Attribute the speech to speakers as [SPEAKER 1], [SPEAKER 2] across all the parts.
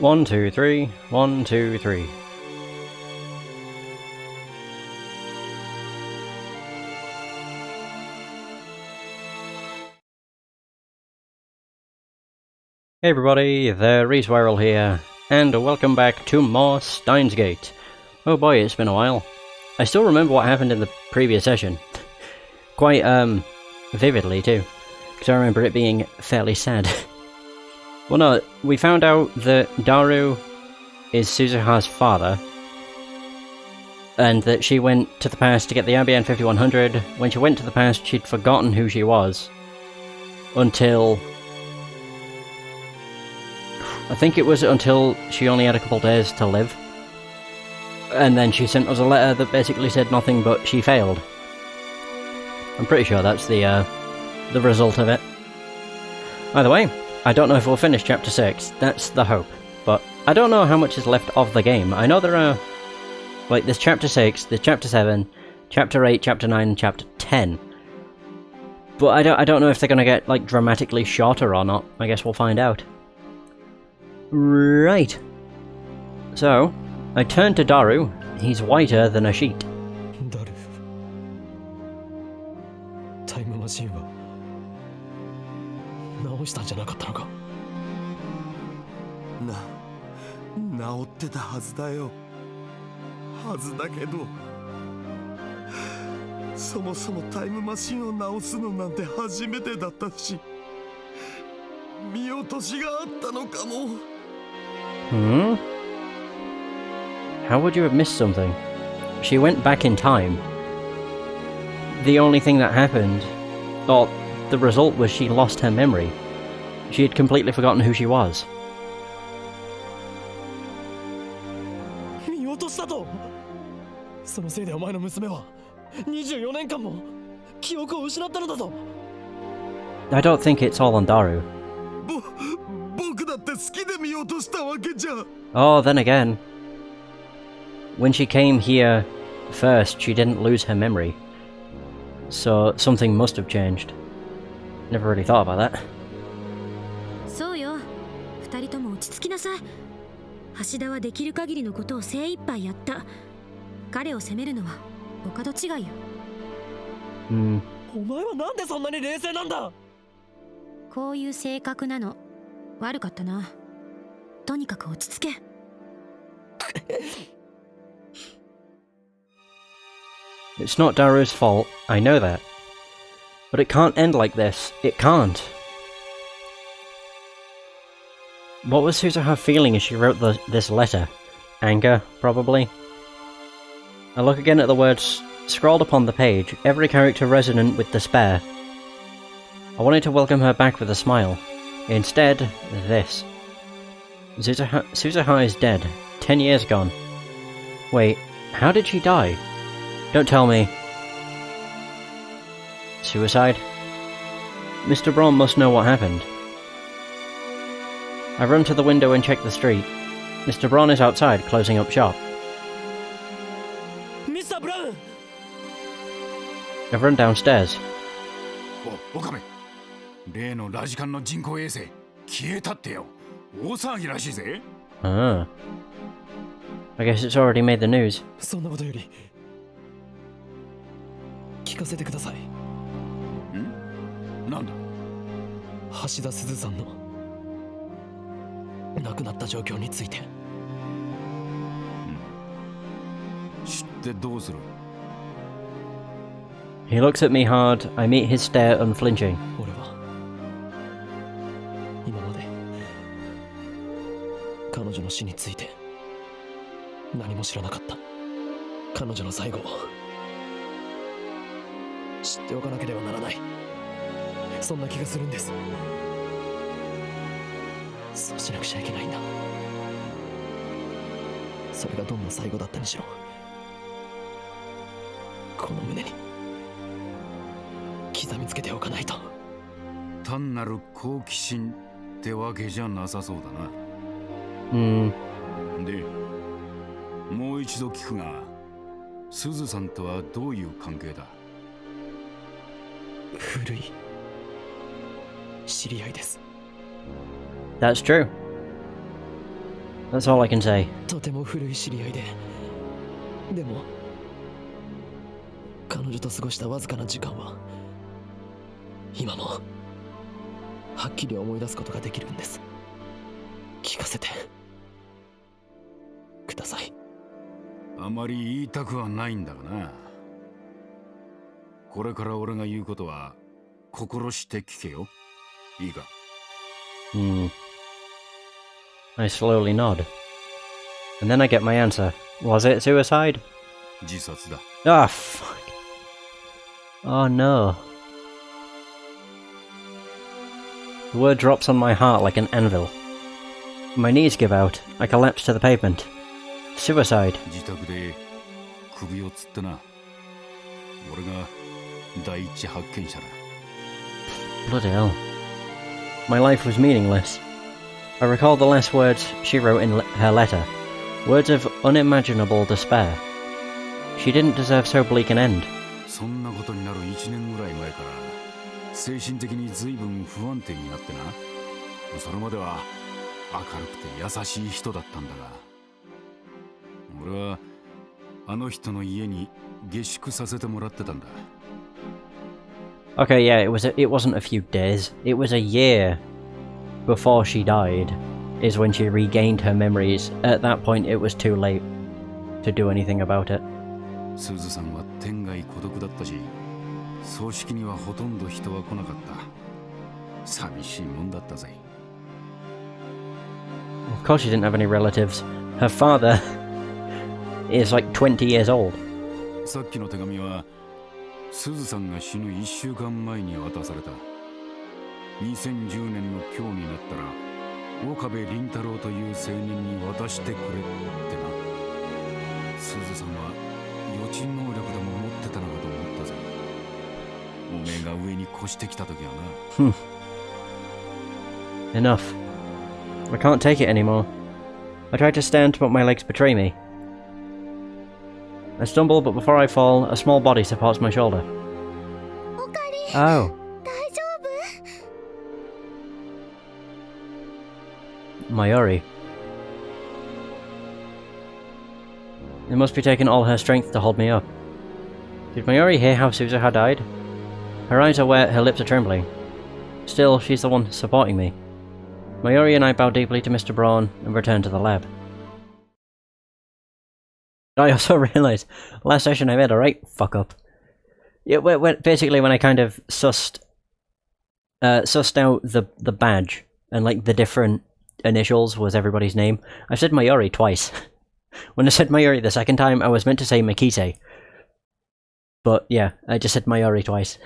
[SPEAKER 1] 1, 2, 3. 1, 2, 3. Hey everybody, the Reeswirl here, and welcome back to more Steins Gate. Oh boy, it's been a while. I still remember what happened in the previous session. Quite, vividly too. Because I remember it being fairly sad. Well no, we found out that Daru is Suzuha's father, and that she went to the past to get the IBN 5100. When she went to the past, she'd forgotten who she was. Until... I think it was until she only had a couple days to live. And then she sent us a letter that basically said nothing but she failed. I'm pretty sure that's the result of it. Either way, I don't know if we'll finish Chapter 6, that's the hope. But I don't know how much is left of the game. I know there are... like, there's Chapter 6, there's Chapter 7, Chapter 8, Chapter 9, and Chapter 10. But I don't know if they're gonna get, like, dramatically shorter or not. I guess we'll find out. Right. So, I turned to Daru. He's whiter than a sheet.
[SPEAKER 2] Daru. Time machine は直したんじゃなかったのか。
[SPEAKER 3] 治ってたはずだよ。はずだけど、そもそもタイムマシンを直すのなんて初めてだったし、見落としがあったのかも。
[SPEAKER 1] Hmm? How would you have missed something? She went back in time. The only thing that happened, or the result was she lost her memory. She had completely forgotten who she was.
[SPEAKER 2] 見落としたと。そのせいでお前の娘は24年間も記憶を失ったのだぞ。
[SPEAKER 1] I don't think it's all on Daru.
[SPEAKER 3] 僕だって好きで見落としたわけじゃ。
[SPEAKER 1] Oh, then again. When she came here first, she didn't lose her memory. So something must have changed. Never really thought about that.
[SPEAKER 4] そうよ。二人とも落ち着きなさい。橋田はできる限りのことを精一杯やった。彼を責めるのはお門違いよ。
[SPEAKER 2] お前はなんでそんなに冷静なんだ。
[SPEAKER 4] こういう性格なの。悪かったな。とにかく落ち着け。
[SPEAKER 1] It's not Daru's fault, I know that. But it can't end like this. It can't. What was Suzuha feeling as she wrote this letter? Anger, probably? I look again at the words scrawled upon the page, every character resonant with despair. I wanted to welcome her back with a smile. Instead, this. Suzuha is dead. 10 years gone. Wait, how did she die? Don't tell me. Suicide? Mr. Braun must know what happened. I run to the window and check the street. Mr. Braun is outside, closing up shop.
[SPEAKER 2] Mr. Braun!
[SPEAKER 1] I've run downstairs.
[SPEAKER 5] おかめ、例のラジカンの人工衛星消えたってよ。大騒ぎらしいぜ。
[SPEAKER 1] Ah. I guess it's already made the news.
[SPEAKER 2] そんなことより聞かせてください。
[SPEAKER 5] なんだ。
[SPEAKER 2] 橋田鈴さんの亡くなった状況について。
[SPEAKER 5] 知ってどうする。
[SPEAKER 1] He looks at me hard. I meet his stare unflinching.
[SPEAKER 2] 俺は今まで彼女の死について何も知らなかった。彼女の最後を知っておかなければならない。そんな気がするんです。そうしなくちゃいけないんだ。それがどんな最後だったにしろ、この胸に刻みつけておかないと。
[SPEAKER 5] 単なる好奇心ってわけじゃなさそうだな。で、もう一度聞くが、すずさんとはどういう関係だ。
[SPEAKER 2] 古い知り合いです。
[SPEAKER 1] That's true. That's all I can say.
[SPEAKER 2] とても古い知り合いで、でも彼女と過ごしたわずかな時間は今もはっきり思い出すことができるんです。聞かせてください。
[SPEAKER 5] あまり言いたくはないんだがな。これから俺が言うことは心して聞けよ。いいか。
[SPEAKER 1] I slowly nod. And then I get my answer. Was it suicide?
[SPEAKER 5] 自殺だ。
[SPEAKER 1] Ah, fuck. Oh no. The word drops on my heart like an anvil. My knees give out. I collapse to the pavement. Suicide.
[SPEAKER 5] 自宅で首をつってな。俺が第一発見者だ。
[SPEAKER 1] Bloody hell. My life was meaningless. I recall the last words she wrote in her letter. Words of unimaginable despair. She didn't deserve so bleak an end.
[SPEAKER 5] そんなことになる1年ぐらい前から精神的に随分不安定になってな。それまでは明るくて優しい人だったんだが、俺はあの人の家に下宿させてもらってたんだ。
[SPEAKER 1] Okay, yeah, it wasn't a few days. It was a year before she died is when she regained her memories. At that point, it was too late to do anything about it.
[SPEAKER 5] スズさんは天涯孤独だったし、葬式にはほとんど人は来なかった。寂しいもんだったぜ。
[SPEAKER 1] Of course she didn't have any relatives. Her father is like 20 years old.
[SPEAKER 5] さっきの手紙はスズさんが死ぬ1週間前に渡された。2010年の今日になったら岡部倫太郎という青年に渡してくれってな。スズさんは予知能力でも持ってたのかと思ったぜ。おめえが上に越してきた時は
[SPEAKER 1] な。Enough. I can't take it anymore. I try to stand, but my legs betray me. I stumble, but before I fall, a small body supports my shoulder. Oh. Mayuri. It must be taking all her strength to hold me up. Did Mayuri hear how Suzuha died? Her eyes are wet, her lips are trembling. Still, she's the one supporting me. Mayuri and I bow deeply to Mr. Braun and return to the lab. I also realised, last session I made a right fuck up. Yeah, basically when I kind of sussed out the badge and like the different initials was everybody's name, I said Mayuri twice. When I said Mayuri the second time, I was meant to say Mikise. But yeah, I just said Mayuri twice.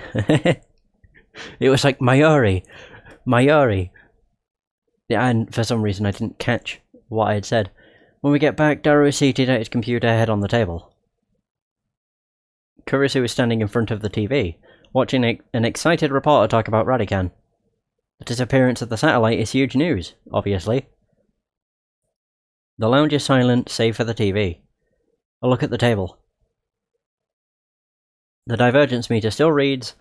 [SPEAKER 1] It was like Mayuri. Yeah, and for some reason I didn't catch what I had said. When we get back, Daru is seated at his computer, head on the table. Kurisu is standing in front of the TV, watching an excited reporter talk about Radican. The disappearance of the satellite is huge news, obviously. The lounge is silent, save for the TV. A look at the table. The divergence meter still reads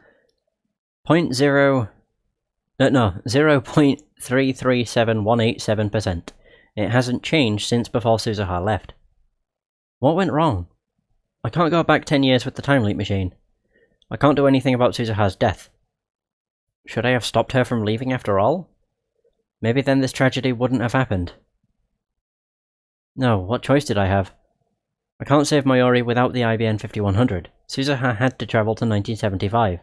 [SPEAKER 1] 0.337187%. It hasn't changed since before Suzuha left. What went wrong? I can't go back 10 years with the time leap machine. I can't do anything about Suzuha's death. Should I have stopped her from leaving after all? Maybe then this tragedy wouldn't have happened. No, what choice did I have? I can't save Mayuri without the IBN 5100. Suzuha had to travel to 1975.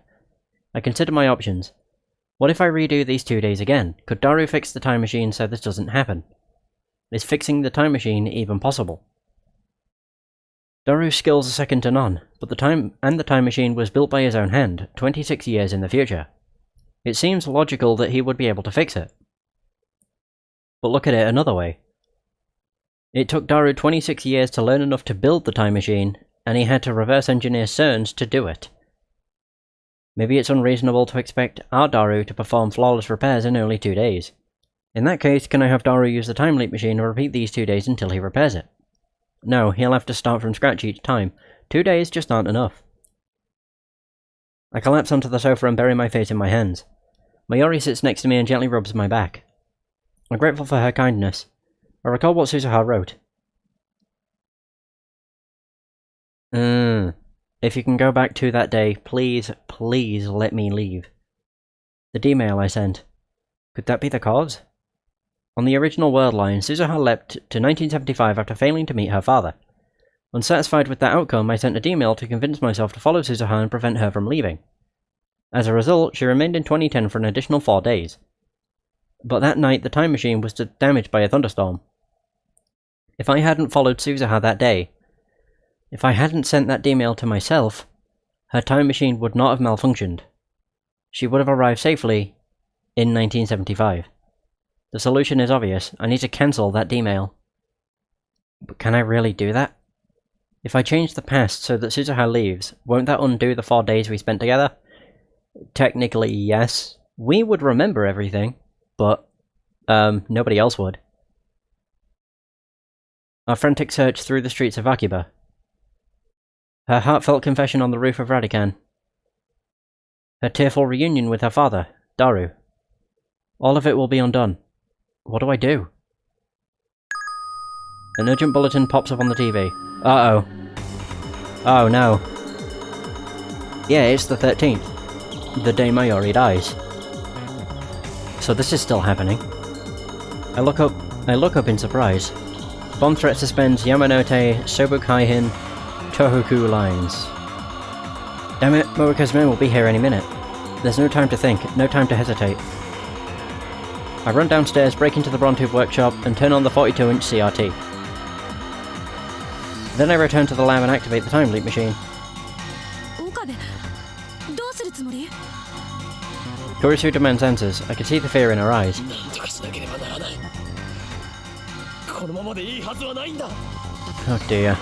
[SPEAKER 1] I consider my options. What if I redo these 2 days again? Could Daru fix the time machine so this doesn't happen? Is fixing the time machine even possible? Daru's skills are second to none, but the time machine was built by his own hand, 26 years in the future. It seems logical that he would be able to fix it. But look at it another way. It took Daru 26 years to learn enough to build the time machine, and he had to reverse engineer CERNs to do it. Maybe it's unreasonable to expect our Daru to perform flawless repairs in only 2 days. In that case, can I have Daru use the time leap machine and repeat these 2 days until he repairs it? No, he'll have to start from scratch each time. 2 days just aren't enough. I collapse onto the sofa and bury my face in my hands. Mayuri sits next to me and gently rubs my back. I'm grateful for her kindness. I recall what Suzuha wrote. If you can go back to that day, please, please let me leave. The D-mail I sent. Could that be the cause? On the original world line, Suzuha leapt to 1975 after failing to meet her father. Unsatisfied with that outcome, I sent a D-mail to convince myself to follow Suzuha and prevent her from leaving. As a result, she remained in 2010 for an additional 4 days. But that night, the time machine was damaged by a thunderstorm. If I hadn't followed Suzuha that day, if I hadn't sent that D-mail to myself, her time machine would not have malfunctioned. She would have arrived safely in 1975. The solution is obvious. I need to cancel that D-mail. But can I really do that? If I change the past so that Suzuha leaves, won't that undo the 4 days we spent together? Technically, yes. We would remember everything, but nobody else would. Our frantic search through the streets of Akiba. Her heartfelt confession on the roof of Radican. Her tearful reunion with her father, Daru. All of it will be undone. What do I do? An urgent bulletin pops up on the TV. Uh-oh. Oh no. Yeah, it's the 13th. The day Mayuri dies. So this is still happening. I look up in surprise. Bomb threat suspends Yamanote, Sobukaihin, Tohoku lines. Damn it, Morika's men will be here any minute. There's no time to think, no time to hesitate. I run downstairs, break into the Brontube workshop, and turn on the 42-inch CRT. Then I return to the lab and activate the time leap machine. Kurisu demands answers. I can see the fear in her eyes. Oh dear.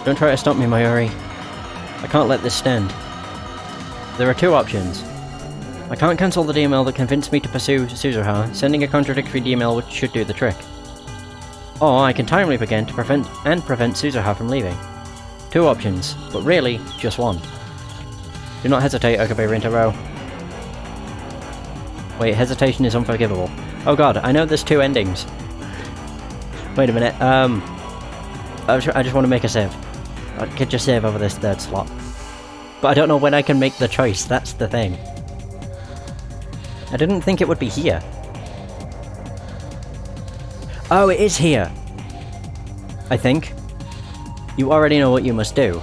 [SPEAKER 1] Don't try to stop me, Mayuri. I can't let this stand. There are 2 options. I can't cancel the email that convinced me to pursue Suzuha, sending a contradictory email which should do the trick. Or I can time leap again to prevent Suzuha from leaving. 2 options, but really, just one. Do not hesitate, Okabe Rintaro. Wait, hesitation is unforgivable. Oh god, I know there's 2 endings. Wait a minute, I just want to make a save. I could just save over this 3rd slot. But I don't know when I can make the choice, that's the thing. I didn't think it would be here. Oh, it is here! I think. You already know what you must do.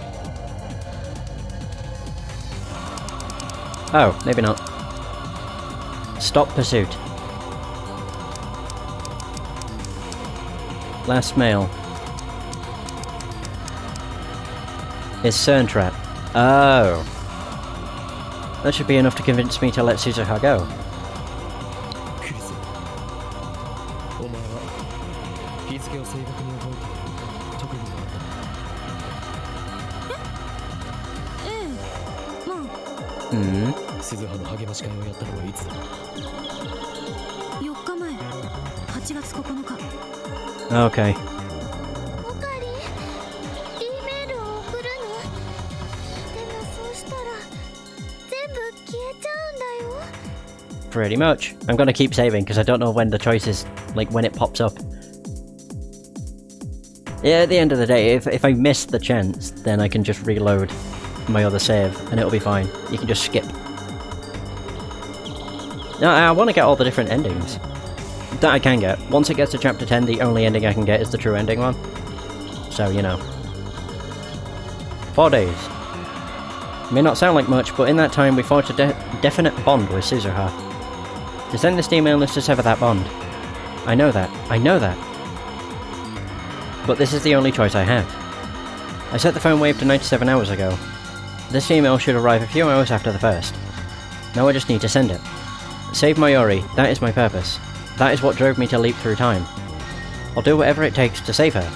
[SPEAKER 1] Oh, maybe not. Stop pursuit. Last mail. Is CERN trap. Oh. That should be enough to convince me to let Suzuha go. Okay. Pretty much. I'm gonna keep saving because I don't know when the choice is, like when it pops up. Yeah, at the end of the day, if I miss the chance, then I can just reload my other save and it'll be fine. You can just skip. No, I want to get all the different endings that I can get. Once it gets to chapter 10, the only ending I can get is the true ending one. So, you know. 4 days. May not sound like much, but in that time we forged a definite bond with Suzuha. To send this email is to sever that bond. I know that. I know that. But this is the only choice I have. I set the phone wave to 97 hours ago. This email should arrive a few hours after the first. Now I just need to send it. Save Mayuri, that is my purpose. That is what drove me to leap through time. I'll do whatever it takes to save her.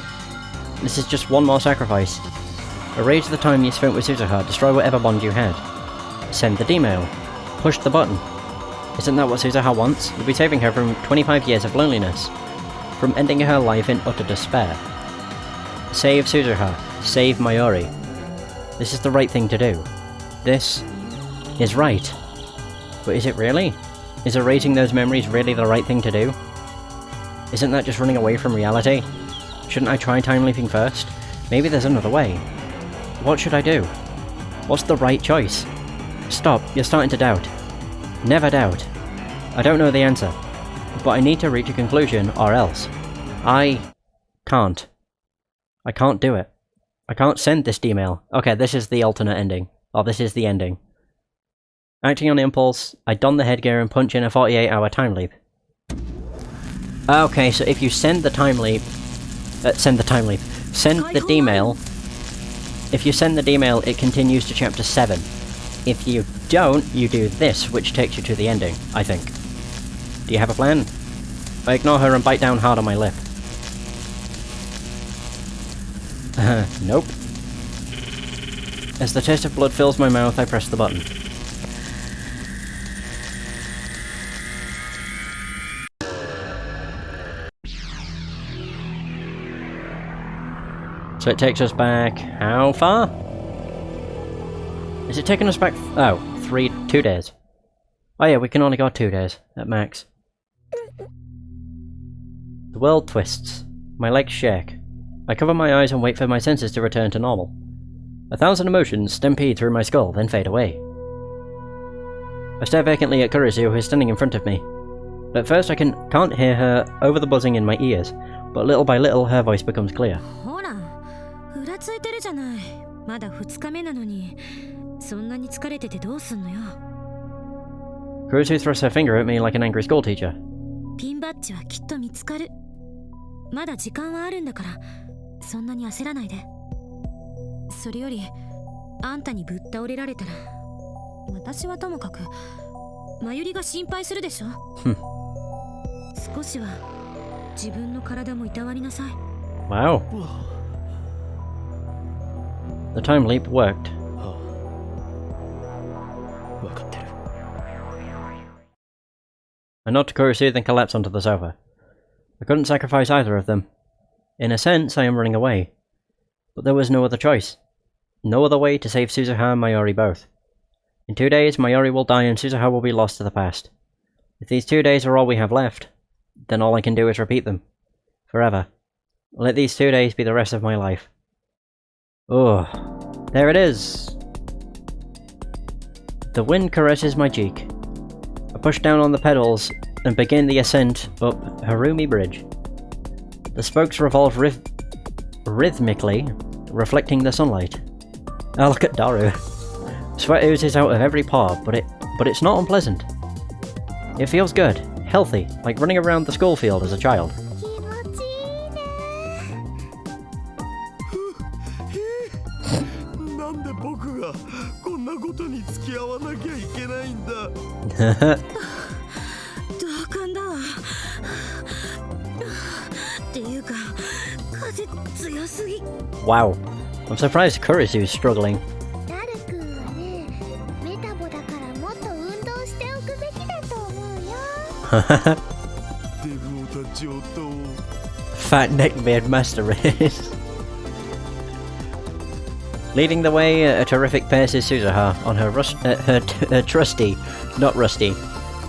[SPEAKER 1] This is just one more sacrifice. Erase the time you spent with Suzuha, destroy whatever bond you had. Send the email. Push the button. Isn't that what Suzuha wants? You'll be saving her from 25 years of loneliness. From ending her life in utter despair. Save Suzuha. Save Mayuri. This is the right thing to do. this is right. But is it really? Is erasing those memories really the right thing to do? Isn't that just running away from reality? Shouldn't I try time leaping first? Maybe there's another way. What should I do? What's the right choice? Stop, you're starting to doubt. Never doubt. I don't know the answer, but I need to reach a conclusion or else. I can't do it. I can't send this email. Okay, this is the alternate ending. Or this is the ending. Acting on impulse, I don the headgear and punch in a 48-hour time leap. Okay, so if you send the time leap... send the D-mail... If you send the D-mail, it continues to chapter 7. If you don't, you do this, which takes you to the ending, I think. Do you have a plan? I ignore her and bite down hard on my lip. Nope. As the taste of blood fills my mouth, I press the button. So it takes us back... how far? Is it taking us back... oh, 2 days. Oh yeah, we can only go 2 days, at max. The world twists. My legs shake. I cover my eyes and wait for my senses to return to normal. 1,000 emotions stampede through my skull, then fade away. I stare vacantly at Kurisu, who is standing in front of me. At first I can't hear her over the buzzing in my ears, but little by little her voice becomes clear. Kurisu thrusts her finger at me like an angry schoolteacher. Wow. The time leap worked. I nod to Kurisu, then collapse onto the sofa. I couldn't sacrifice either of them. In a sense, I am running away. But there was no other choice. No other way to save Suzuha and Mayuri both. In 2 days, Mayuri will die and Suzuha will be lost to the past. If these 2 days are all we have left, then all I can do is repeat them. Forever. Let these 2 days be the rest of my life. Oh, there it is! The wind caresses my cheek. I push down on the pedals and begin the ascent up Harumi Bridge. The spokes revolve rhythmically, reflecting the sunlight. Oh, look at Daru. Sweat oozes out of every pore, but it's not unpleasant. It feels good, healthy, like running around the school field as a child. Wow, I'm surprised Kurisu's struggling. Fat neck-beard master race. Leading the way at a terrific pace is Suzuha on her trusty, not rusty,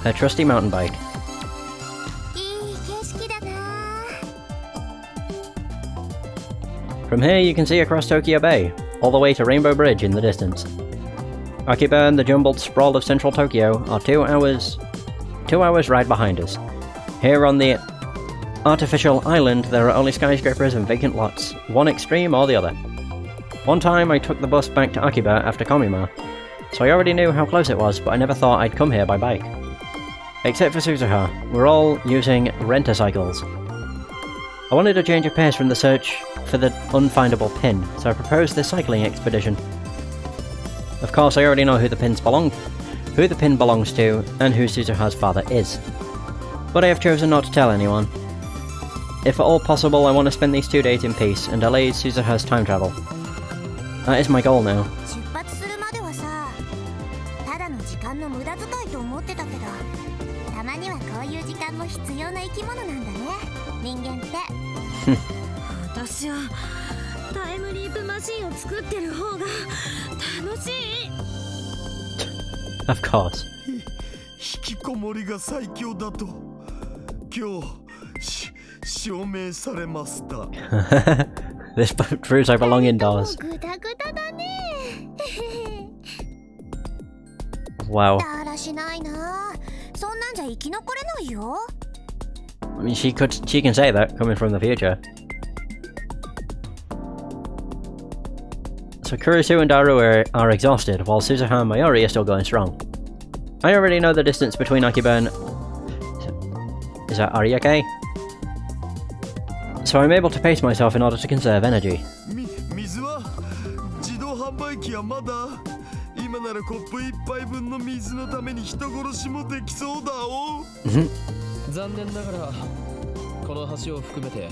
[SPEAKER 1] her trusty mountain bike. From here you can see across Tokyo Bay, all the way to Rainbow Bridge in the distance. Akiba and the jumbled sprawl of central Tokyo are 2 hours ride behind us. Here on the artificial island there are only skyscrapers and vacant lots, one extreme or the other. One time I took the bus back to Akiba after Komima, so I already knew how close it was, but I never thought I'd come here by bike. Except for Suzuha, we're all using rent-a-cycles. I wanted a change of pace from the search for the unfindable pin, so I proposed this cycling expedition. Of course, I already know who the pin belongs to, and who Suzuha's father is. But I have chosen not to tell anyone. If at all possible, I want to spend these 2 days in peace and delay Suzuha's time travel. That is my goal now. Of course.
[SPEAKER 3] 引きこもりが最強だと今日証明されました。
[SPEAKER 1] This proves I belong indoors.
[SPEAKER 4] グダグダだね。
[SPEAKER 1] Wow.
[SPEAKER 4] だらしないな。そんなんじゃ生き残れないよ。
[SPEAKER 1] I mean, she can say that coming from the future. So Kurisu and Daru are exhausted, while Suzuha and Mayuri are still going strong. I already know the distance between Akiba and... Is that Ariake? So I'm able to pace myself in order to conserve energy.
[SPEAKER 3] 水は自動販売機はまだ今ならコップ一杯分の水のために人殺しもできそうだお。
[SPEAKER 2] 残念ながらこの橋を含めて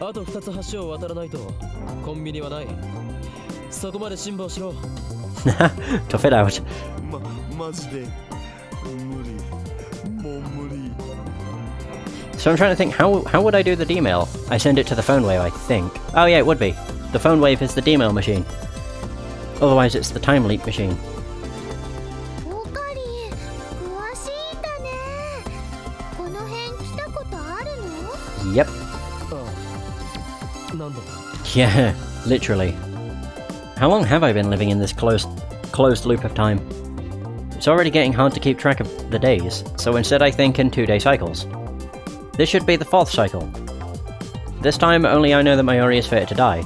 [SPEAKER 2] あと2つ橋を渡らないとコンビニはない。そこまで辛抱しろ。
[SPEAKER 1] Tough it out.
[SPEAKER 3] マジで無理もう無理。
[SPEAKER 1] So I'm trying to think, how would I do the D-mail? I send it to the phone wave, I think. Oh yeah, it would be. The phone wave is the D-mail machine. Otherwise it's the time leap machine.
[SPEAKER 4] オカリン、詳しいんだね。この辺来たことあるの？
[SPEAKER 1] Yep.
[SPEAKER 2] 何度？
[SPEAKER 1] Yeah, literally. How long have I been living in this closed loop of time? It's already getting hard to keep track of the days, so instead I think in 2-day cycles. This should be the 4th cycle. This time only I know that Mayuri is fated to die.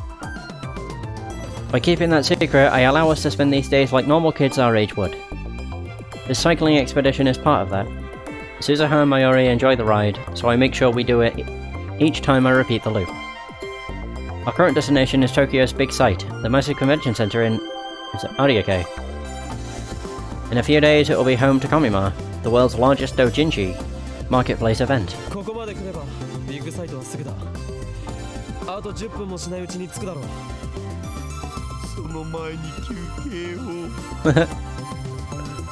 [SPEAKER 1] By keeping that secret, I allow us to spend these days like normal kids our age would. This cycling expedition is part of that. Suzuha and Mayuri enjoy the ride, so I make sure we do it each time I repeat the loop. Our current destination is Tokyo's big site, the massive convention center in Ariake. In a few days it will be home to Komima, the world's largest doujinshi marketplace event.
[SPEAKER 2] ここまで来ればビッグサイトはすぐだ。あと10分もしないうちに着くだろう。
[SPEAKER 3] その前に休憩を。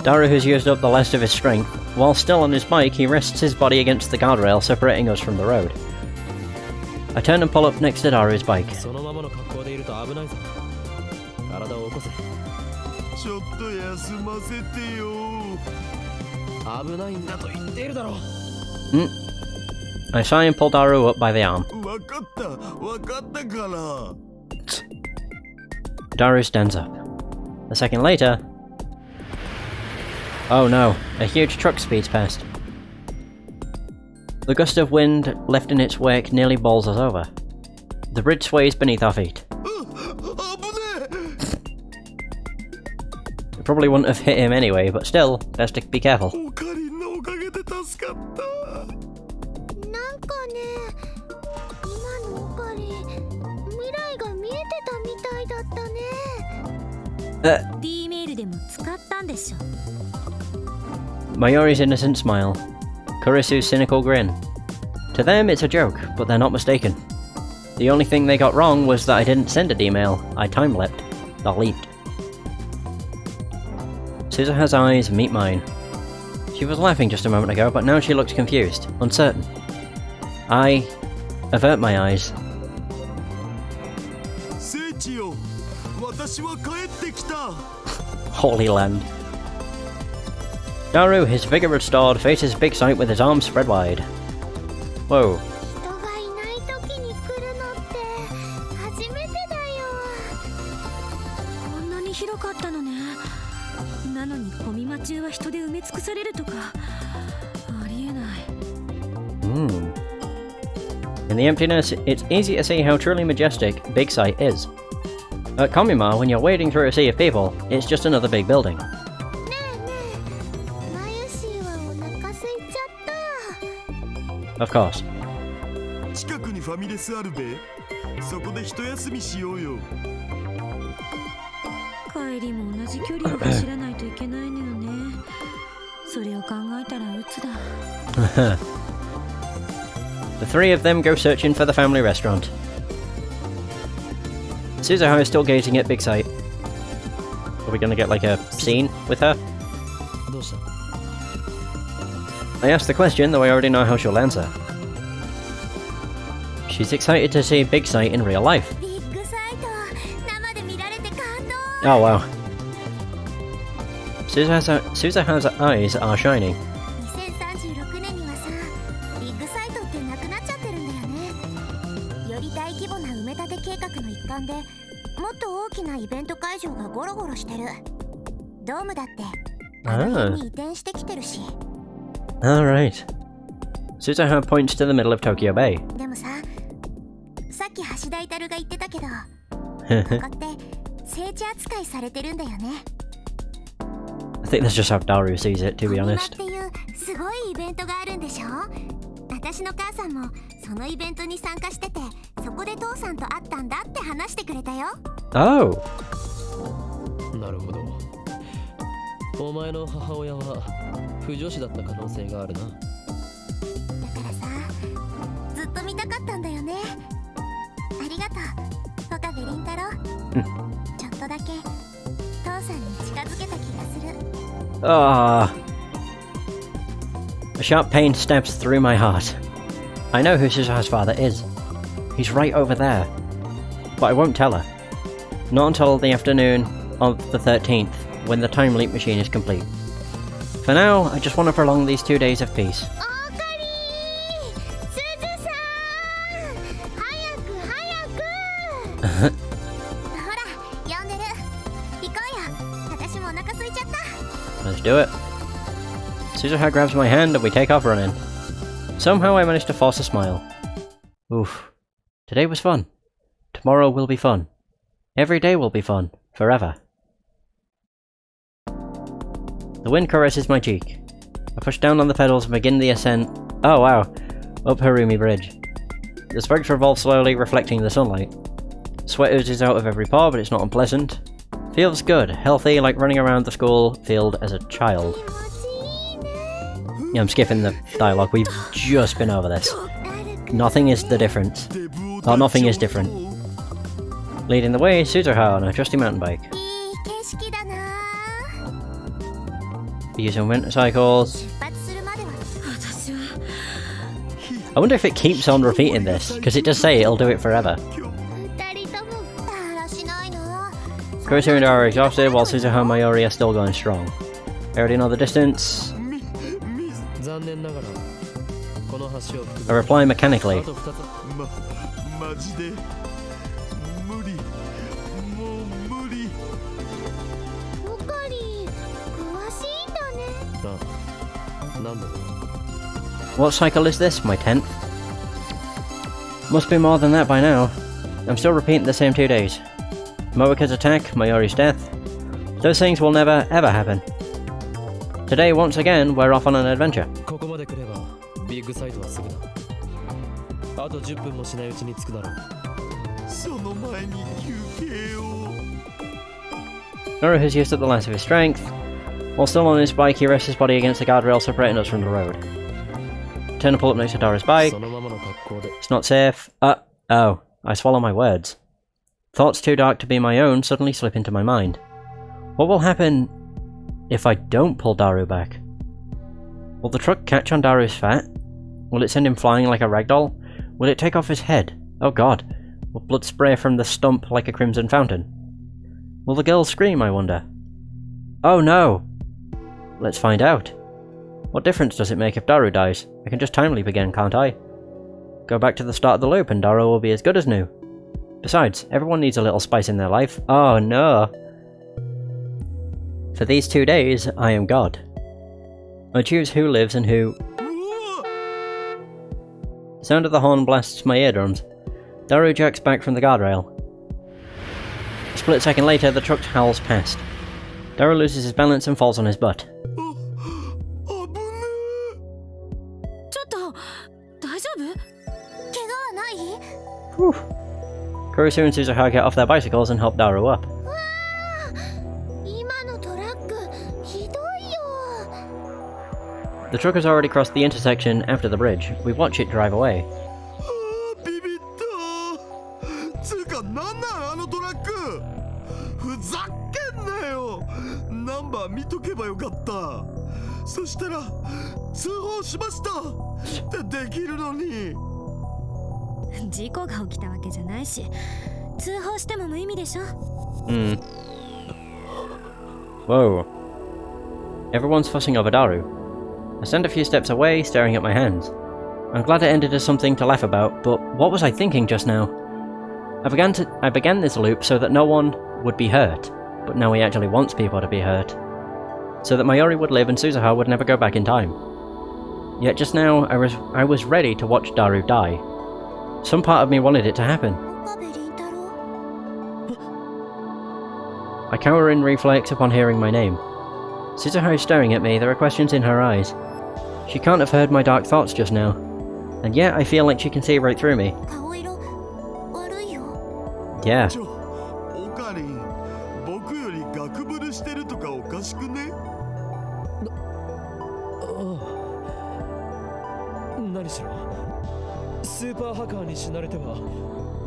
[SPEAKER 1] Daru has used up the last of his strength. While still on his bike, he rests his body against the guardrail separating us from the road. I turn and pull up next to Daru's bike.
[SPEAKER 2] そのままの格好でいると危ないぞ。体を起こせ。
[SPEAKER 3] ちょっと休ませてよ。
[SPEAKER 2] 危ないんだと言っているだろう。
[SPEAKER 1] I try and pull Daru up by the arm.
[SPEAKER 3] わかったから。
[SPEAKER 1] Daru stands up. A second later... Oh no, a huge truck speeds past. The gust of wind left in its wake nearly bowls us over. The bridge sways beneath our feet. It probably wouldn't have hit him anyway, but still, best to be careful.
[SPEAKER 3] オカリンのおかげで助かった。
[SPEAKER 4] なんかね、今のオカリン、未来が見えてたみたいだったね。D メールでも使ったんでしょ。
[SPEAKER 1] Mayuri's innocent smile. Kurisu's cynical grin. To them it's a joke, but they're not mistaken. The only thing they got wrong was that I didn't send an email, I time-leapt. Leaped. Suzuha's eyes meet mine. She was laughing just a moment ago, but now she looks confused, uncertain. I avert my eyes.
[SPEAKER 3] 聖地よ、私は帰ってきた。
[SPEAKER 1] Holy land. Daru, his vigor restored, faces big sight with his arms spread wide. Whoa.
[SPEAKER 4] 人がいない時に来るのって初めてだよ。こんなに広かったのね。なのにコミマ中は人で埋め尽くされるとかありえない。
[SPEAKER 1] In the emptiness, it's easy to see how truly majestic Big Sight is. At Komima, when you're wading through a sea of people, it's just another big building.
[SPEAKER 4] ねえねえ、マユシーはお腹空いちゃった。
[SPEAKER 1] Of course.
[SPEAKER 3] 近くにファミレスあるべ。そこで一休みしようよ。
[SPEAKER 4] 帰りも同じ距離を走らないといけないのよね。それを考えたら鬱だ。
[SPEAKER 1] The three of them go searching for the family restaurant. Suzuha is still gazing at Big Sight. Are we gonna get like a scene with her?
[SPEAKER 2] どうした？
[SPEAKER 1] I asked the question, though I already know how she'll answer. She's excited to see Big Sight in real life.
[SPEAKER 4] ビッグサイト、生で見られて感動。
[SPEAKER 1] Oh wow. Suzuha's eyes are shining.
[SPEAKER 4] 2036年にはさ、ビッグサイトってなくなっちゃってるんだよね。より大規模な埋め立て計画の一環で、もっと大きなイベント会場がゴロゴロしてる。ドームだってあの辺に移転してきてるし。
[SPEAKER 1] Alright. Suzuha points to the middle of Tokyo Bay.
[SPEAKER 4] でもさ、さっき橋田至が言ってたけど、ここって聖地扱いされてるんだよね。
[SPEAKER 1] I think that's just how Daru sees it, to be
[SPEAKER 4] コミマっ
[SPEAKER 1] honest.
[SPEAKER 4] ていうすごいイベントがあるんでしょ。私の母さんもそのイベントに参加してて、そこで父さんと会ったんだって話してくれたよ。
[SPEAKER 1] Oh!
[SPEAKER 2] なるほど。お前の母親は不女子だった可能性があるな。
[SPEAKER 4] だからさ、ずっと見たかったんだよね。ありがとう、岡部倫太郎。ちょっとだけ父さんに近づけた気がする。
[SPEAKER 1] Ah. A sharp pain stabs through my heart. I know who Suzuha's father is. He's right over there. But I won't tell her. Not until the afternoon of the 13th, when the time leap machine is complete. For now, I just want to prolong these 2 days of peace.
[SPEAKER 4] オーカリー、すずさん、早く早く。ほら、呼んでる。行こうよ。私もお腹空いちゃった。
[SPEAKER 1] Let's do it. Suzuha grabs my hand and we take off running. Somehow I managed to force a smile. Oof. Today was fun. Tomorrow will be fun. Every day will be fun. Forever. The wind caresses my cheek. I push down on the pedals and begin the ascent. Oh wow. Up Harumi Bridge. The spokes revolve slowly, reflecting the sunlight. Sweat oozes out of every pore, but it's not unpleasant. Feels good, healthy, like running around the school field as a child. Yeah, I'm skipping the dialogue. We've just been over this. Nothing is the difference. Oh, nothing is different. Leading the way, Suzuha on a trusty mountain bike.
[SPEAKER 4] いい景色だな。
[SPEAKER 1] Using winter cycles.
[SPEAKER 4] 出発するまでは私は
[SPEAKER 1] I wonder if it keeps on repeating this, because it does say it'll do it forever.
[SPEAKER 4] 二人ともだらしないな。
[SPEAKER 1] Kurosu and Daru are exhausted, while Suzuha and Mayuri are still going strong. I already know the distance.
[SPEAKER 2] 残念ながらこの橋を
[SPEAKER 1] I reply mechanically.
[SPEAKER 2] あと2つ。
[SPEAKER 3] マジで無理、もう無理。
[SPEAKER 4] オカリー、詳しいんだね。
[SPEAKER 2] あ、なんだろう。
[SPEAKER 1] What cycle is this? My 10th? Must be more than that by now. I'm still repeating the same 2 days. Moeka's attack, Mayuri's death. Those things will never, ever happen. Today, once again, we're off on an adventure.
[SPEAKER 2] ここまで来ればビッグサイトはすぐだ。あと10分もしないうちに着くだろう。
[SPEAKER 3] その前に休憩を。
[SPEAKER 1] Daru has used up the last of his strength. While still on his bike, he rests his body against the guardrail separating us from the road. Turn and pull up next to Daru's bike.
[SPEAKER 2] そのままの格好で。
[SPEAKER 1] It's not safe. Oh, I swallow my words. Thoughts too dark to be my own suddenly slip into my mind. What will happen if I don't pull Daru back? Will the truck catch on Daru's fat? Will it send him flying like a ragdoll? Will it take off his head? Oh god. Will blood spray from the stump like a crimson fountain? Will the girl scream, I wonder? Oh no! Let's find out. What difference does it make if Daru dies? I can just time leap again, can't I? Go back to the start of the loop and Daru will be as good as new. Besides, everyone needs a little spice in their life. Oh no! For these 2 days, I am God. I choose who lives and who... The sound of the horn blasts my eardrums. Daru jerks back from the guardrail. A split second later, the truck howls past. Daru loses his balance and falls on his butt.
[SPEAKER 3] 危ね
[SPEAKER 4] ちょっと大丈夫？怪我はない？
[SPEAKER 1] Whew. Kurosu and Suzuha get off their bicycles and help Daru up.
[SPEAKER 4] わあ、今のトラックひどいよ。
[SPEAKER 1] The truck has already crossed the intersection after the bridge. We watch it drive away.
[SPEAKER 3] ビビった。つうかなんなんあのトラック。ふざけんなよ。ナンバー見とけばよかった。そしたら通報しましたってできるのに。
[SPEAKER 4] 事故が起きたわけじゃないし、通報しても無意味でしょ。
[SPEAKER 1] Hmm. Whoa. Everyone's fussing over Daru. I stand a few steps away, staring at my hands. I'm glad it ended as something to laugh about, but what was I thinking just now? I began this loop so that no one would be hurt, but now he actually wants people to be hurt. So that Mayuri would live and Suzuha would never go back in time. Yet just now, I was ready to watch Daru die. Some part of me wanted it to happen. I cower in reflex upon hearing my name. Suzuha is staring at me, there are questions in her eyes. She can't have heard my dark thoughts just now. And yet I feel like she can see right through me. Yeah.
[SPEAKER 3] オカリン、僕より学ブルしてるとかおかしくね？
[SPEAKER 2] 何しろスーパーハッカーに死なれては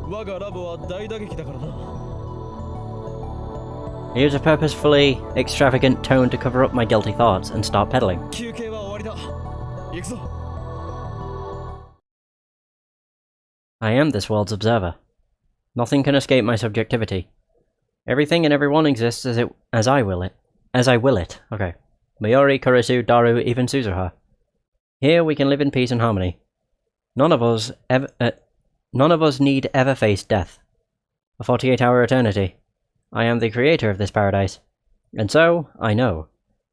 [SPEAKER 2] 我がラボは大打撃だからな。
[SPEAKER 1] I use a purposefully extravagant tone to cover up my guilty thoughts and start pedaling.
[SPEAKER 2] 休憩は終わりだ。行くぞ。
[SPEAKER 1] I am this world's observer. Nothing can escape my subjectivity. Everything and everyone exists as I will it. Okay. Mayuri, Kurisu, Daru, even Suzuha. Here we can live in peace and harmony. None of us need ever face death. A 48-hour eternity. I am the creator of this paradise. And so, I know.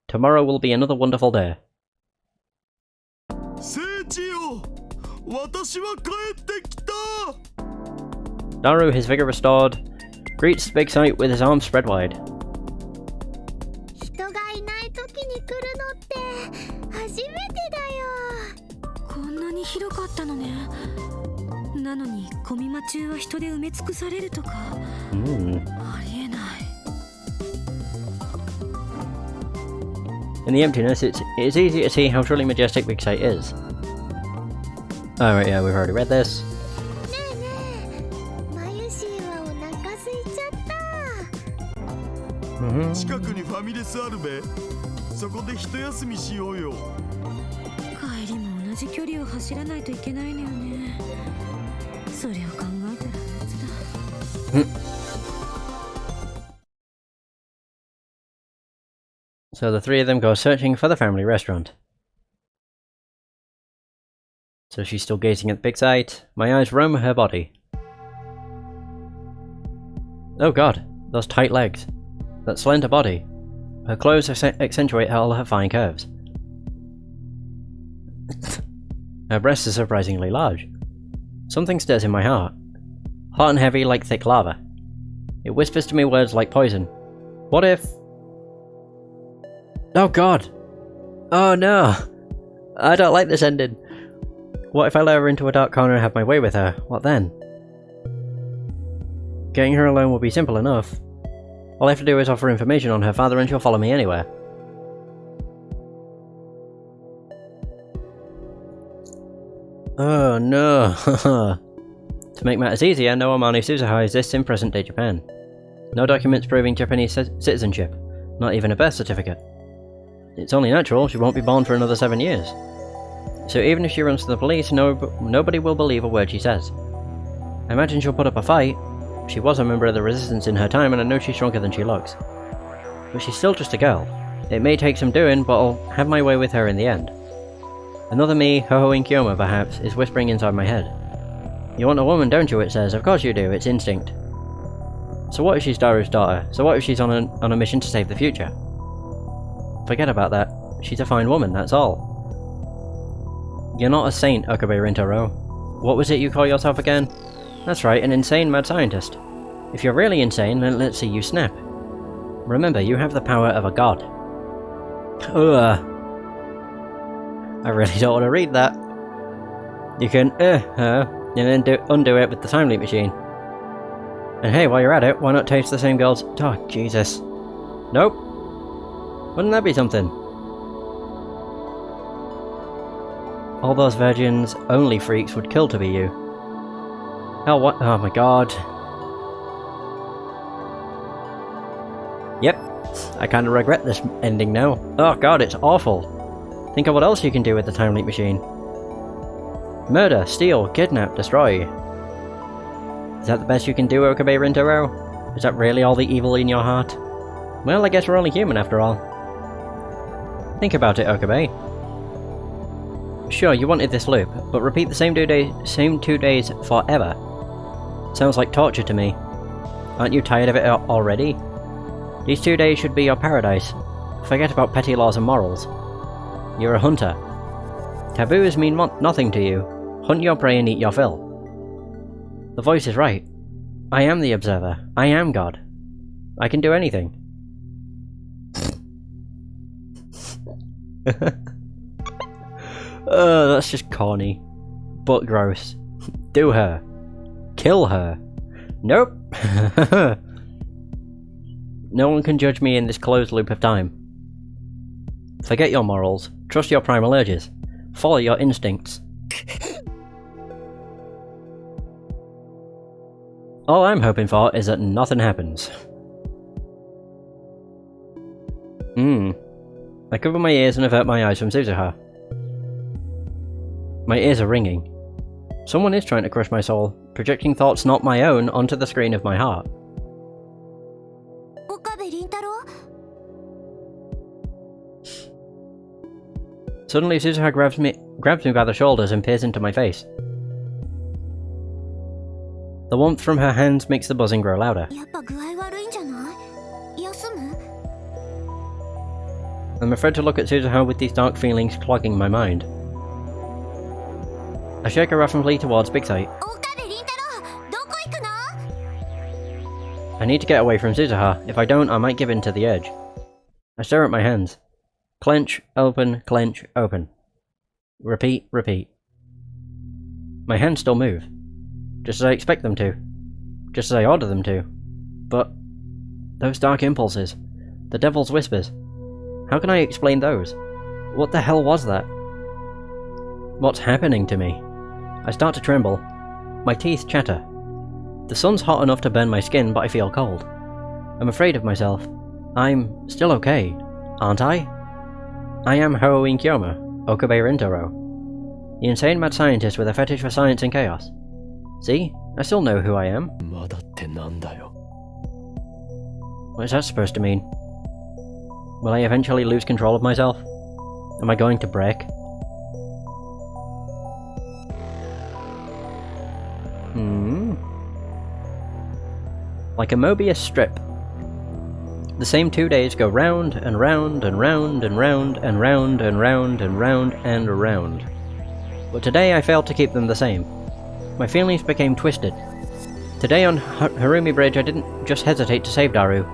[SPEAKER 1] Tomorrow will be another wonderful day.
[SPEAKER 3] 聖地よ、私は帰ってきた。
[SPEAKER 1] Daru, his vigor restored, greets the big sight with his arms spread wide.
[SPEAKER 4] 人がいない時に来るのって初めてだよ。こんなに広かったのね。なのにコミマ中は人で埋め尽くされるとか。ありえない。
[SPEAKER 1] In the emptiness, it's easy to see how truly majestic Big Sight is. Alright, yeah, we've already read this.
[SPEAKER 4] ねえねえ、マユシーはお腹空いちゃった。
[SPEAKER 3] 近くにファミレスあるべ。そこで一休みしようよ。
[SPEAKER 4] 帰りも同じ距離を走らないといけないのよね。それを考えたら夏だ。
[SPEAKER 1] So the three of them go searching for the family restaurant. So she's still gazing at the big sight. My eyes roam her body. Oh god, those tight legs. That slender body. Her clothes accentuate all her fine curves. Her breasts are surprisingly large. Something stirs in my heart. Hot and heavy like thick lava. It whispers to me words like poison. What if... Oh god! Oh no! I don't like this ending. What if I lure her into a dark corner and have my way with her? What then? Getting her alone will be simple enough. All I have to do is offer information on her father and she'll follow me anywhere. Oh no! To make matters easier, no Amane Suzuha exists in present-day Japan. No documents proving Japanese citizenship, not even a birth certificate. It's only natural she won't be born for another 7 years. So even if she runs to the police, nobody will believe a word she says. I imagine she'll put up a fight. She was a member of the resistance in her time and I know she's stronger than she looks. But she's still just a girl. It may take some doing, but I'll have my way with her in the end. Another me, Ho-Ho Kyoma perhaps, is whispering inside my head. You want a woman, don't you, it says. Of course you do, it's instinct. So what if she's Daru's daughter? So what if she's on a mission to save the future? Forget about that. She's a fine woman, that's all. You're not a saint, Okabe Rintaro. What was it you call yourself again? That's right, an insane mad scientist. If you're really insane, then let's see you snap. Remember, you have the power of a god. Ugh. I really don't want to read that. You can and then undo it with the time leap machine. And hey, while you're at it, why not taste the same girl's... Oh, Jesus. Nope. Wouldn't that be something? All those virgins, only freaks would kill to be you. Hell, what? Oh my god. Yep. I kinda regret this ending now. Oh god, it's awful. Think of what else you can do with the time leap machine. Murder, steal, kidnap, destroy. Is that the best you can do, Okabe Rintaro? Is that really all the evil in your heart? Well, I guess we're only human after all. Think about it, Okabe. Sure, you wanted this loop, but repeat the same 2 days forever. Sounds like torture to me. Aren't you tired of it already? These 2 days should be your paradise. Forget about petty laws and morals. You're a hunter. Taboos mean nothing to you. Hunt your prey and eat your fill. The voice is right. I am the observer. I am God. I can do anything. That's just corny. But gross. Do her. Kill her. Nope. No one can judge me in this closed loop of time. Forget your morals. Trust your primal urges. Follow your instincts. All I'm hoping for is that nothing happens. I cover my ears and avert my eyes from Suzuha. My ears are ringing. Someone is trying to crush my soul, projecting thoughts not my own onto the screen of my heart. Suddenly Suzuha grabs me by the shoulders and peers into my face. The warmth from her hands makes the buzzing grow louder. I'm afraid to look at Suzuha with these dark feelings clogging my mind. I shake her off and flee towards Big Sight. I need to get away from Suzuha. If I don't, I might give in to the urge. I stare at my hands. Clench, open, clench, open. Repeat, repeat. My hands still move. Just as I expect them to. Just as I order them to. But those dark impulses. The devil's whispers. How can I explain those? What the hell was that? What's happening to me? I start to tremble. My teeth chatter. The sun's hot enough to burn my skin, but I feel cold. I'm afraid of myself. I'm still okay, aren't I? I am Haruin Kyoma, Okabe Rintaro. The insane mad scientist with a fetish for science and chaos. See? I still know who I am. What is that supposed to mean? Will I eventually lose control of myself? Am I going to break? Like a Mobius strip. The same 2 days go round and round and round and round and round and round and round and round. But today I failed to keep them the same. My feelings became twisted. Today on Harumi Bridge I didn't just hesitate to save Daru.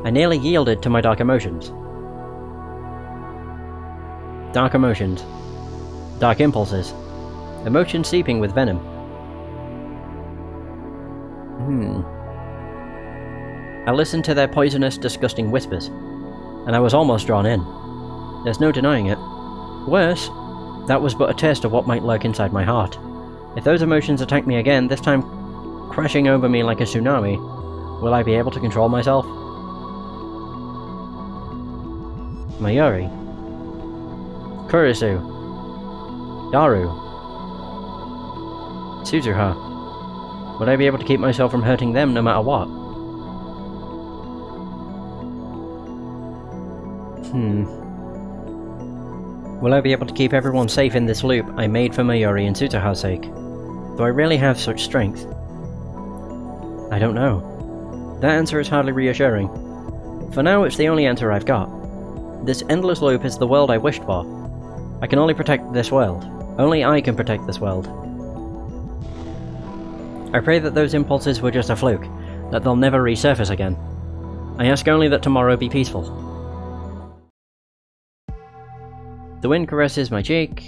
[SPEAKER 1] I nearly yielded to my dark emotions. Dark emotions. Dark impulses. Emotions seeping with venom. I listened to their poisonous, disgusting whispers, and I was almost drawn in. There's no denying it. Worse, that was but a taste of what might lurk inside my heart. If those emotions attack me again, this time crashing over me like a tsunami, will I be able to control myself? Mayuri. Kurisu. Daru. Suzuha. Would I be able to keep myself from hurting them no matter what? Will I be able to keep everyone safe in this loop I made for Mayuri and Suzuha's sake? Do I really have such strength? I don't know. That answer is hardly reassuring. For now, it's the only answer I've got. This endless loop is the world I wished for. I can only protect this world. Only I can protect this world. I pray that those impulses were just a fluke, that they'll never resurface again. I ask only that tomorrow be peaceful. The wind caresses my cheek.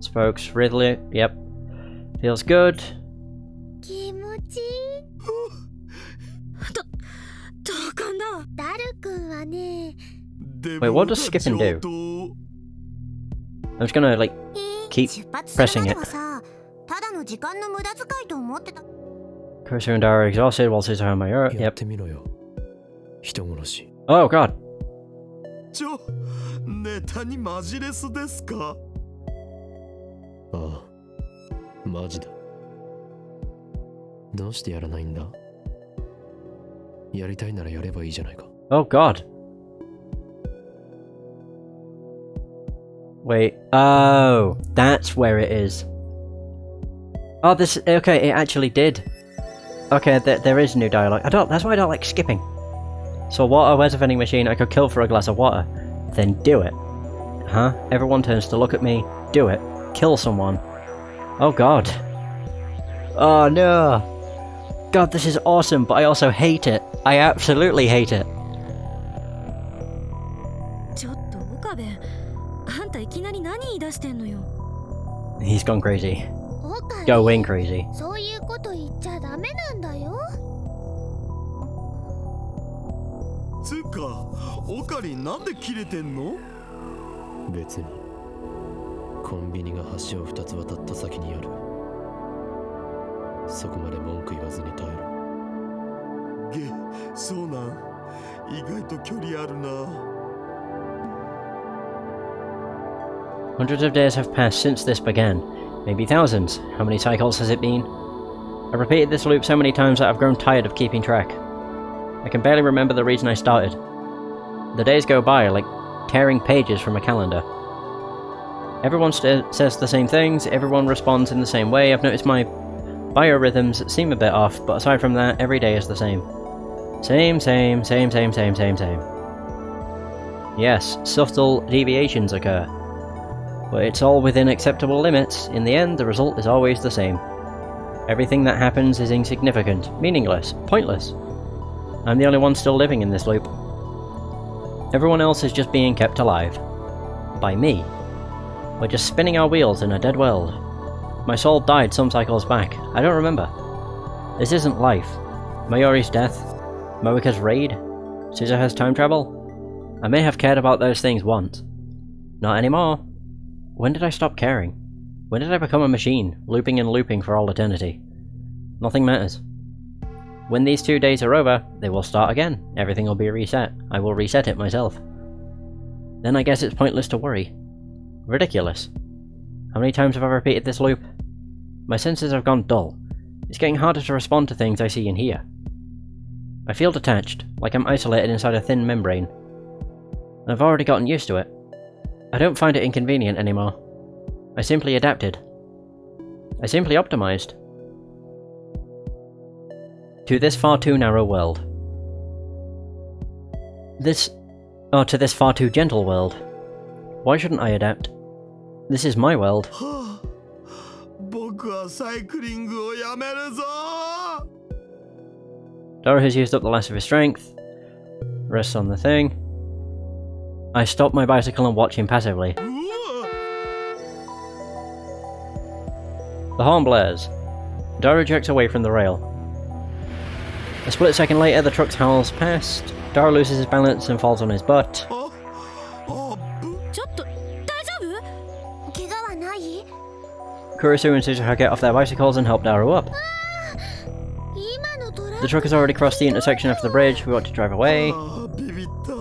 [SPEAKER 1] Spokes Ridley. Yep. Feels good. Wait, what does skipping do? I'm just gonna, like, keep pressing it. Cursor and Daru are exhausted while Suzuha and Mayuri. Yep. Oh god.
[SPEAKER 3] ネタにマジレスですか？
[SPEAKER 2] ああ、マジだ。どうしてやらないんだ？やりたいならやればいいじゃないか。
[SPEAKER 1] Oh god. Wait. Oh, that's where it is. Oh, this. Okay, it actually did. Okay, there is new dialogue. That's why I don't like skipping. So, water, where's a vending machine? I could kill for a glass of water. Then do it. Huh? Everyone turns to look at me. Do it. Kill someone. Oh god. Oh no. God, this is awesome, but I also hate it. I absolutely hate it.
[SPEAKER 4] ちょっと岡部、あんたいきなり何言い出してんのよ。
[SPEAKER 1] He's gone crazy.
[SPEAKER 4] 岡部、
[SPEAKER 1] Going crazy.
[SPEAKER 4] そういうこと言っちゃダメなんだよ。
[SPEAKER 3] つうか、オカリンなんで切れてんの？
[SPEAKER 2] 別にコンビニが橋を2つ渡った先にある。そこまで文句言わずに耐えろ。
[SPEAKER 3] げ、そうなん。意外と距離あるな。
[SPEAKER 1] Hundreds of days have passed since this began. Maybe thousands. How many cycles has it been? I've repeated this loop so many times that I've grown tired of keeping track. I can barely remember the reason I started. The days go by like tearing pages from a calendar. Everyone says the same things, everyone responds in the same way. I've noticed my biorhythms seem a bit off, but aside from that, every day is the same. Same. Yes, subtle deviations occur. But it's all within acceptable limits. In the end, the result is always the same. Everything that happens is insignificant, meaningless, pointless. I'm the only one still living in this loop. Everyone else is just being kept alive. By me. We're just spinning our wheels in a dead world. My soul died some cycles back. I don't remember. This isn't life. Mayori's death. Moika's raid. Suzuha's time travel. I may have cared about those things once. Not anymore. When did I stop caring? When did I become a machine, looping and looping for all eternity? Nothing matters. When these 2 days are over, they will start again. Everything will be reset. I will reset it myself. Then I guess it's pointless to worry. Ridiculous. How many times have I repeated this loop? My senses have gone dull. It's getting harder to respond to things I see and hear. I feel detached, like I'm isolated inside a thin membrane. And I've already gotten used to it. I don't find it inconvenient anymore. I simply adapted. I simply optimized. To this far too narrow world. To this far too gentle world. Why shouldn't I adapt? This is my world.
[SPEAKER 3] 僕はサイクリングをやめるぞ。
[SPEAKER 1] Dora has used up the last of his strength. Rests on the thing. I stop my bicycle and watch him passively. The horn blares. Dora jerks away from the rail. A split second later, the truck howls past. Dora loses his balance and falls on his butt.
[SPEAKER 4] ちょっと大丈夫？怪我はない？
[SPEAKER 1] Kurisu and Suzuha get off their bicycles and help Dora up.
[SPEAKER 4] 今のトラック
[SPEAKER 1] The truck has already crossed the intersection of the bridge. We want to drive away.
[SPEAKER 3] ビビった。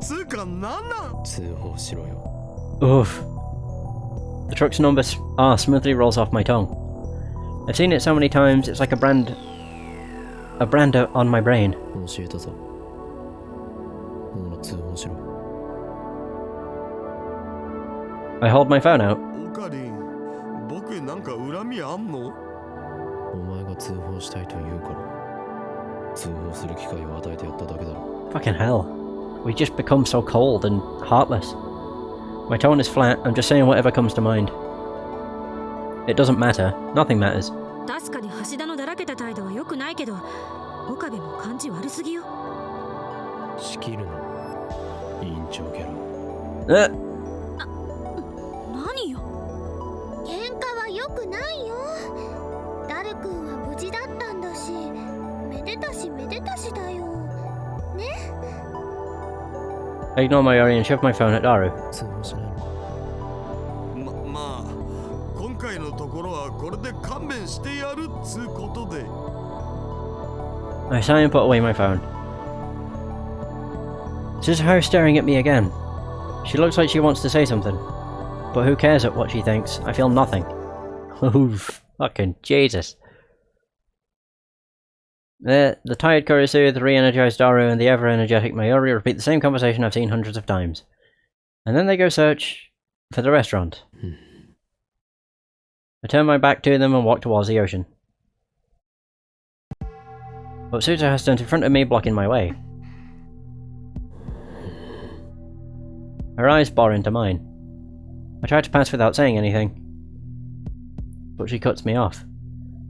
[SPEAKER 3] つうかなんなん？
[SPEAKER 2] 通報しろよ。
[SPEAKER 1] Oof. The truck's number smoothly rolls off my tongue. I've seen it so many times, it's like a brand on my brain.
[SPEAKER 2] 教えたぞ。もう通報しろ。
[SPEAKER 1] I hold my phone out.
[SPEAKER 3] オカリン、僕へなんか恨みあんの？
[SPEAKER 2] お前が通報したいと言うから、通報する機会を与えてやっただけだろ。
[SPEAKER 1] Fucking hell. We just become so cold and heartless. My tone is flat, I'm just saying whatever comes to mind. It doesn't matter. Nothing matters.
[SPEAKER 4] 確かに橋田のだらけた態度は良くないけど、岡部も感じ悪すぎよ。
[SPEAKER 2] 仕切るの。委員長キャラ。
[SPEAKER 4] 何よ。喧嘩は良くないよ。ダル君は無事だったんだし、めでたしめでたしだよ。ね。
[SPEAKER 1] I ignore Mayori and shove my phone at Daru.
[SPEAKER 2] 通報しないのか。
[SPEAKER 3] まあ今回のところはこれで勘弁してやるっつうことで。
[SPEAKER 1] I sigh and put away my phone. Suzuha is staring at me again. She looks like she wants to say something. But who cares at what she thinks? I feel nothing. Oof. Fucking Jesus. The tired Kurisu, the re-energized Daru, and the ever-energetic Mayori repeat the same conversation I've seen hundreds of times. And then they go search for the restaurant. I turned my back to them and walked towards the ocean. But Suzu has stood in front of me, blocking my way. Her eyes bore into mine. I tried to pass without saying anything, but she cuts me off.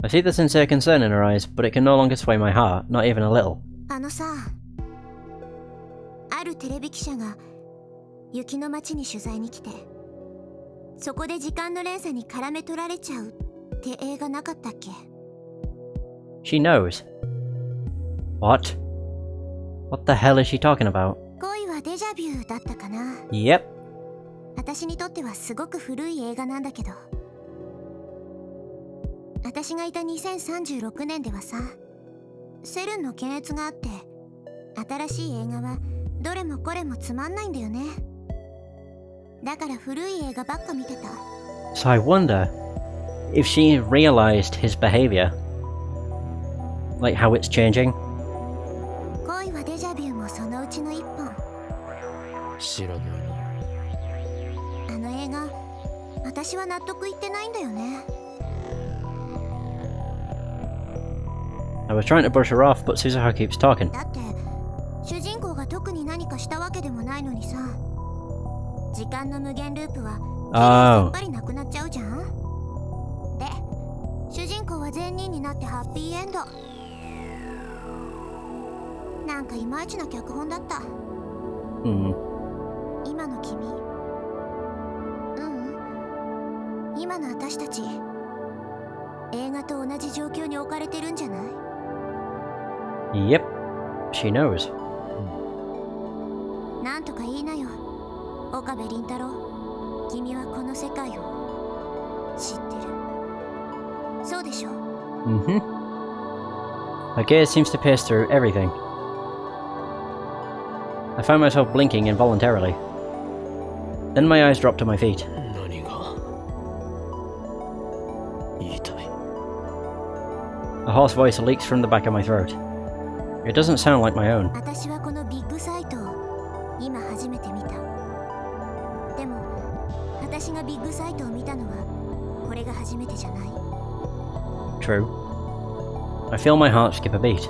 [SPEAKER 1] I see the sincere concern in her eyes, but it can no longer sway my heart, not even a little.
[SPEAKER 4] あのさ、あるテレビ記者が雪の街に取材に来て、そこで時間の連鎖に絡め取られちゃうって映画なかったっけ？
[SPEAKER 1] She knows. What? What the hell is she talking about?
[SPEAKER 4] 恋はデジャビューだったかな。
[SPEAKER 1] Yep.
[SPEAKER 4] 私にとってはすごく古い映画なんだけど、私がいた2036年ではさ、セルンの検閲があって、新しい映画はどれもこれもつまんないんだよね。だから古い映画ばっか見てた。
[SPEAKER 1] So I wonder if she realized his behavior. Like how it's changing.
[SPEAKER 4] 恋はデジャビューもそのうちの一本。
[SPEAKER 2] 知らないな。
[SPEAKER 4] あの映画、私は納得いってないんだよね。
[SPEAKER 1] I was trying to brush her off, but Suzuha keeps talking.
[SPEAKER 4] だって主人公が特に何かしたわけでもないのにさ、時間の無限ループはやっぱりなくなっちゃうじゃん。で、主人公は善人になってハッピーエンド。なんかいまいちな脚本だった。今の君、今の私たち、映画と同じ状況に置かれてるんじゃない？
[SPEAKER 1] Yep. She knows.
[SPEAKER 4] なんとか言いなよ、岡部倫太郎。君はこの世界を知ってる。そうでしょ？
[SPEAKER 1] Her gaze seems to pierce through everything. I found myself blinking involuntarily. Then my eyes dropped to my feet.
[SPEAKER 2] 何が言いたい？
[SPEAKER 1] A hoarse voice leaks from the back of my throat. It doesn't sound like my own.
[SPEAKER 4] 私はこのビッグサイトを今初めて見た。でも私がビッグサイトを見たのはこれが初めてじゃない。
[SPEAKER 1] True. I feel my heart skip a beat.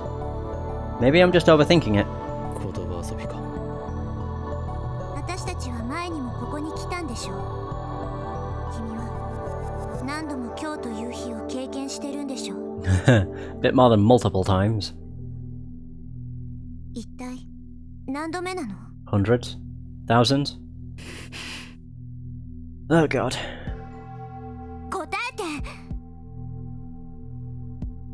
[SPEAKER 1] Maybe I'm just overthinking it.
[SPEAKER 2] 言葉遊びか。
[SPEAKER 4] 私たちは前にもここに来たんでしょう。君は何度も今日という日を経験してるんでしょう。
[SPEAKER 1] Bit more than multiple times.
[SPEAKER 4] 一体何度目なの？
[SPEAKER 1] Hundreds? Thousands? Oh god.
[SPEAKER 4] 答えて。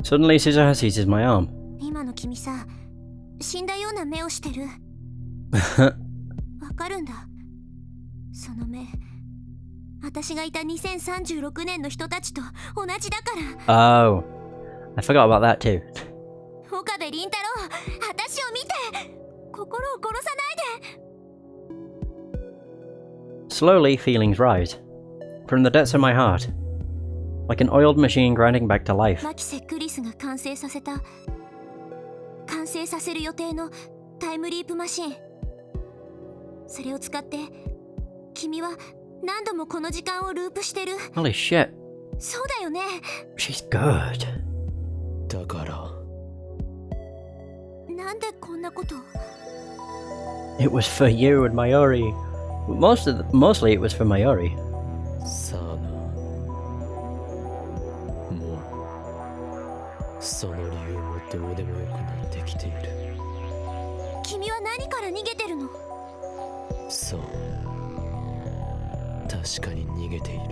[SPEAKER 1] Suddenly Suzuha seizes my arm.
[SPEAKER 4] 今の君さ、死んだような目をしてる。わかるんだ。その目、私がいた2036年の人たちと同じだから。
[SPEAKER 1] Oh. I forgot about that too.
[SPEAKER 4] 岡部倫太郎、私を見て。心を殺さないで。
[SPEAKER 1] Slowly, feelings rise. From the depths of my heart. Like an oiled machine grinding back to life.
[SPEAKER 4] マキセ・クリスが完成させる予定のタイムリープマシン。それを使って君は何度もこの時間をループしてる。
[SPEAKER 1] Holy shit.
[SPEAKER 4] そうだよね。
[SPEAKER 1] She's good.
[SPEAKER 2] だから
[SPEAKER 4] なんでこんなこと。
[SPEAKER 1] It was for you and Mayuri. Mostly it was for Mayuri.
[SPEAKER 2] さあな。もうその理由もどうでもよくなってきている。
[SPEAKER 4] 君は何から逃げてるの？
[SPEAKER 2] そう、確かに逃げている。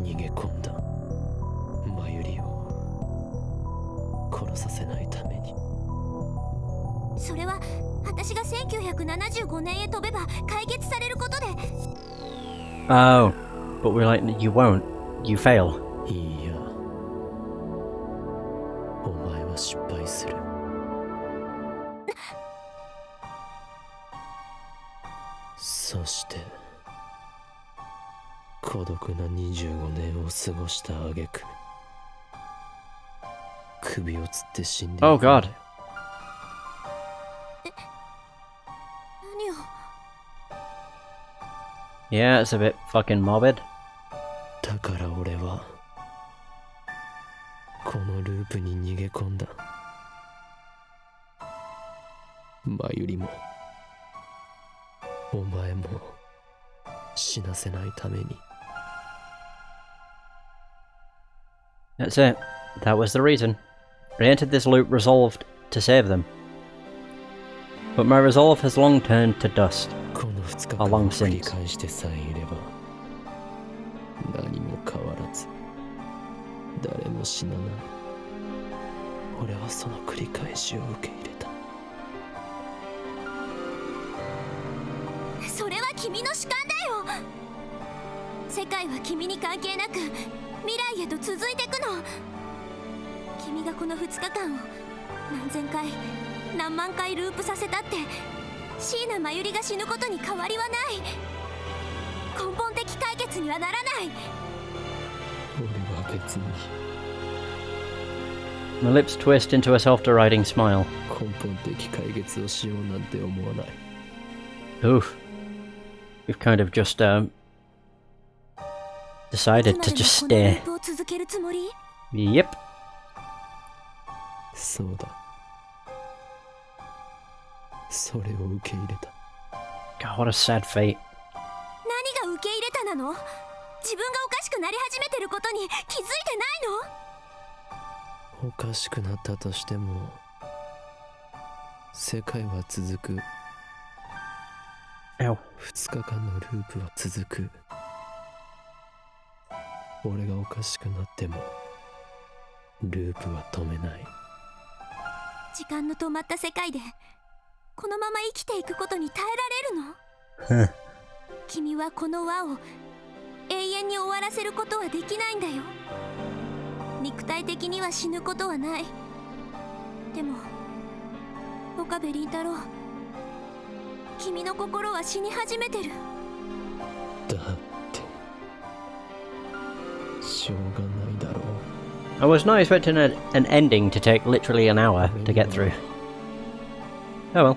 [SPEAKER 2] 逃げ込んだマユリを殺させないために。
[SPEAKER 4] それは私が1975年へ飛べば解決されることで。
[SPEAKER 1] Oh. But we're like, you won't. You fail.
[SPEAKER 2] いいや、お前は失敗する。そして孤独な25年を過ごした挙句、首をつって死んでいく。
[SPEAKER 1] Oh god.
[SPEAKER 4] 何を。
[SPEAKER 1] Yeah, it's a bit fucking morbid.
[SPEAKER 2] だから俺はこのループに逃げ込んだ。まゆりもお前も死なせないために。
[SPEAKER 1] That's it. That was the reason. I entered this loop resolved to save them. But my resolve has long turned to dust.
[SPEAKER 2] この2日
[SPEAKER 1] How
[SPEAKER 2] 間
[SPEAKER 1] long
[SPEAKER 2] を繰り
[SPEAKER 1] since?
[SPEAKER 2] 返してさえいれば何も変わらず誰も死なない。俺はその繰り返しを受け入れた。
[SPEAKER 4] それは君の主観だよ。世界は君に関係なく未来へと続いていくの。君がこの2日間を何千回何万回ループさせたって椎名真由里が死ぬことに変わりはない。根本的解決にはならない。
[SPEAKER 2] 俺は別に
[SPEAKER 1] My lips twist into a self-deriding smile.
[SPEAKER 2] 根本的解決をしようなんて思わない。
[SPEAKER 1] Oof. We've kind of just, decided to just
[SPEAKER 4] いつまでもこのル
[SPEAKER 1] stay.
[SPEAKER 4] ープを続けるつもり？
[SPEAKER 1] Yep.
[SPEAKER 2] そうだ。それを受け入れた。
[SPEAKER 1] God, what a sad fate.
[SPEAKER 4] 何が受け入れたなの？自分がおかしくなり始めてることに気づいてないの？
[SPEAKER 2] おかしくなったとしても世界は続く。
[SPEAKER 1] Ow.
[SPEAKER 2] 2日間のループは続く。俺がおかしくなってもループは止めない。
[SPEAKER 4] 時間の止まった世界でこのまま生きていくことに耐えられるの？君はこの輪を永遠に終わらせることはできないんだよ。肉体的には死ぬことはない。でも岡部倫太郎、君の心は死に始めてる。
[SPEAKER 2] だってしょうがないだろう。
[SPEAKER 1] I was not expecting an ending to take literally an hour to get through. Oh well.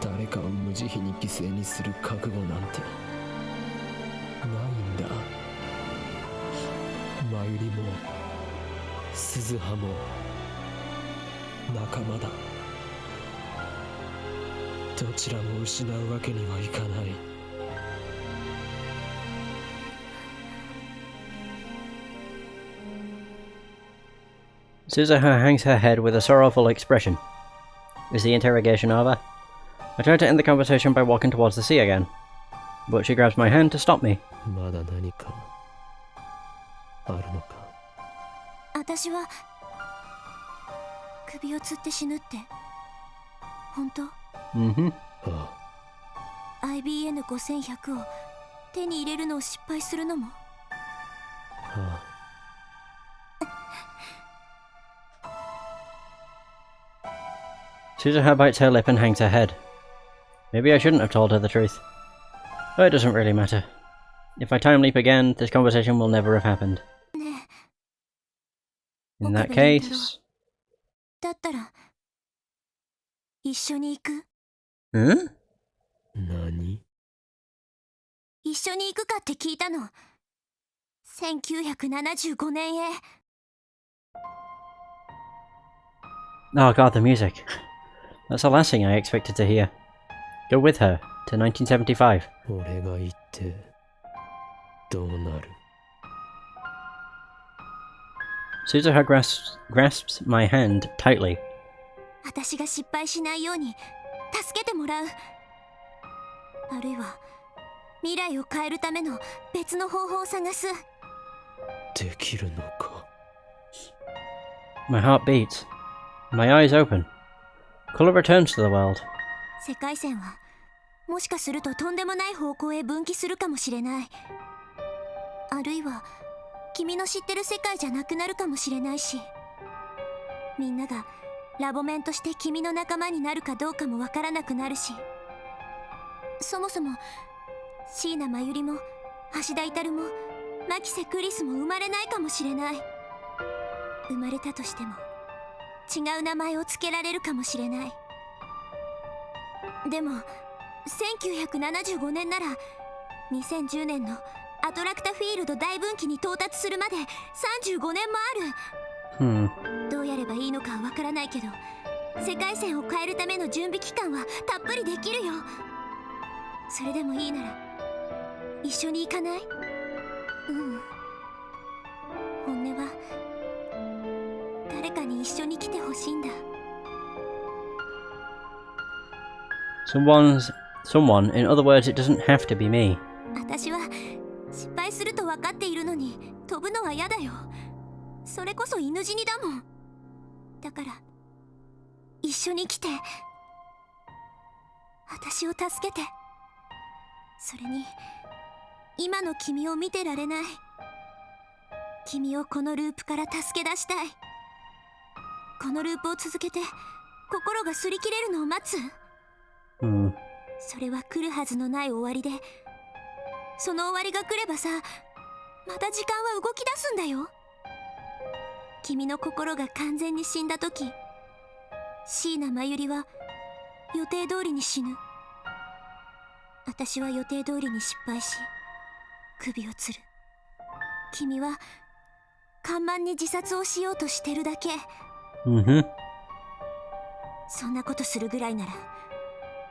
[SPEAKER 2] 誰かを無慈悲に犠牲にする覚悟なんてないんだ。真由里も鈴葉も仲間だ。どちらも失うわけにはいかない。
[SPEAKER 1] Suzuha hangs her head with a sorrowful expression. Is the interrogation over? I try to end the conversation by walking towards the sea again, but she grabs my hand to stop me.
[SPEAKER 2] まだ何かあるのか。
[SPEAKER 4] 私は首を吊って死ぬって本当？
[SPEAKER 1] Mm-hmm.
[SPEAKER 2] あ
[SPEAKER 4] IBN5100 を手に入れるのを失敗するのも？
[SPEAKER 2] あ、あ
[SPEAKER 1] Suzuha bites her lip and hangs her head. Maybe I shouldn't have told her the truth. But it doesn't really matter. If I time leap again, this conversation will never have happened.
[SPEAKER 4] ね
[SPEAKER 1] In that case...
[SPEAKER 4] だったら一緒に行く？
[SPEAKER 1] Huh?
[SPEAKER 2] 何？
[SPEAKER 4] 一緒に行くかって聞いたの。1975年へ。
[SPEAKER 1] Oh god, the music. That's the last thing I expected to hear. Go with her to 1975.
[SPEAKER 2] 俺が行ってどうなる？
[SPEAKER 1] Suzuha grasps my hand tightly.
[SPEAKER 4] 私が失敗しないように助けてもらう。あるいは未来を変えるための別の方法を探す。
[SPEAKER 2] できるのか？
[SPEAKER 1] My heart beats. My eyes open. Colour returns to the world.
[SPEAKER 4] 世界線はもしかするととんでもない方向へ分岐するかもしれない。あるいは君の知ってる世界じゃなくなるかもしれないし、みんながラボメンとして君の仲間になるかどうかもわからなくなるし、そもそも椎名真由里も橋田至も牧瀬クリスも生まれないかもしれない。生まれたとしても違う名前を付けられるかもしれない。でも1975年なら2010年のアトラクタフィールド大分岐に到達するまで35年もある。どうやればいいのかはわからないけど、世界線を変えるための準備期間はたっぷりできるよ。それでもいいなら一緒に行かない？本音は誰かに一緒に来てほしいんだ。
[SPEAKER 1] Someone, in other words, it doesn't have to be me.
[SPEAKER 4] 私は失敗すると分かっているのに飛ぶのは嫌だよ。それこそ犬死にだもん。だから一緒に来て、私を助けて。それに今の君を見てられない。君をこのループから助け出したい。このループを続けて心が擦り切れるのを待つ。それは来るはずのない終わりで、その終わりが来ればさ、また時間は動き出すんだよ。君の心が完全に死んだ時、椎名真由里は予定通りに死ぬ。私は予定通りに失敗し首を吊る。君は看板に自殺をしようとしてるだけ。そんなことするぐらいなら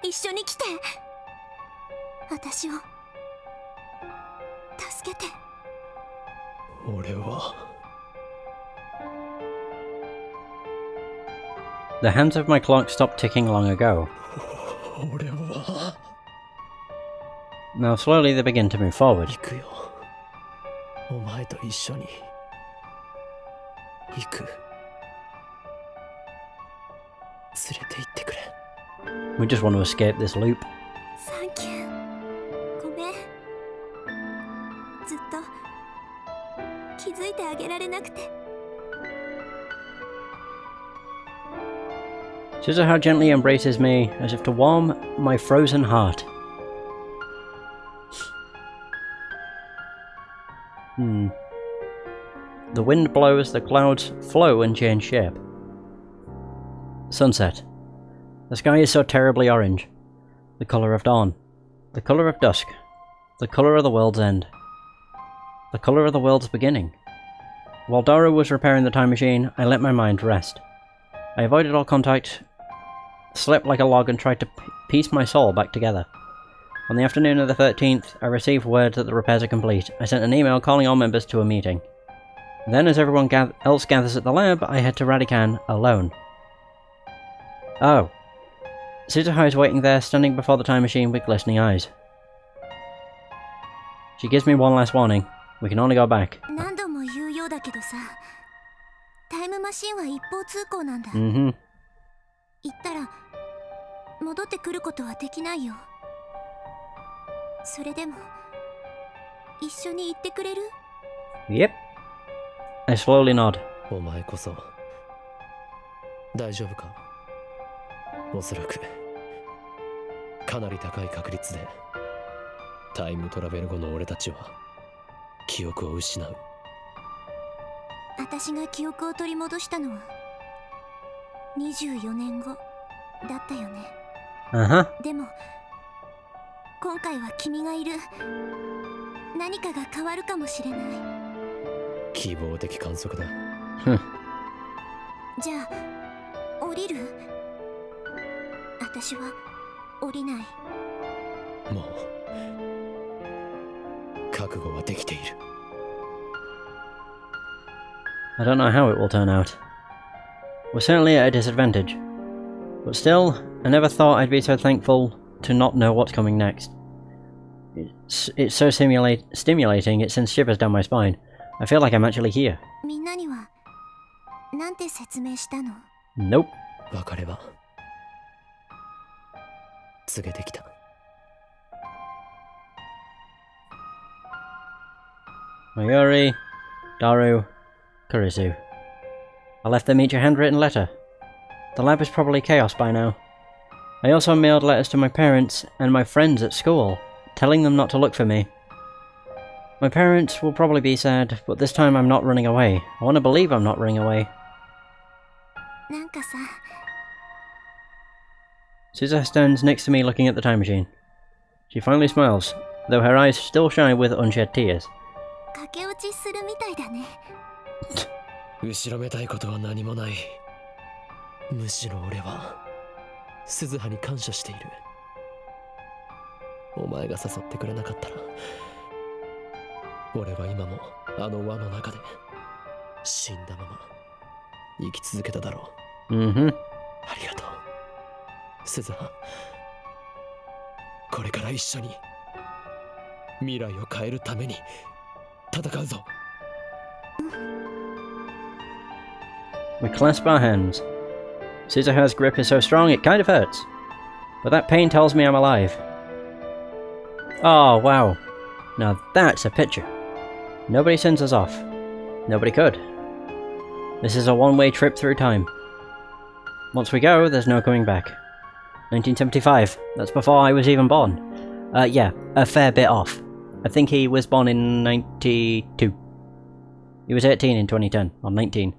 [SPEAKER 4] 一緒に来て。私を助けて。
[SPEAKER 2] 俺は
[SPEAKER 1] The hands of my clock stopped ticking long ago.
[SPEAKER 2] 俺は
[SPEAKER 1] Now slowly they begin to move forward.
[SPEAKER 2] 行くよ。お前と一緒に行く。連れて行ってくれ。
[SPEAKER 1] We just want to escape this loop.
[SPEAKER 4] サンキュー。ごめん。ずっと気づいてあげられなくて。
[SPEAKER 1] Suzuha gently embraces me as if to warm my frozen heart. The wind blows, the clouds flow and change shape. Sunset. The sky is so terribly orange. The colour of dawn. The colour of dusk. The colour of the world's end. The colour of the world's beginning. While Daru was repairing the time machine, I let my mind rest. I avoided all contact, slept like a log and tried to piece my soul back together. On the afternoon of the 13th, I received word that the repairs are complete. I sent an email calling all members to a meeting. Then, as everyone else gathers at the lab, I head to Radican alone. Oh. Suzuha is waiting there, standing before the time machine with glistening eyes. She gives me one last warning. We can only go back.
[SPEAKER 4] 何度も言うようだけどさ、タイムマシンは一方通行なんだ。
[SPEAKER 1] Mm-hmm.
[SPEAKER 4] 行ったら戻ってくることはできないよ。それでも一緒に行ってくれる？
[SPEAKER 1] Yep. I slowly nod.
[SPEAKER 2] お前こそ大丈夫か？おそらくかなり高い確率でタイムトラベル後の俺たちは記憶を失う。
[SPEAKER 4] 私が記憶を取り戻したのは24年後だったよね。
[SPEAKER 1] Uh-huh.
[SPEAKER 4] でも今回は君がいる。何かが変わるかもしれない。
[SPEAKER 2] 希望的観測だ。
[SPEAKER 4] じゃあ降りる？私は降りない。
[SPEAKER 2] もう覚悟はできている。
[SPEAKER 1] I don't know how it will turn out. We're certainly at a disadvantage. But still, I never thought I'd be so thankful to not know what's coming next. It's so stimulating, it sends shivers down my spine. I feel like I'm actually here.
[SPEAKER 4] みんなにはなんて説明したの？
[SPEAKER 1] Nope.
[SPEAKER 2] 別れは告げてきた。
[SPEAKER 1] Mayuri, Daru, Kurisu. I left them each a handwritten letter. The lab is probably chaos by now. I also mailed letters to my parents and my friends at school, telling them not to look for me. My parents will probably be sad, but this time I'm not running away. I want to believe I'm not running away.
[SPEAKER 4] なんかさ、
[SPEAKER 1] Suzuha stands next to me looking at the time machine. She finally smiles. though her eyes still shine with unshed tears.
[SPEAKER 4] 駆け落ちするみたいだね。
[SPEAKER 2] 後ろめたいことは何もない。むしろ俺は鈴葉に感謝している。お前が誘ってくれなかったら、俺は今もあの輪の中で死んだまま生き続けただろう。ありがとう、鈴葉。これから一緒に未来を変えるために戦うぞ。
[SPEAKER 1] We clasp our hands. Suzuha's grip is so strong it kind of hurts. But that pain tells me I'm alive. Oh, wow. Now that's a picture. Nobody sends us off. Nobody could. This is a one-way trip through time. Once we go, there's no coming back. 1975. That's before I was even born. Yeah, a fair bit off. I think he was born in 92. He was 18 in 2010, or 19.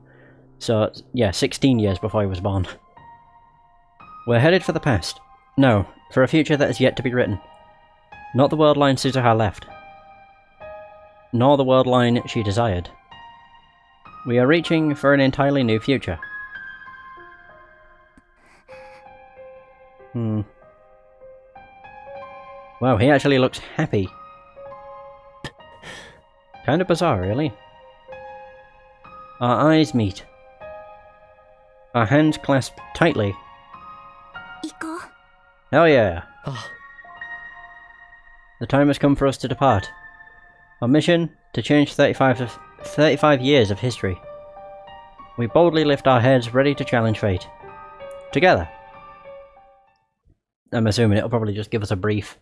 [SPEAKER 1] So, yeah, 16 years before he was born. We're headed for the past. No, for a future that is yet to be written. Not the world line Suzuha left. Nor the world line she desired. We are reaching for an entirely new future. Wow, he actually looks happy. Kind of bizarre, really. Our eyes meet. Our hands clasp tightly.
[SPEAKER 4] 行こう。
[SPEAKER 1] Hell yeah!
[SPEAKER 2] あ、
[SPEAKER 1] The time has come for us to depart. Our mission? To change 35 years of history. We boldly lift our heads, ready to challenge fate. Together. I'm assuming it'll probably just give us a brief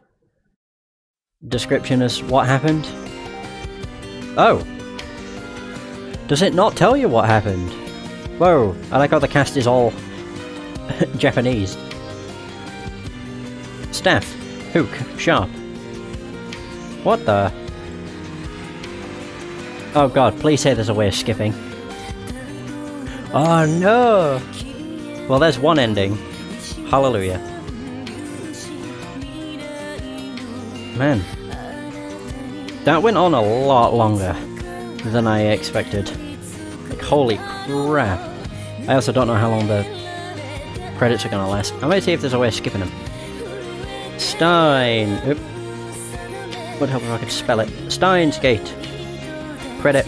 [SPEAKER 1] description as what happened. Oh! Does it not tell you what happened? Whoa, I like how the cast is all Japanese. Staff, hook, sharp. What the? Oh god, please say there's a way of skipping. Oh no! Well, there's one ending. Hallelujah. Man. That went on a lot longer than I expected. Like, holy crap. I also don't know how long the credits are gonna last. I might see if there's a way of skipping them. Stein. Oop. Would help if I could spell it. Steins Gate. Credit.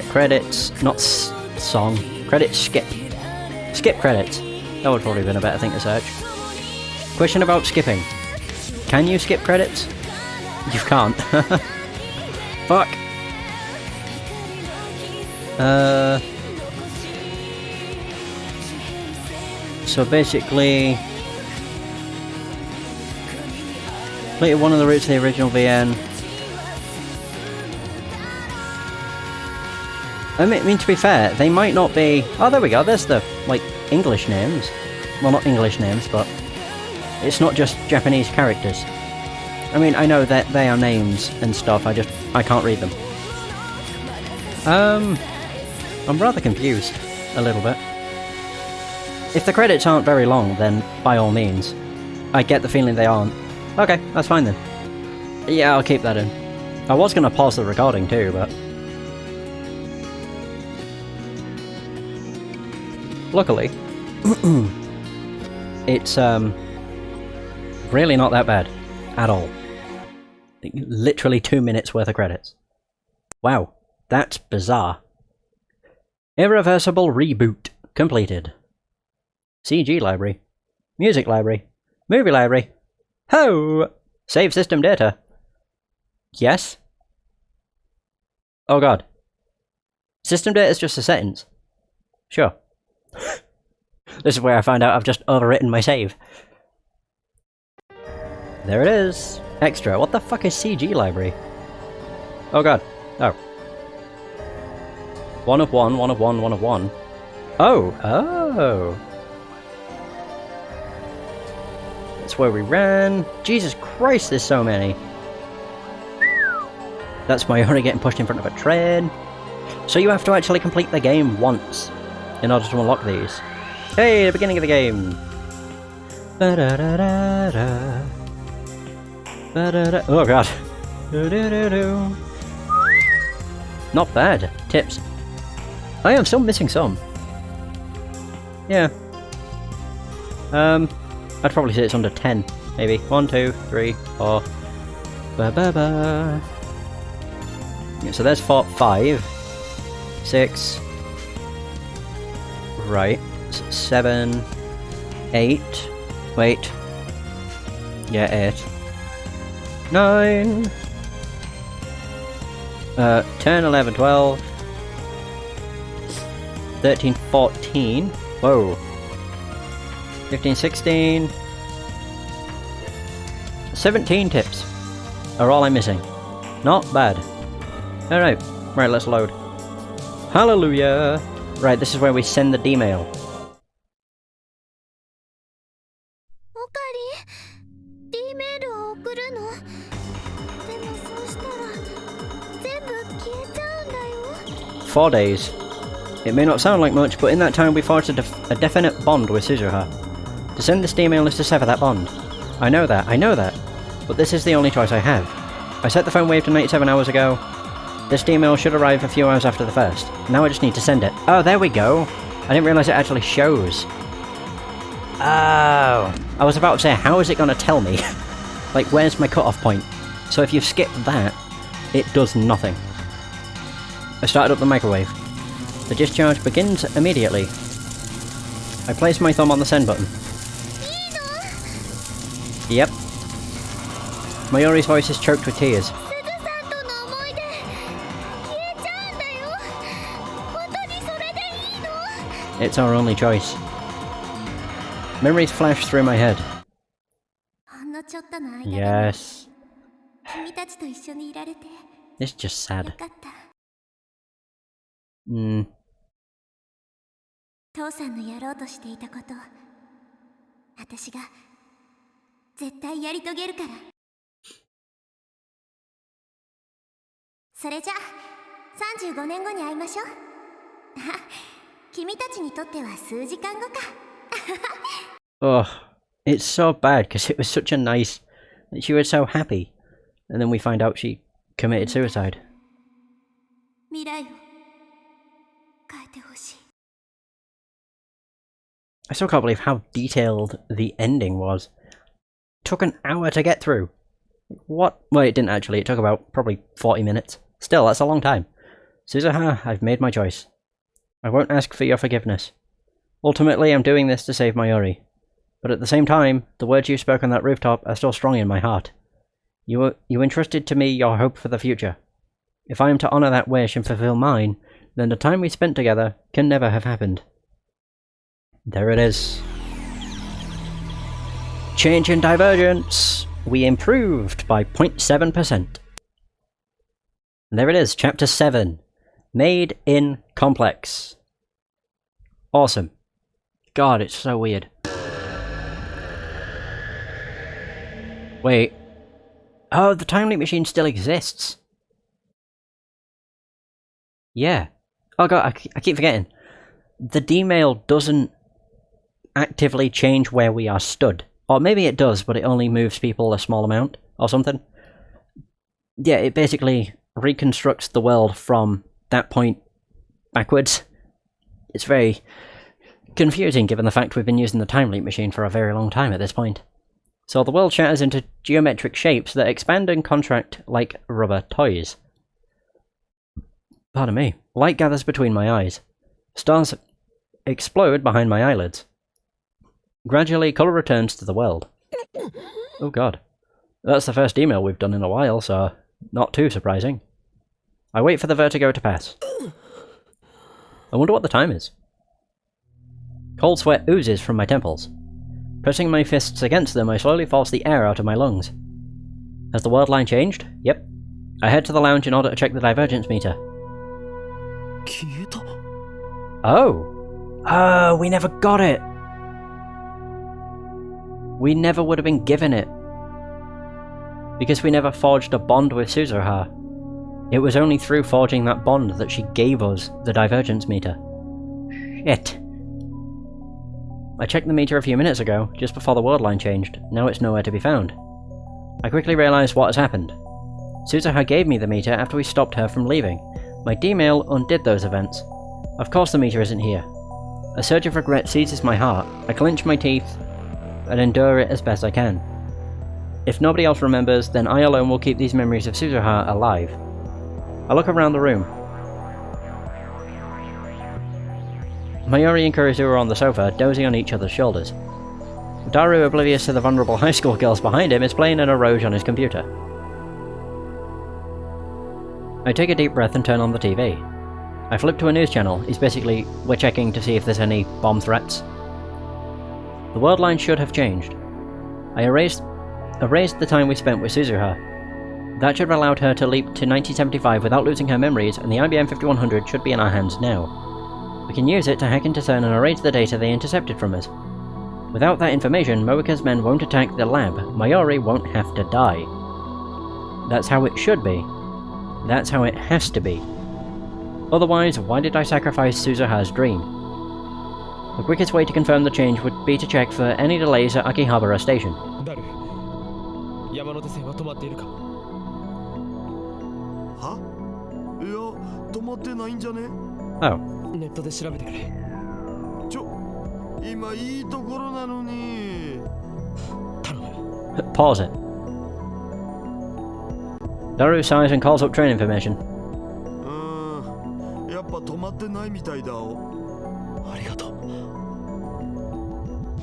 [SPEAKER 1] Credits. Not song. Credits skip. Skip credits. That would probably have been a better thing to search. Question about skipping. Can you skip credits? You can't. Fuck. So basically, completed one of the routes of the original VN. I mean, to be fair, they might not be... Oh, there we go, there's the, like, English names. Well, not English names, but it's not just Japanese characters. I mean, I know that they are names and stuff, I can't read them. I'm rather confused, a little bit. If the credits aren't very long, then by all means. I get the feeling they aren't. Okay, that's fine then. Yeah, I'll keep that in. I was gonna pause the recording too, but... Luckily, it's, really not that bad. At all. Literally 2 minutes worth of credits. Wow, that's bizarre. Irreversible reboot completed. CG library. Music library. Movie library. Ho! Save system data. Yes? Oh god. System data is just the settings. Sure. This is where I find out I've just overwritten my save. There it is. Extra. What the fuck is CG library? Oh god. Oh. 1 of 1, 1 of 1, 1 of 1. Oh! Oh! That's where we ran. Jesus Christ, there's so many. That's Mayuri getting pushed in front of a train. So you have to actually complete the game once in order to unlock these. Hey, the beginning of the game! Ba-da-da-da-da. Oh god. Not bad. Tips. I am still missing some. Yeah. I'd probably say it's under 10. Maybe. 1, 2, 3, 4. Yeah, so there's 4, 5. 6. Right. 7. 8. Wait. Yeah, 8. 9. 10, 11, 12. 13, 14. Whoa. 15, 16. 17 tips are all I'm missing. Not bad. Alright. Right, let's load. Hallelujah! Right, this is where we send the D-mail.
[SPEAKER 4] オカリ D メールを送るの。でもそうしたら全部消えちゃうんだよ。
[SPEAKER 1] 4 days. It may not sound like much, but in that time we forged a definite bond with Suzuha. To send this email is to sever that bond. I know that. But this is the only choice I have. I set the phone wave to 97 hours ago. This email should arrive a few hours after the first. Now I just need to send it. Oh, there we go! I didn't realise it actually shows. Oh. I was about to say, how is it going to tell me? Like, where's my cutoff point? So if you skip that, it does nothing. I started up the microwave. The discharge begins immediately. I place my thumb on the send button. Yep. Mayuri's voice is choked with tears. It's our only choice. Memories flash through my head. Yes. It's just sad.
[SPEAKER 4] 父さんのやろうとしていたこと、私が絶対やり遂げるから。それじゃあ35年後に会いましょう。君たちにとっては数時間後か。
[SPEAKER 1] Oh, it's so bad because it was such a nice. She was so happy, and then we find out she committed suicide.
[SPEAKER 4] 未来を変えてほしい。
[SPEAKER 1] I still can't believe how detailed the ending was. Took an hour to get through. What? Well, it didn't actually. It took about probably 40 minutes. Still, that's a long time. Suzuha, I've made my choice. I won't ask for your forgiveness. Ultimately, I'm doing this to save Mayuri. But at the same time, the words you spoke on that rooftop are still strong in my heart. You entrusted to me your hope for the future. If I am to honour that wish and fulfill mine, then the time we spent together can never have happened. There it is. Change in divergence. We improved by 0.7%. And there it is, Chapter 7. Made in Complex. Awesome. God, it's so weird. Wait. Oh, the time leap machine still exists. Yeah. Oh god, I keep forgetting. The D-mail doesn't actively change where we are stood. Or maybe it does, but it only moves people a small amount, or something. Yeah, it basically reconstructs the world from that point backwards. It's very confusing given the fact we've been using the time leap machine for a very long time at this point. So the world shatters into geometric shapes that expand and contract like rubber toys. Pardon me. Light gathers between my eyes. Stars explode behind my eyelids. Gradually, colour returns to the world. Oh god. That's the first email we've done in a while, so not too surprising. I wait for the vertigo to pass. I wonder what the time is. Cold sweat oozes from my temples. Pressing my fists against them, I slowly force the air out of my lungs. Has the world line changed? Yep. I head to the lounge in order to check the divergence meter. Oh! Oh, we never got it! We never would have been given it. Because we never forged a bond with Suzuha. It was only through forging that bond that she gave us the divergence meter. Shit. I checked the meter a few minutes ago, just before the world line changed. Now it's nowhere to be found. I quickly realised what has happened. Suzuha gave me the meter after we stopped her from leaving. My D-mail undid those events. Of course the meter isn't here. A surge of regret seizes my heart. I clench my teeth and endure it as best I can. If nobody else remembers, then I alone will keep these memories of Suzuha alive. I look around the room. Mayuri and Kurisu are on the sofa, dozing on each other's shoulders. Daru, oblivious to the vulnerable high school girls behind him, is playing an Eroge on his computer. I take a deep breath and turn on the TV. I flip to a news channel. We're checking to see if there's any bomb threats. The world line should have changed. I erased the time we spent with Suzuha. That should have allowed her to leap to 1975 without losing her memories, and the IBM 5100 should be in our hands now. We can use it to hack into CERN and erase the data they intercepted from us. Without that information, Moika's men won't attack the lab. Mayuri won't have to die. That's how it should be. That's how it has to be. Otherwise, why did I sacrifice Suzuha's dream? The quickest way to confirm the change would be to check for any delays at Akihabara Station.
[SPEAKER 2] ダル、山手線は止まっているか？
[SPEAKER 3] はいや、止まってないんじゃね？
[SPEAKER 1] Oh.
[SPEAKER 2] ネットで調べてくれ。
[SPEAKER 3] 今いいところなのに。
[SPEAKER 2] 頼む。
[SPEAKER 1] Pause it. Daru sighs and calls up train information.
[SPEAKER 3] やっぱ止まってないみたいだお。
[SPEAKER 2] ありがとう。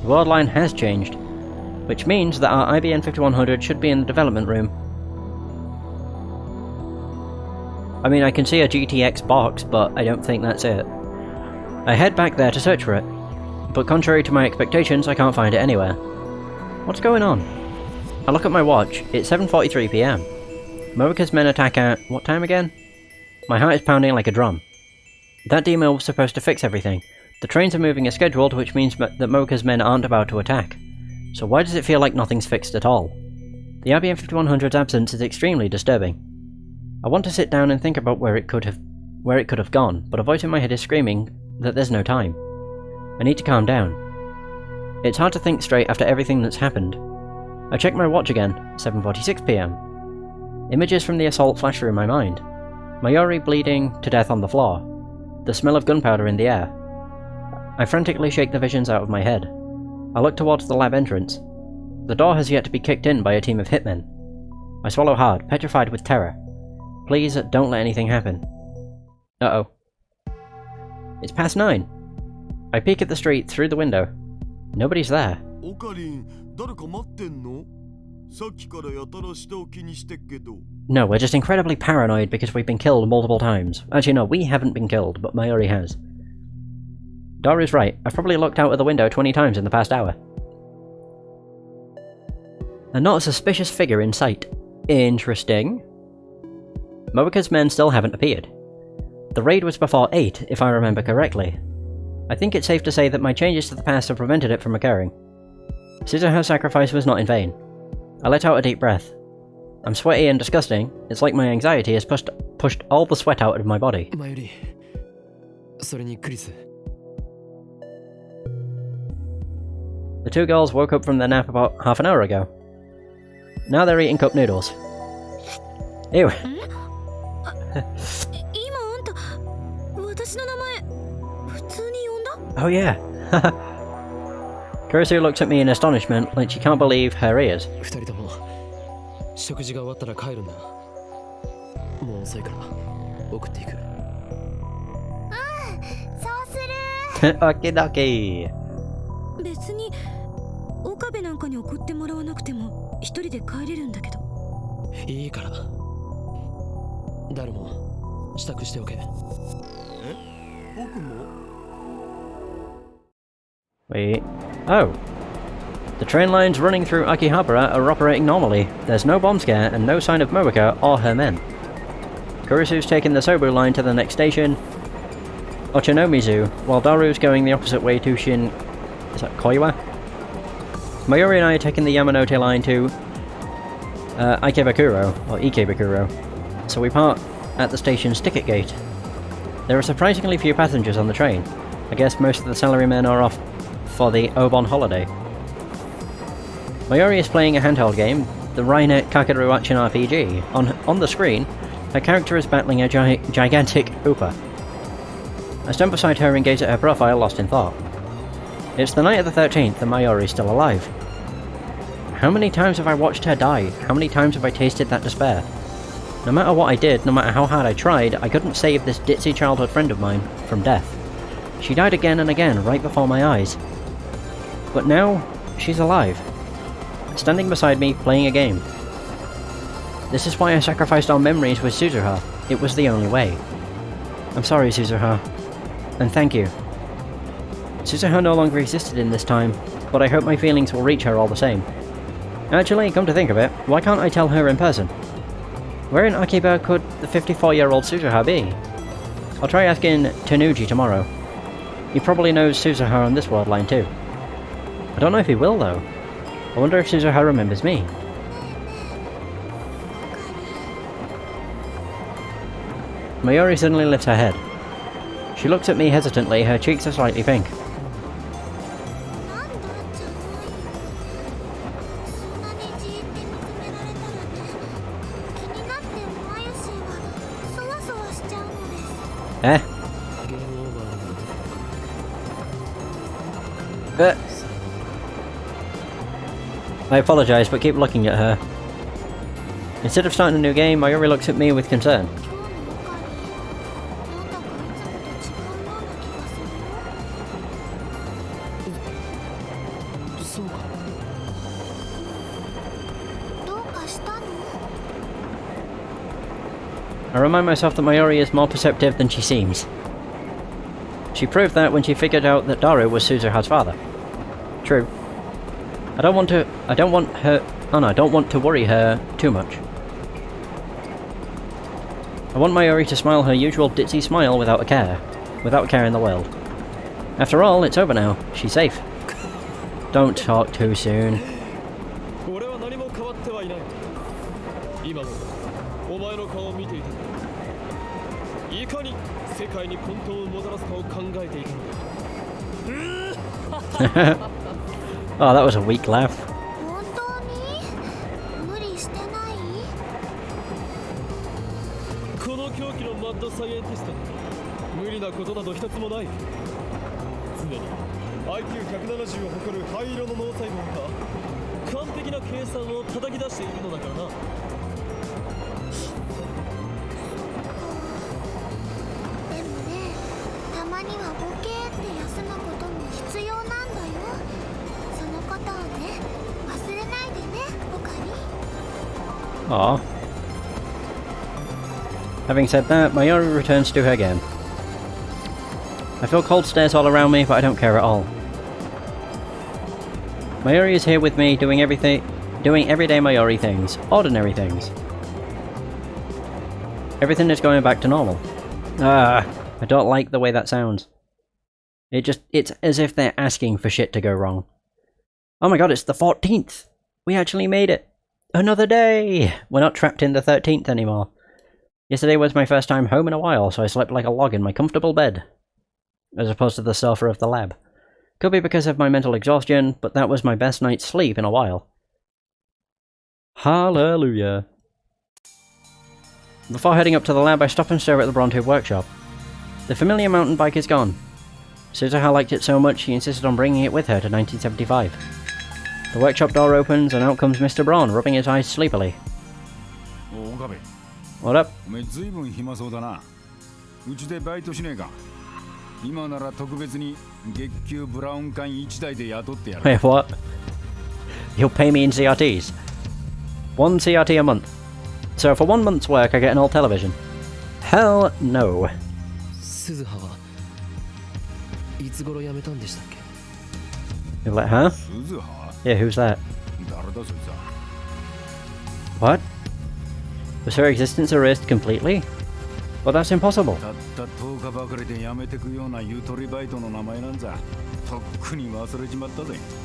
[SPEAKER 1] The world line has changed, which means that our IBM 5100 should be in the development room. I mean, I can see a GTX box, but I don't think that's it. I head back there to search for it, but contrary to my expectations, I can't find it anywhere. What's going on? I look at my watch. It's 7:43 PM. Morika's men attack at what time again? My heart is pounding like a drum. That D-mail was supposed to fix everything. The trains are moving as scheduled, which means that Morika's men aren't about to attack. So why does it feel like nothing's fixed at all? The IBM 5100's absence is extremely disturbing. I want to sit down and think about where it could have gone, but a voice in my head is screaming that there's no time. I need to calm down. It's hard to think straight after everything that's happened. I check my watch again, 7:46 PM. Images from the assault flash through my mind. Mayuri bleeding to death on the floor. The smell of gunpowder in the air. I frantically shake the visions out of my head. I look towards the lab entrance. The door has yet to be kicked in by a team of hitmen. I swallow hard, petrified with terror. Please don't let anything happen. Uh-oh. It's past 9. I peek at the street through the window. Nobody's there.
[SPEAKER 3] オカリン、誰か待ってんの？さっきからやたら下を気にしてっけど。
[SPEAKER 1] No, we're just incredibly paranoid because we've been killed multiple times. Actually, no, we haven't been killed, but Mayuri has. Daru's right. I've probably looked out of the window 20 times in the past hour. And not a suspicious figure in sight. Interesting. Morika's men still haven't appeared. The raid was before 8, if I remember correctly. I think it's safe to say that my changes to the past have prevented it from occurring. Suzuha's sacrifice was not in vain. I let out a deep breath. I'm sweaty and disgusting. It's like my anxiety has pushed all the sweat out of my body.
[SPEAKER 2] マユリ、それにクリス。
[SPEAKER 1] The two girls woke up from their nap about half an hour ago. Now they're eating cup noodles. Ew.
[SPEAKER 4] 今あんた私の名前普通に呼んだ？
[SPEAKER 1] Oh yeah. Kurisu looks at me in astonishment, like she can't believe her ears.
[SPEAKER 2] 二人とも食事が終わったら帰るんだ。もう遅いから送っていく。
[SPEAKER 4] そうする。
[SPEAKER 1] Okie dokie.
[SPEAKER 4] 別に岡部なんかに送ってもらわなくても一人で帰れるんだけど。
[SPEAKER 2] いいから。誰も支度しておけ。
[SPEAKER 3] 僕も？
[SPEAKER 1] Wait. Oh. The train lines running through Akihabara are operating normally. There's no bomb scare and no sign of Morika or her men. Kurisu's taking the Sobu line to the next station, Ochanomizu, while Daru's going the opposite way to Shin... is that Koiwa? Mayuri and I are taking the Yamanote line to Ikebukuro, or Ikebukuro, so we park at the station's ticket gate. There are surprisingly few passengers on the train. I guess most of the salarymen are off for the Obon holiday. Mayuri is playing a handheld game, the Rainet Kakeru Action RPG. On the screen, her character is battling a gigantic Oopa. I stand beside her and gaze at her profile, lost in thought. It's the night of the 13th and Mayori's still alive. How many times have I watched her die? How many times have I tasted that despair? No matter what I did, no matter how hard I tried, I couldn't save this ditzy childhood friend of mine from death. She died again and again, right before my eyes. But now, she's alive. Standing beside me, playing a game. This is why I sacrificed our memories with Suzuha. It was the only way. I'm sorry, Suzuha. And thank you. Suzuha no longer existed in this time, but I hope my feelings will reach her all the same. Actually, come to think of it, why can't I tell her in person? Where in Akiba could the 54-year-old Suzuha be? I'll try asking Tenuji tomorrow. He probably knows Suzuha on this world line too. I don't know if he will though. I wonder if Suzuha remembers me. Mayori suddenly lifts her head. She looks at me hesitantly, her cheeks are slightly pink. Eh? I apologise, but keep looking at her. Instead of starting a new game, Mayuri looks at me with concern. I remind myself that Mayuri is more perceptive than she seems. She proved that when she figured out that Daru was Suzuha's father. True. I don't want to worry her too much. I want Mayuri to smile her usual ditzy smile without a care in the world. After all, it's over now. She's safe. Don't talk too soon. Oh, that was a weak laugh. Aww. Having said that, Mayuri returns to her game. I feel cold stares all around me, but I don't care at all. Mayuri is here with me, doing everyday Mayuri things. Ordinary things. Everything is going back to normal. I don't like the way that sounds. It's as if they're asking for shit to go wrong. Oh my god, it's the 14th! We actually made it! Another day! We're not trapped in the 13th anymore. Yesterday was my first time home in a while, so I slept like a log in my comfortable bed. As opposed to the sofa of the lab. Could be because of my mental exhaustion, but that was my best night's sleep in a while. Hallelujah. Before heading up to the lab, I stop and stare at the Bronto workshop. The familiar mountain bike is gone. Suzuha liked it so much she insisted on bringing it with her to 1975. The workshop door opens and out comes Mr. Braun, rubbing his eyes sleepily. What up? Wait, what? You'll pay me in CRTs? 1 CRT a month. So for 1 month's work I get an old television. Hell no. You're like, huh? Yeah, who's that? What? Was her existence erased completely? Well, that's impossible.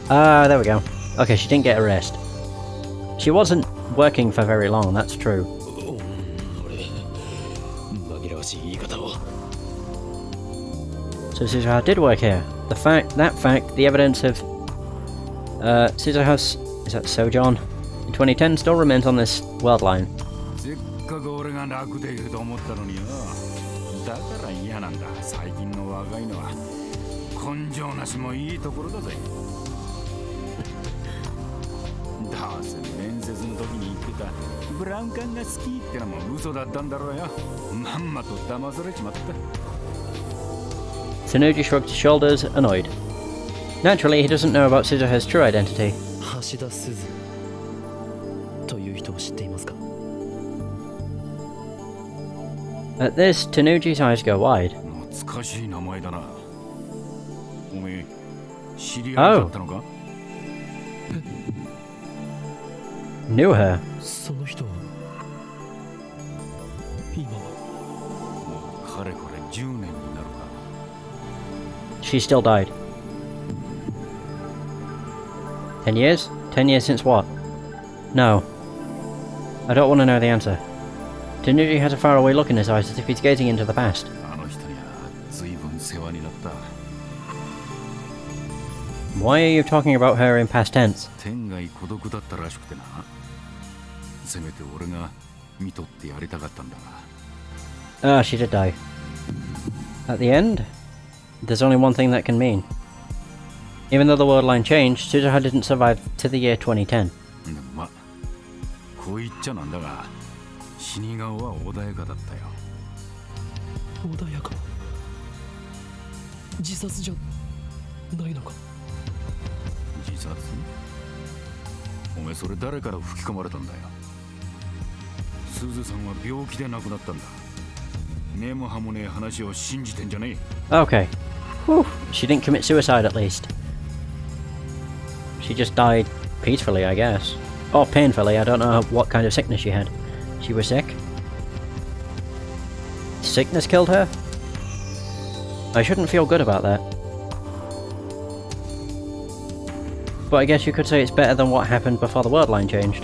[SPEAKER 1] Ah, there we go. Okay, she didn't get erased. She wasn't working for very long, that's true. So Suzuha did work here. The evidence of Suzuha's, is that Sojourn? in 2010 still remains on this world line.
[SPEAKER 5] せっかく俺が楽でいると思ったのによ。だから嫌なんだ。最近の若いのは根性なしもいいところだぜ。どうせ面接の時に言ってたブラウン管が好きってのも嘘だったんだろうよ。まんまと騙されちまった。
[SPEAKER 1] Tsunuji shrugged his shoulders, annoyed. Naturally, he doesn't know about Suzuha's true identity.
[SPEAKER 2] 橋田鈴という人を知っていますか？
[SPEAKER 1] At this, Tanuji's eyes go wide.
[SPEAKER 5] 懐かしい名前だな。おめえ知り合いだったのか？
[SPEAKER 1] Knew her.
[SPEAKER 2] その人は今は
[SPEAKER 5] もうかれこれ10年になるか。
[SPEAKER 1] She still died. 10 years? 10 years since what? No. I don't want to know the answer. Tanuji has a faraway look in his eyes as if he's gazing into the past.
[SPEAKER 5] あの人には随分世話になった。
[SPEAKER 1] Why are you talking about her in past tense?
[SPEAKER 5] 天涯孤独だったらしくてな。せめて俺が見とってやりたかったんだが。
[SPEAKER 1] Ah, she did die. At the end, there's only one thing that can mean. Even though the world line changed, Suzuha didn't survive to the year 2010.
[SPEAKER 5] でもまあこう言っちゃなんだが死に顔は穏やかだったよ。
[SPEAKER 2] 穏やか。自殺じゃないのか？
[SPEAKER 5] 自殺？お前それ誰から吹き込まれたんだよ。スズさんは病気で亡くなったんだ。根も葉もねえ話を信じてんじゃねえ。
[SPEAKER 1] Okay. Whew. She didn't commit suicide at least. She just died peacefully, I guess. Or painfully, I don't know what kind of sickness she had. She was sick? Sickness killed her? I shouldn't feel good about that. But I guess you could say it's better than what happened before the world line changed.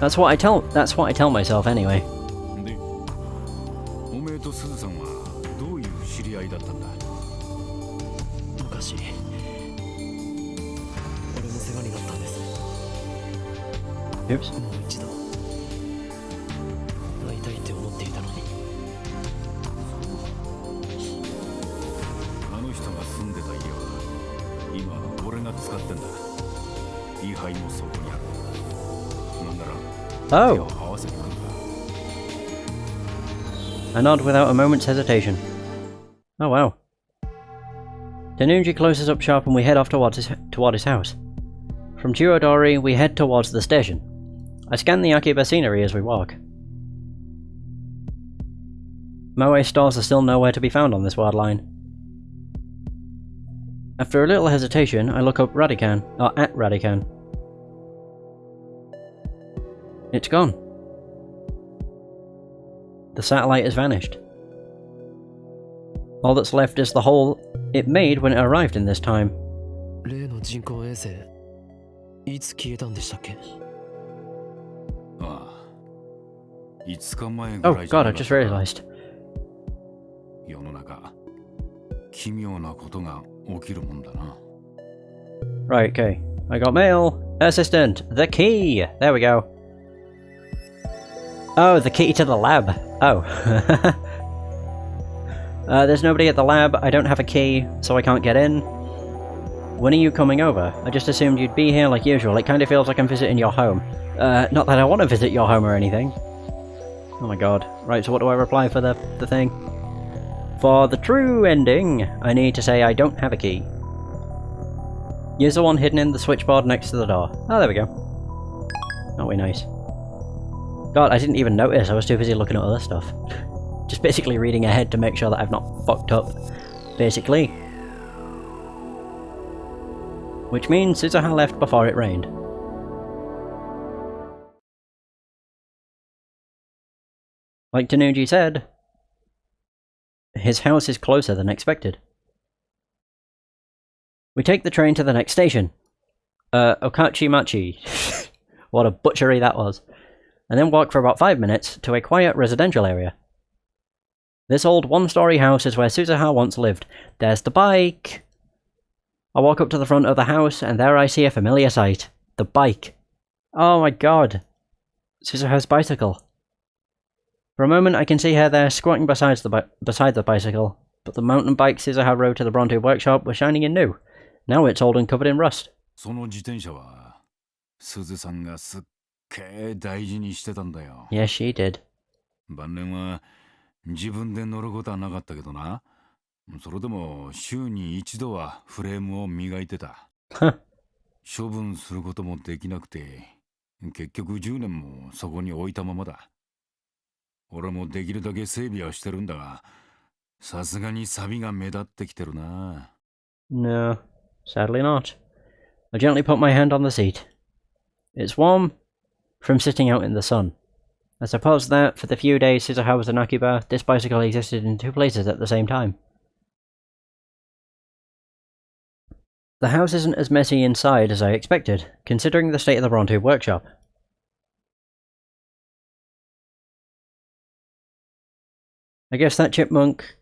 [SPEAKER 1] That's what I tell myself anyway.
[SPEAKER 5] で、おめえとスズさんはどういう知り合いだったんだ？
[SPEAKER 2] 昔俺も世話になったんです。
[SPEAKER 1] Oops.
[SPEAKER 2] もう一度会いたいって思っていたのに。
[SPEAKER 5] あの人が住んでた家は今俺が使ってんだ。位牌もそこにある。なんなら手を
[SPEAKER 1] Oh!
[SPEAKER 5] 合わせてくるか。
[SPEAKER 1] I nod without a moment's hesitation. Oh wow. Tanuji closes up shop and we head off toward his house. From Jirodori, we head towards the station. I scan the Akiba scenery as we walk. Moe stores are still nowhere to be found on this world line. After a little hesitation, I look up Radican, or at Radican. It's gone. The satellite has vanished. All that's left is the hole it made when it arrived in this time.
[SPEAKER 2] 例の人工衛星いつ消えたんでしたっけ？
[SPEAKER 5] ああ、5日前ぐ
[SPEAKER 1] Oh
[SPEAKER 5] らいじゃ
[SPEAKER 1] god,
[SPEAKER 5] な
[SPEAKER 1] I
[SPEAKER 5] かった
[SPEAKER 1] just realized.
[SPEAKER 5] 世の中奇妙なことが起きるもんだな。
[SPEAKER 1] Right, okay. I got mail. Assistant, the key! There we go. Oh, the key to the lab. Oh. There's nobody at the lab, I don't have a key, so I can't get in. When are you coming over? I just assumed you'd be here like usual. It kind of feels like I'm visiting your home. Not that I want to visit your home or anything. Oh my god. Right, so what do I reply for the thing? For the true ending, I need to say I don't have a key. Use the one hidden in the switchboard next to the door. Oh, there we go. Oh, we nice. God, I didn't even notice. I was too busy looking at other stuff. Just basically reading ahead to make sure that I've not fucked up. Basically. Which means Suzuha left before it rained. Like Tanuji said, his house is closer than expected. We take the train to the next station. Okachimachi. What a butchery that was. And then walk for about 5 minutes to a quiet residential area. This old one-story house is where Suzuha once lived. There's the bike. I walk up to the front of the house and there I see a familiar sight. The bike. Oh my god. Suzuha's bicycle. For a moment I can see her there squatting beside the bicycle, but the mountain bike Suzuha rode to the Bronte workshop was shining and new. Now it's old and covered in rust.
[SPEAKER 5] その自転車はすずさんがすっげえ大事にしてたんだよ。
[SPEAKER 1] Yes, she did.
[SPEAKER 5] 晩年は自分で乗ることはなかったけどな。それでも週に一度はフレームを磨いてた。処分することもできなくて、結局10年もそこに置いたままだ。俺もできるだけ整備はしてるんだが、さすがに錆が目立ってきてるな。
[SPEAKER 1] No, sadly not. I gently put my hand on the seat. It's warm from sitting out in the sun. I suppose that, for the few days Suzuha was in Akiba, this bicycle existed in two places at the same time. The house isn't as messy inside as I expected, considering the state of the Bronte workshop. I guess that chipmunk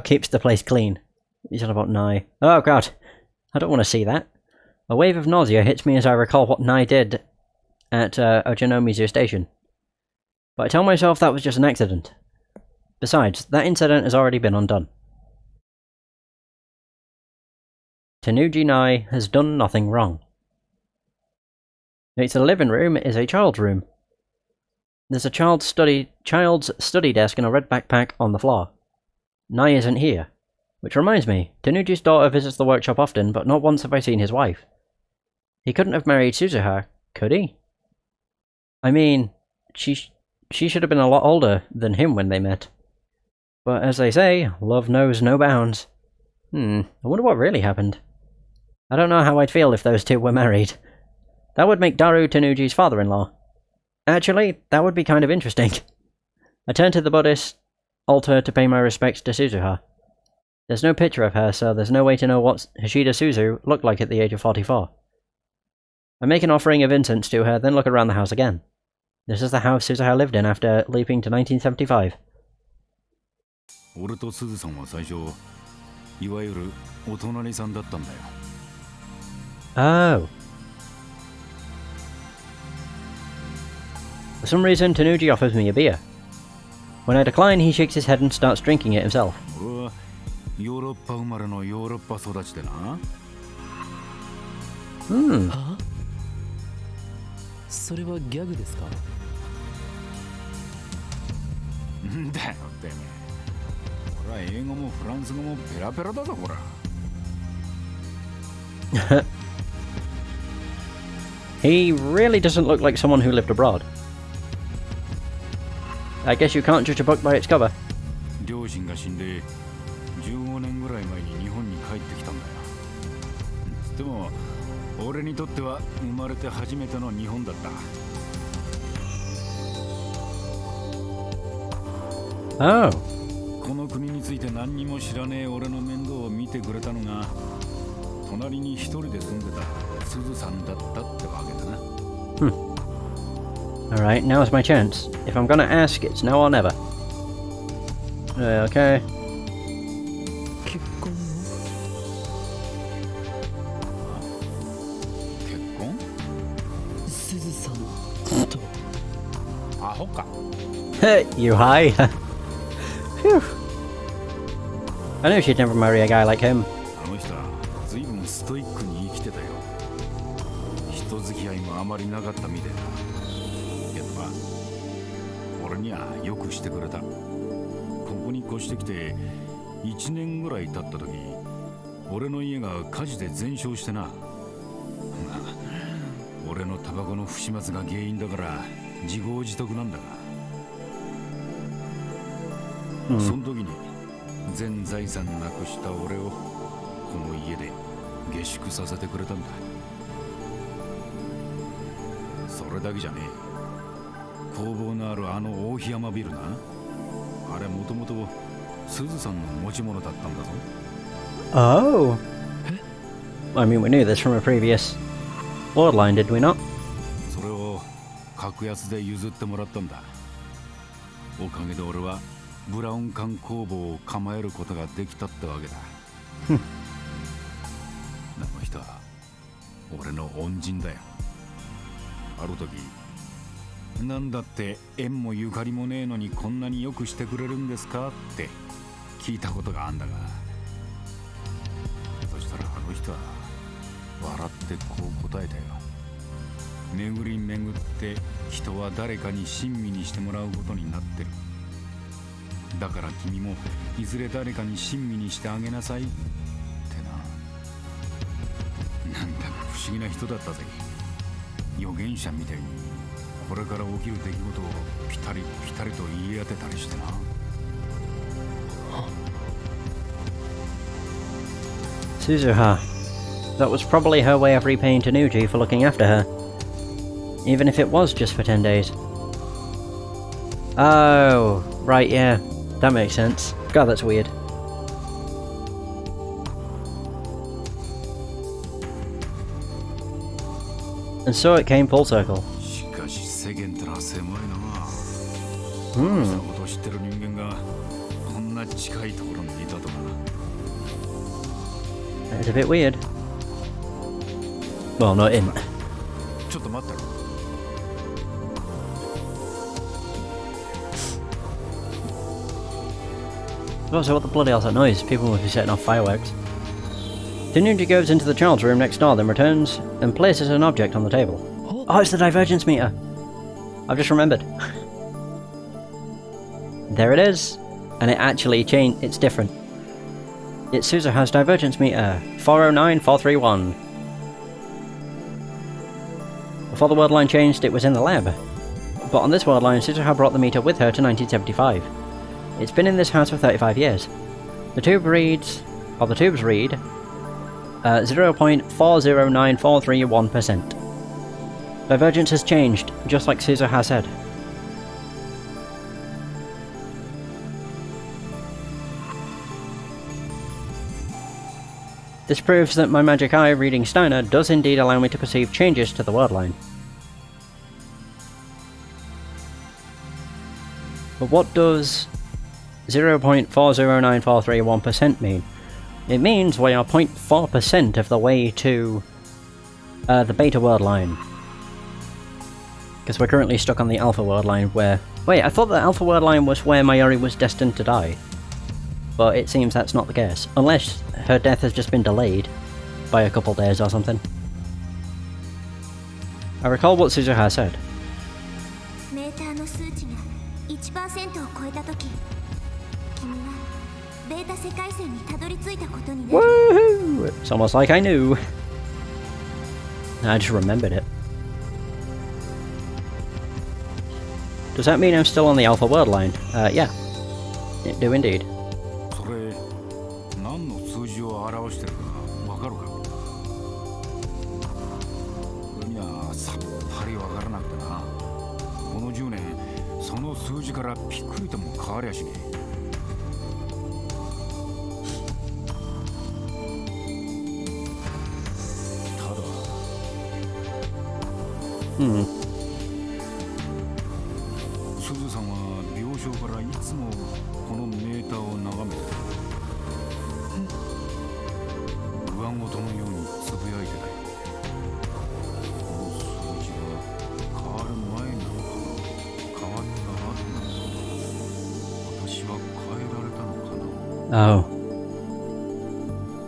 [SPEAKER 1] keeps the place clean. He's on about Nai. Oh god, I don't want to see that. A wave of nausea hits me as I recall what Nai did at Ochanomizu Station. But I tell myself that was just an accident. Besides, that incident has already been undone. Tenuji Nai has done nothing wrong. Next to the living room is a child's room. There's a child's study desk and a red backpack on the floor. Nai isn't here. Which reminds me, Tenuji's daughter visits the workshop often, but not once have I seen his wife. He couldn't have married Suzuha, could he? I mean, she should have been a lot older than him when they met. But as they say, love knows no bounds. I wonder what really happened. I don't know how I'd feel if those two were married. That would make Daru Tenuji's father-in-law. Actually, that would be kind of interesting. I turned to the Buddhist altar to pay my respects to Suzuha. There's no picture of her, so there's no way to know what Hashida Suzu looked like at the age of 44. I make an offering of incense to her, then look around the house again. This is the house Suzuha lived in after leaping to 1975.
[SPEAKER 5] 俺とすずさんは最初、いわゆるお隣さんだったんだよ。
[SPEAKER 1] Oh. For some reason, Tenuji offers me a beer. When I decline, he shakes his head and starts drinking it himself.
[SPEAKER 5] 俺はヨーロッパ生まれのヨーロッパ育ちでな。
[SPEAKER 2] は？それはギャグですか？
[SPEAKER 5] んだよてめえ。俺は英語もフランス語もペラペラだぞこら。
[SPEAKER 1] He really doesn't look like someone who lived abroad. I guess you can't judge a book by its cover.
[SPEAKER 5] 両親が死んで15年ぐらい前に日本に帰ってきたんだよ。でも俺にとっては生まれて初めての日本だった。
[SPEAKER 1] Oh.
[SPEAKER 5] この国について何にも知らねえ俺の面倒を見てくれたのが隣に一人で住んでたすずさんだったってわけだな。
[SPEAKER 1] Alright, now's my chance. If I'm gonna ask, it's now or never. Okay.
[SPEAKER 2] 結婚
[SPEAKER 5] 結婚？
[SPEAKER 2] すずさんと。
[SPEAKER 5] アホか。
[SPEAKER 1] Hey, you high? Phew. I knew she'd never marry a guy like him.
[SPEAKER 5] あの人は随分ストイックに生きてたよ。人付き合いもあまりなかったみたいだ。けどな、俺にはよくしてくれた。ここに越してきて1年ぐらい経った時、俺の家が火事で全焼してな。俺のタバコの不始末が原因だから自業自得なんだが、その時に全財産なくした俺をこの家で下宿させてくれたんだ。それだけじゃねえ。工房のあるあの大檜山ビルな、あれもともとすずさんの持ち物だったんだぞ。
[SPEAKER 1] Oh. I mean, we knew this from a previous Bloodline, did we not?
[SPEAKER 5] それを格安で譲ってもらったんだ。おかげで俺はブラウン管工房を構えることができたってわけだ。あの人は俺の恩人だよ。ある時、なんだって縁もゆかりもねえのにこんなによくしてくれるんですかって聞いたことがあんだが、そしたらあの人は笑ってこう答えたよ。巡り巡って人は誰かに親身にしてもらうことになってる。だから君もいずれ誰かに親身にしてあげなさいってな。なんだか不思議な人だったぜ。預言者みたいにこれから起きる出来事をピタリピタリと言い当てたりしてな。
[SPEAKER 1] Suzuha. That was probably her way of repaying Tanuji for looking after her. Even if it was just for 10 days. Oh, right, yeah. That makes sense. God, that's weird. And so it came full circle.
[SPEAKER 5] しかし世間ってのは狭いな。
[SPEAKER 1] Hmm.
[SPEAKER 5] ことを知ってる人間がこんな近いところにいたとか。
[SPEAKER 1] That is a bit weird. Well, not in.
[SPEAKER 5] ちょっと待ってろ。
[SPEAKER 1] Oh, so what the bloody hell's that noise? People must be setting off fireworks. Tanuji goes into the child's room next door, then returns and places an object on the table. Oh, it's the divergence meter! I've just remembered. There it is! And it actually changed, it's different. It's Suzuha's divergence meter, 409431. Before the world line changed, it was in the lab. But on this world line, Suzuha brought the meter with her to 1975. It's been in this house for 35 years. The tubes read 0.409431%. Divergence has changed, just like Suzuha said. This proves that my magic eye reading Steiner does indeed allow me to perceive changes to the word line. But what does 0.409431% mean? It means we are 0.4% of the way to the beta word line. Because we're currently stuck on the alpha word line where... Wait, I thought the alpha word line was where Mayuri was destined to die. But it seems that's not the case. Unless her death has just been delayed by a couple days or something. I recall what Suzuha said.
[SPEAKER 4] メーターの数値が 1% を超えたとき、君はベータ世界線にたどり着いたことになる。
[SPEAKER 1] Woohoo! It's almost like I knew. I just remembered it. Does that mean I'm still on the alpha word line? Yeah. It do indeed.
[SPEAKER 5] それ何の数字を表してるかわかるか？俺にはさっぱりわからなくてな。この10年その数字からピクリとも変わりゃしねえ。ただすずさんは病床からいつもこのメーターを眺めて不安ごとのようにつぶやいてたよ。この数字が変わる前なのか変わった後なのか、私は変えられたのかな。
[SPEAKER 1] Oh.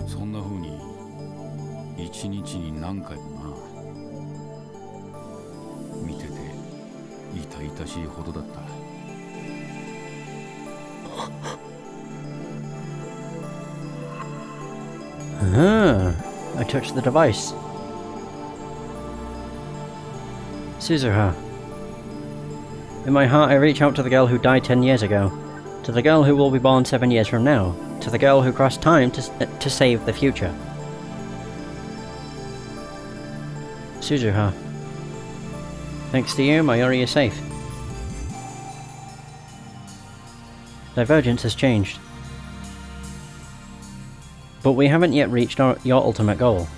[SPEAKER 5] そんな風に一日に何回もな。見てて痛々しいほどだった。
[SPEAKER 1] I touched the device. Suzuha. In my heart I reach out to the girl who died 10 years ago, to the girl who will be born 7 years from now, to the girl who crossed time to save the future. Suzuha. Thanks to you, Mayuri is safe. Divergence has changed. But we haven't yet reached your ultimate goal.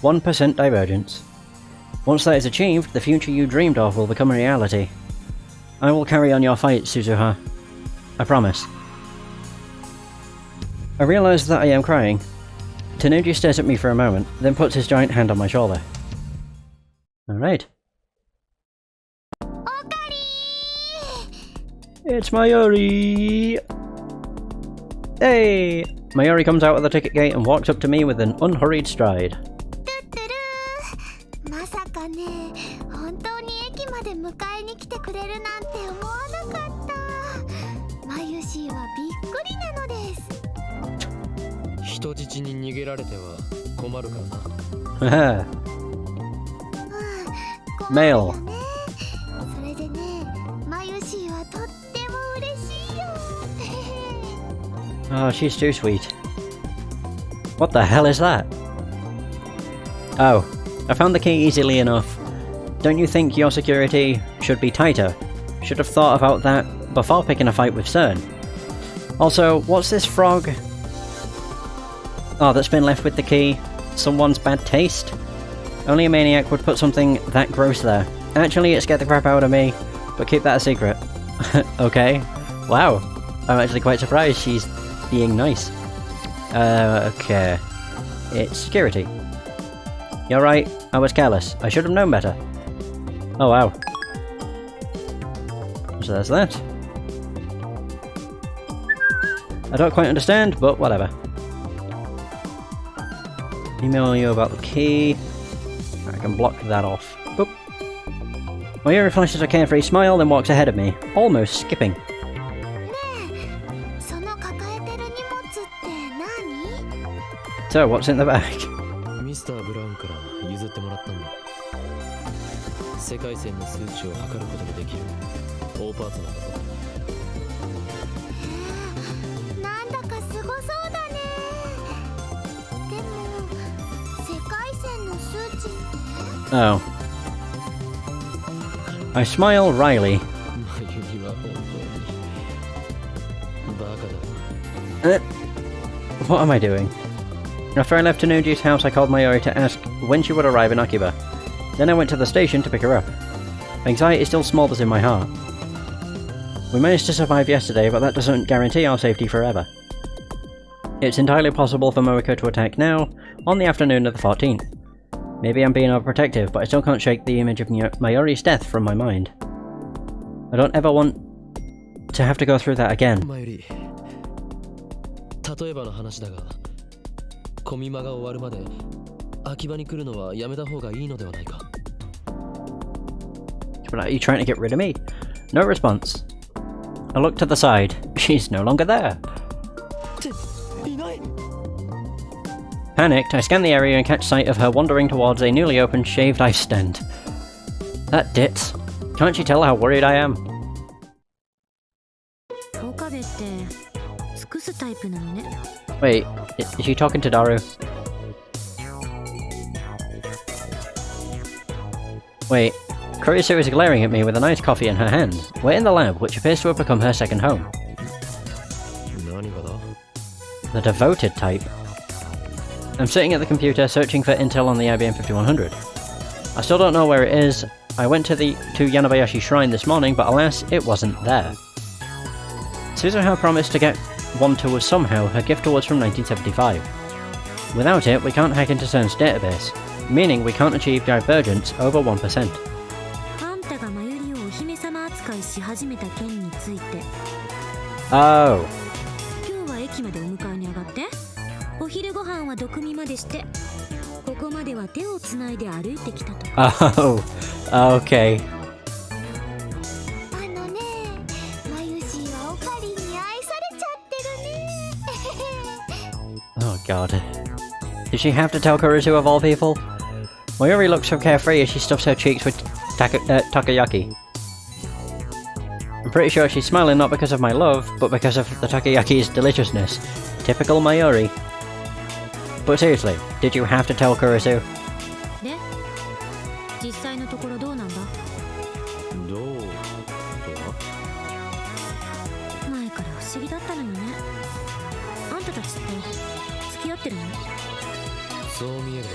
[SPEAKER 1] 1% divergence. Once that is achieved, the future you dreamed of will become a reality. I will carry on your fight, Suzuha. I promise. I realize that I am crying. Tanuji stares at me for a moment, then puts his giant hand on my shoulder. Alright. It's Mayuri! Hey! Mayuri comes out of the ticket gate and walks up to me with an unhurried stride.
[SPEAKER 4] まさかね、本当に駅まで迎えに来てくれるなんて思わなかった。マユシーはびっくりなのです。
[SPEAKER 2] 人質に逃げられては困るからな。
[SPEAKER 1] メール。
[SPEAKER 4] それでね、マユシーはとっても嬉しいよ。
[SPEAKER 1] Oh, she's too sweet. What the hell is that? Oh, I found the key easily enough. Don't you think your security should be tighter? Should have thought about that before picking a fight with CERN. Also, what's this frog? Oh, that's been left with the key. Someone's bad taste? Only a maniac would put something that gross there. Actually, it scared the crap out of me, but keep that a secret. Okay. Wow. I'm actually quite surprised she's being nice. Okay. It's security. You're right, I was careless. I should have known better. Oh wow. So there's that. I don't quite understand, but whatever. Email you about the key. I can block that off. Boop. Mayuri flashes a carefree smile, then walks ahead of me, almost skipping. So, what's in the bag?
[SPEAKER 2] ミスター・ブラウンから譲ってもらったんだ。世界線の数値を測ることができる大パーツなんだぞ。
[SPEAKER 4] なんだかすごそうだね。でも世界線の数値って？
[SPEAKER 1] Oh. I smile wryly.
[SPEAKER 2] マユリは本当にバカだ。
[SPEAKER 1] What am I doing? After I left Tanuji's house, I called Mayuri to ask when she would arrive in Akiba. Then I went to the station to pick her up. Anxiety still smolders in my heart. We managed to survive yesterday, but that doesn't guarantee our safety forever. It's entirely possible for Moeko to attack now, on the afternoon of the 14th. Maybe I'm being overprotective, but I still can't shake the image of Mayuri's death from my mind. I don't ever want to have to go through that again.
[SPEAKER 2] マユリ、例えばの話だが、コミマが終わるまで秋葉に来るのはやめた方がいいのではないか。
[SPEAKER 1] But are you trying to get rid of me? No response. I look to the side. She's no longer there. Panicked, I scan the area and catch sight of her wandering towards a newly opened shaved ice stand. That ditz. Can't you tell how worried I am?
[SPEAKER 4] 岡部って尽くすタイプなのね。
[SPEAKER 1] Wait, is she talking to Daru? Wait, Kurisu is glaring at me with an iced coffee in her hand. We're in the lab, which appears to have become her second home.
[SPEAKER 2] 何がだ?
[SPEAKER 1] The devoted type. I'm sitting at the computer searching for intel on the IBM 5100. I still don't know where it is. I went to Yanabayashi Shrine this morning, but alas, it wasn't there. Suzuha promised to get one to us somehow, her gift to us from 1975. Without it, we can't hack into CERN's database, meaning we can't achieve divergence over 1%.
[SPEAKER 4] あんたがマユリをお姫様扱いし始めた件について。
[SPEAKER 1] Oh.
[SPEAKER 4] 今日は駅までお迎えに上がって。お昼ご飯は毒味までして。ここまでは手をつないで歩いてきたと。
[SPEAKER 1] Oh. Okay.
[SPEAKER 4] あのね、マユシーはオカリンに愛されちゃってるね。
[SPEAKER 1] Oh god. Did she have to tell Kurisu of all people? Mayuri looks so carefree as she stuffs her cheeks with takoyaki. I'm pretty sure she's smiling not because of my love, but because of the takoyaki's deliciousness. Typical Mayuri. But seriously, did you have to tell Kurisu?
[SPEAKER 4] で、実際のところどうなんだ？
[SPEAKER 2] どうとは？
[SPEAKER 4] 前から不思議だったのよね。あんたたちって付き合ってるの？
[SPEAKER 2] そう見えるの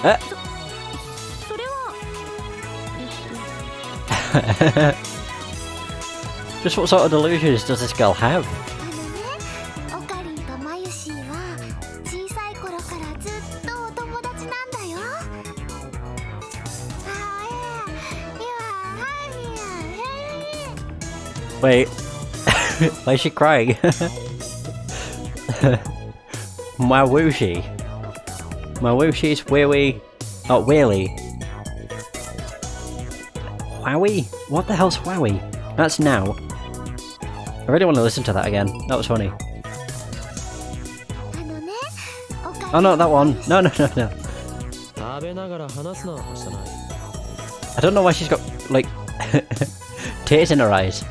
[SPEAKER 2] か？Eh?
[SPEAKER 4] それは。
[SPEAKER 1] Just what sort of delusions does this girl have?
[SPEAKER 4] オカリンとマユシーは小さい頃からずっとお友達なんだよ。
[SPEAKER 1] Wait. Why is she crying? Mawushi. Mawushi's Wee. Oh, Wheelie. Wowie? What the hell's Wowie? That's now. I really want to listen to that again. That was funny. Oh no, that one. No. I don't know why she's got, like, tears in her eyes.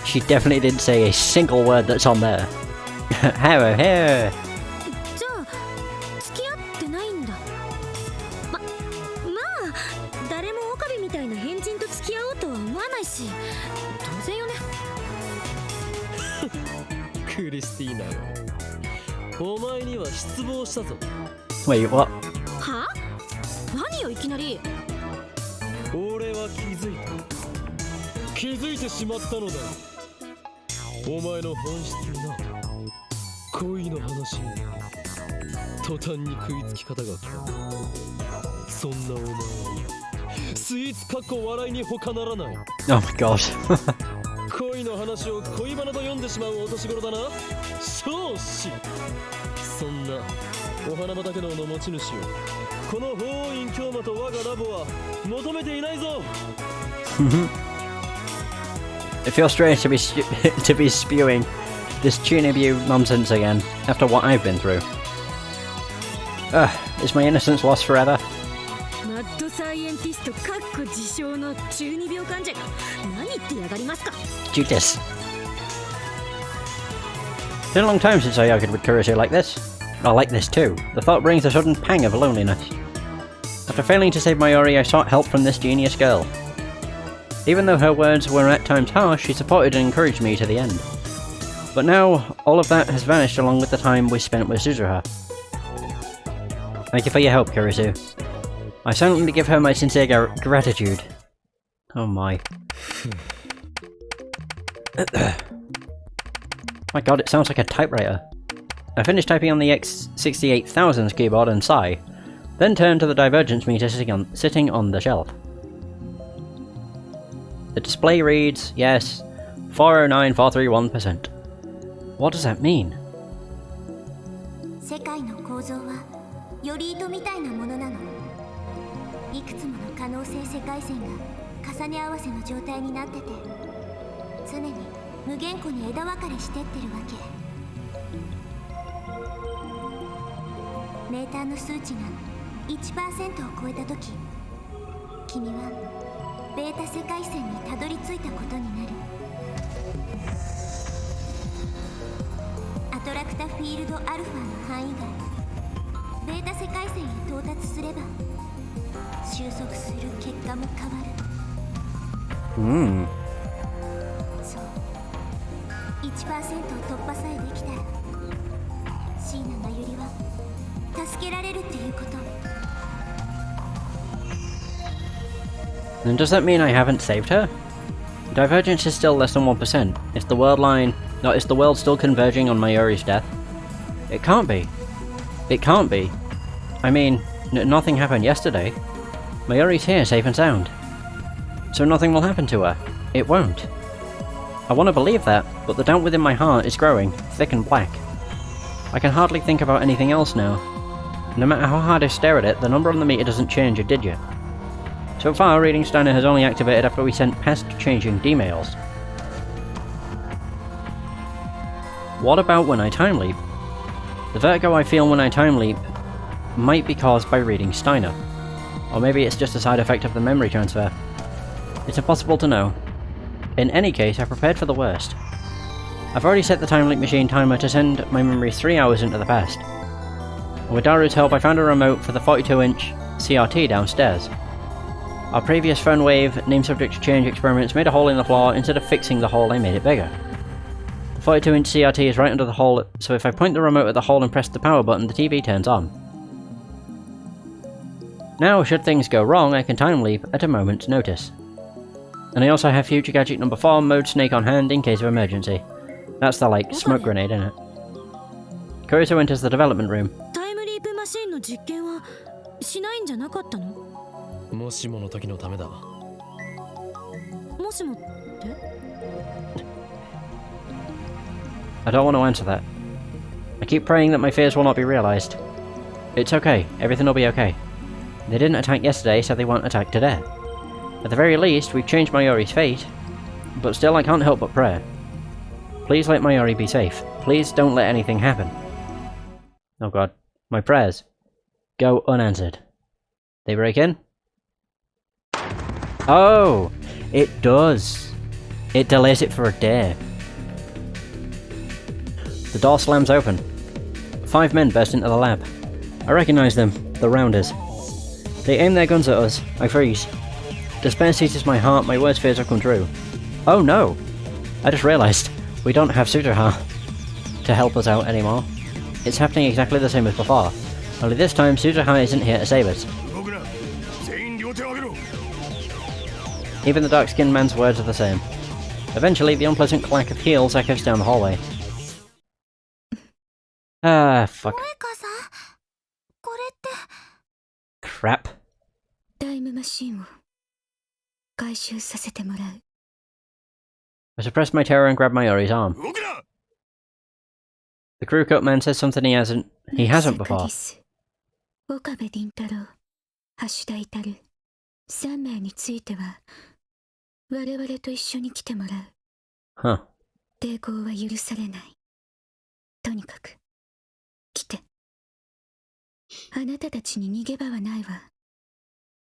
[SPEAKER 1] She definitely didn't say a single word that's on there. Hair, hair.
[SPEAKER 4] じゃあ付き合ってないんだ。まあ誰もオカビみたいな変人と付き合おうとは思わないし、当然よね。
[SPEAKER 2] クリスティーナよ、お前には失望したぞ。
[SPEAKER 1] Wait, what?
[SPEAKER 4] は？何よいきなり。
[SPEAKER 2] 俺は気づいてしまったのだ。お前の本質にな、恋の話に途端に食いつき方が変わる。そんなお前はスイーツかっこ笑いに他ならない。
[SPEAKER 1] Oh my god.
[SPEAKER 2] 恋の話を恋バナと読んでしまうお年頃だな、少子。そんなお花畑の持ち主をこの法院京馬と我がラボは求めていないぞ。
[SPEAKER 1] It feels strange to be to be spewing this Chunibyu nonsense again after what I've been through. Is my innocence lost forever?
[SPEAKER 4] マッドサイエンティストかっこ自称の中二病患者が何言ってやがりますか。
[SPEAKER 1] Judas. It's been a long time since I argued with Kurusu like this. Or like this too. The thought brings a sudden pang of loneliness. After failing to save Mayuri, I sought help from this genius girl. Even though her words were at times harsh, she supported and encouraged me to the end. But now, all of that has vanished along with the time we spent with Suzuha. Thank you for your help, Kurusu. I silently give her my sincere gratitude. Oh my. My god, it sounds like a typewriter. I finished typing on the X68000's keyboard and sigh, then turned to the divergence meter sitting on the shelf. The display reads, yes, 409,431%. What does that mean?
[SPEAKER 6] 世界の構造はより糸みたいなものなの。いくつもの可能性世界線が重ね合わせの状態になってて、常に無限個に枝分かれしてってるわけ。メーターの数値が 1% を超えた時、君はベータ世界線にたどり着いたことになる。アトラクタフィールドアルファの範囲外、ベータ世界線へ到達すれば収束する結果も変わる。そう、1% を突破さえできたら椎名まゆりは助けられるっていうこと。
[SPEAKER 1] Then does that mean I haven't saved her? Divergence is still less than 1%. Is the world still converging on Mayuri's death? It can't be. It can't be. I mean, nothing happened yesterday. Mayuri's here, safe and sound. So nothing will happen to her. It won't. I want to believe that, but the doubt within my heart is growing, thick and black. I can hardly think about anything else now. No matter how hard I stare at it, the number on the meter doesn't change a digit. So far, Reading Steiner has only activated after we sent past-changing D-mails. What about when I time leap? The vertigo I feel when I time leap might be caused by Reading Steiner. Or maybe it's just a side effect of the memory transfer. It's impossible to know. In any case, I prepared for the worst. I've already set the time leap machine timer to send my memory 3 hours into the past. And with Daru's help, I found a remote for the 42-inch CRT downstairs. Our previous phone wave name subject change experiments made a hole in the floor. Instead of fixing the hole, I made it bigger. The 42-inch CRT is right under the hole, so if I point the remote at the hole and press the power button, the TV turns on. Now, should things go wrong, I can time leap at a moment's notice. And I also have future gadget number 4, mode snake on hand in case of emergency. That's the, like, smoke grenade, isn't it? Kurusu enters the development room.
[SPEAKER 4] タイムリープマシーンの実験はしないんじゃなかったの？
[SPEAKER 2] もしもの時のためだ。
[SPEAKER 4] もしもって？
[SPEAKER 1] I don't want to answer that. I keep praying that my fears will not be realized. It's okay, everything will be okay. They didn't attack yesterday, so they won't attack today. At the very least, we've changed Mayori's fate, but still I can't help but pray. Please let Mayori be safe. Please don't let anything happen. Oh god, my prayers go unanswered. They break in? Oh, it does. It delays it for a day. The door slams open. 5 men burst into the lab. I recognize them, the Rounders. They aim their guns at us. I freeze. Despair seizes my heart, my worst fears have come true. Oh no! I just realized we don't have Tsutoha to help us out anymore. It's happening exactly the same as before. Only this time Tsutoha isn't here to save us. Even the dark-skinned man's words are the same. Eventually, the unpleasant clack of heels echoes down the hallway. Ah, fuck. Crap.
[SPEAKER 4] タイムマシンを回収させてもらう。
[SPEAKER 1] I suppress my terror and grab Mayori's arm. The crew cut man says something he hasn't before.
[SPEAKER 4] 岡部倫太郎、橋田至3名については我々と一緒に来てもらう。
[SPEAKER 1] Huh.
[SPEAKER 4] 抵抗は許されない。とにかく来て。あなたたちに逃げ場はないわ。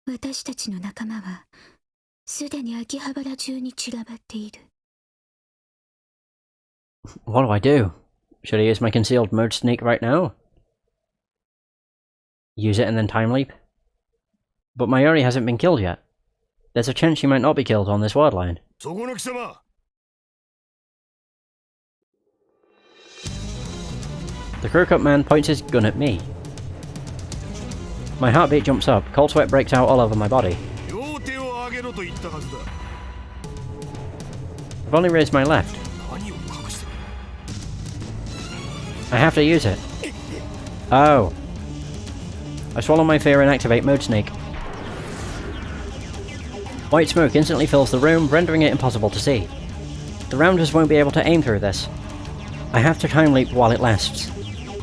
[SPEAKER 4] 私たちの仲間はすでに秋葉原中に散らばっている。
[SPEAKER 1] What do I do? Should I use my concealed mode sneak right now? Use it and then time leap? But Mayori hasn't been killed yet. There's a chance she might not be killed on this ward line. The crew cut man points his gun at me. My heartbeat jumps up, cold sweat breaks out all over my body. I've only raised my left. I have to use it. Oh. I swallow my fear and activate Mode Snake. White smoke instantly fills the room, rendering it impossible to see. The Rounders won't be able to aim through this. I have to time leap while it lasts.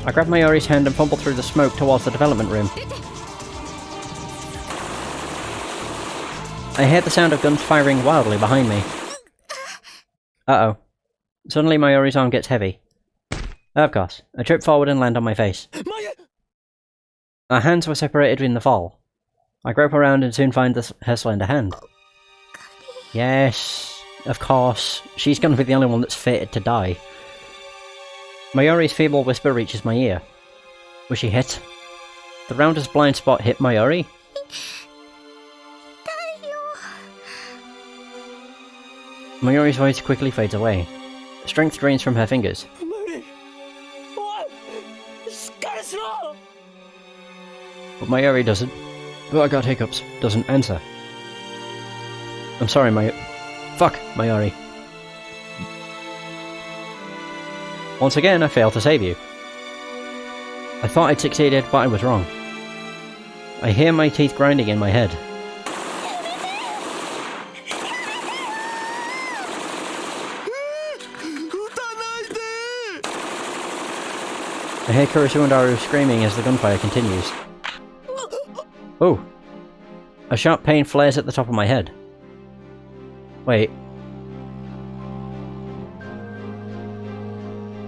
[SPEAKER 1] I grab Mayori's hand and fumble through the smoke towards the development room. I hear the sound of guns firing wildly behind me. Uh-oh. Suddenly Mayori's arm gets heavy. Of course, I trip forward and land on my face. Our hands were separated in the fall. I grope around and soon find her slender hand. Yes, of course. She's gonna be the only one that's fated to die. Mayori's feeble whisper reaches my ear. Was she hit? The Rounder's blind spot hit Mayori? Mayori's voice quickly fades away. Strength drains from her fingers. But Mayori doesn't. Oh, I got hiccups. Doesn't answer. I'm sorry, Fuck, Mayori. Once again, I failed to save you. I thought I'd succeeded, but I was wrong. I hear my teeth grinding in my head. I hear Kurisu and Aru screaming as the gunfire continues. Oh! A sharp pain flares at the top of my head. Wait.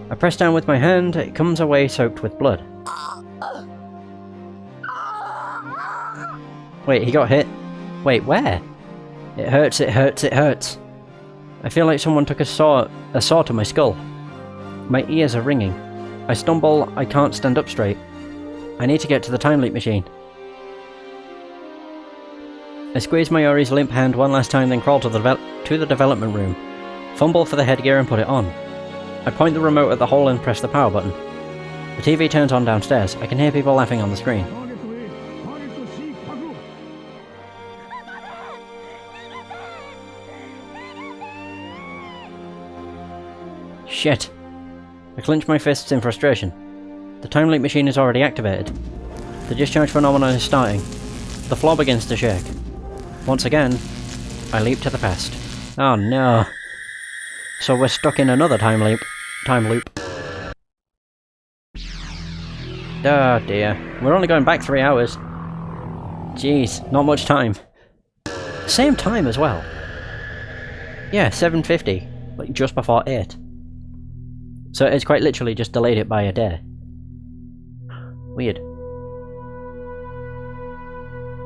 [SPEAKER 1] I press down with my hand, it comes away soaked with blood. Wait, he got hit? Wait, where? It hurts, it hurts, it hurts. I feel like someone took a saw to my skull. My ears are ringing. I stumble, I can't stand up straight. I need to get to the time leap machine. I squeeze Mayori's limp hand one last time, then crawl to the development room, fumble for the headgear and put it on. I point the remote at the hole and press the power button. The TV turns on downstairs. I can hear people laughing on the screen. Shit. I clench my fists in frustration. The time leap machine is already activated. The discharge phenomenon is starting. The floor begins to shake. Once again, I leap to the past. Oh no. So we're stuck in another time loop. Oh dear. We're only going back 3 hours. Jeez, not much time. Same time as well. Yeah, 7:50. Like just before 8. So it's quite literally just delayed it by a day. Weird.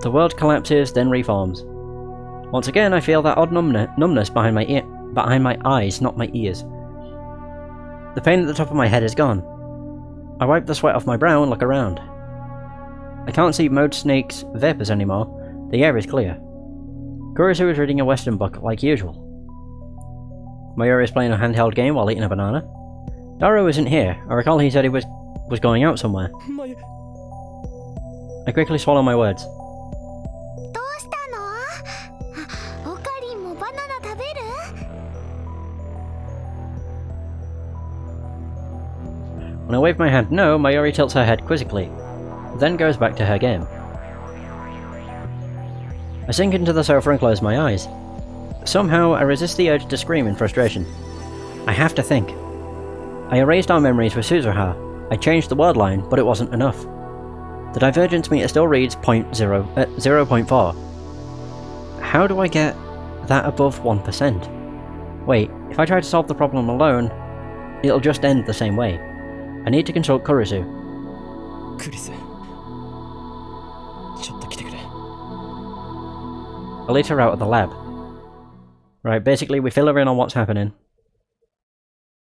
[SPEAKER 1] The world collapses, then reforms. Once again, I feel that odd numbness behind my eyes, not my ears. The pain at the top of my head is gone. I wipe the sweat off my brow and look around. I can't see Mode Snake's vapours anymore. The air is clear. Kurisu is reading a Western book, like usual. Mayuri is playing a handheld game while eating a banana. Daru isn't here. I recall he said he was going out somewhere. I quickly swallow my words.
[SPEAKER 6] どうしたの？おかりんもバナナ食べる？
[SPEAKER 1] When I wave my hand no, Mayuri tilts her head quizzically, then goes back to her game. I sink into the sofa and close my eyes. Somehow, I resist the urge to scream in frustration. I have to think. I erased our memories with Suzuha. I changed the word line, but it wasn't enough. The divergence meter still reads 0.4. How do I get that above 1%? Wait, if I try to solve the problem alone, it'll just end the same way. I need to consult Kurisu.
[SPEAKER 2] クリス、ちょっと来てくれ。
[SPEAKER 1] I lead her out of the lab. Right, basically we fill her in on what's happening.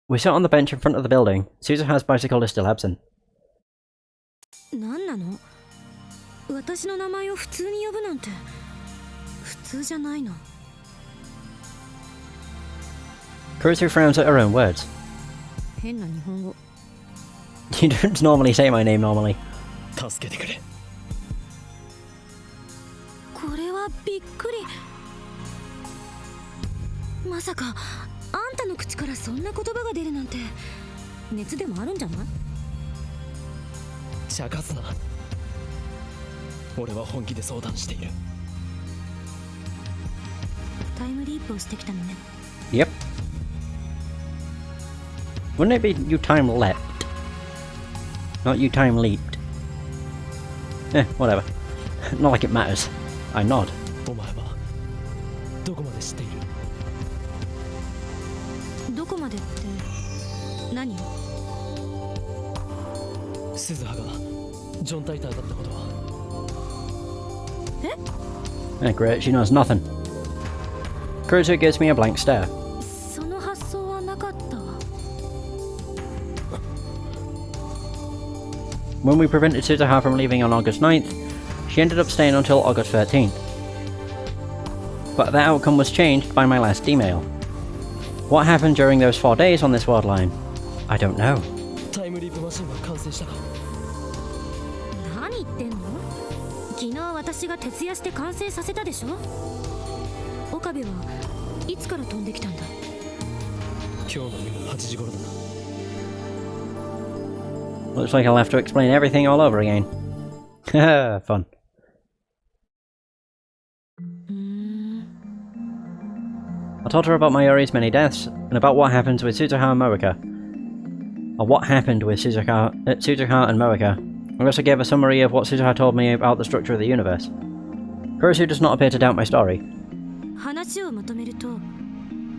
[SPEAKER 1] We sit on the bench in front of the building. Suzuha's bicycle is still absent.
[SPEAKER 4] 何なの？私の名前を普通に呼ぶなんて普通じゃないの。
[SPEAKER 1] Kurisu frowns at her own words.
[SPEAKER 4] 変な日本語。
[SPEAKER 1] You don't normally say my name normally.
[SPEAKER 2] 助けてくれ。
[SPEAKER 4] これはびっくり。まさかあんたの口からそんな言葉が出るなんて熱でもあるんじゃない？
[SPEAKER 2] 茶化すな。俺は本気で相談している。
[SPEAKER 4] タイムリープをしてきたのね。
[SPEAKER 1] Yep. Wouldn't it be you time leapt? Not you time leaped. Whatever. Not like it matters. I nod.
[SPEAKER 2] お前はどこまで知っている？
[SPEAKER 4] どこまでって何を？
[SPEAKER 2] 鈴葉がジョン・タイターだったことは。
[SPEAKER 1] Great, she knows nothing. Kurisu gives me a blank stare.
[SPEAKER 4] その発想はなかったわ。
[SPEAKER 1] When we prevented Suzuha from leaving on August 9th, she ended up staying until August 13th. But that outcome was changed by my last email. What happened during those 4 days on this world line? I don't know.
[SPEAKER 2] タイムリープマシンは完成したか？
[SPEAKER 4] 何言ってんの？昨日私が徹夜して完成させたでしょ？岡部はいつから飛んできたんだ？
[SPEAKER 2] 今日の夜8時頃だな。
[SPEAKER 1] Looks like I'll have to explain everything all over again. Fun. I told her about Mayuri's many deaths, and about what happens with Suzuha and Morika. Or what happened with Suzuha and Morika. I also gave a summary of what Suzuha told me about the structure of the universe. Kurisu does not appear to doubt my story.
[SPEAKER 4] 話をまとめると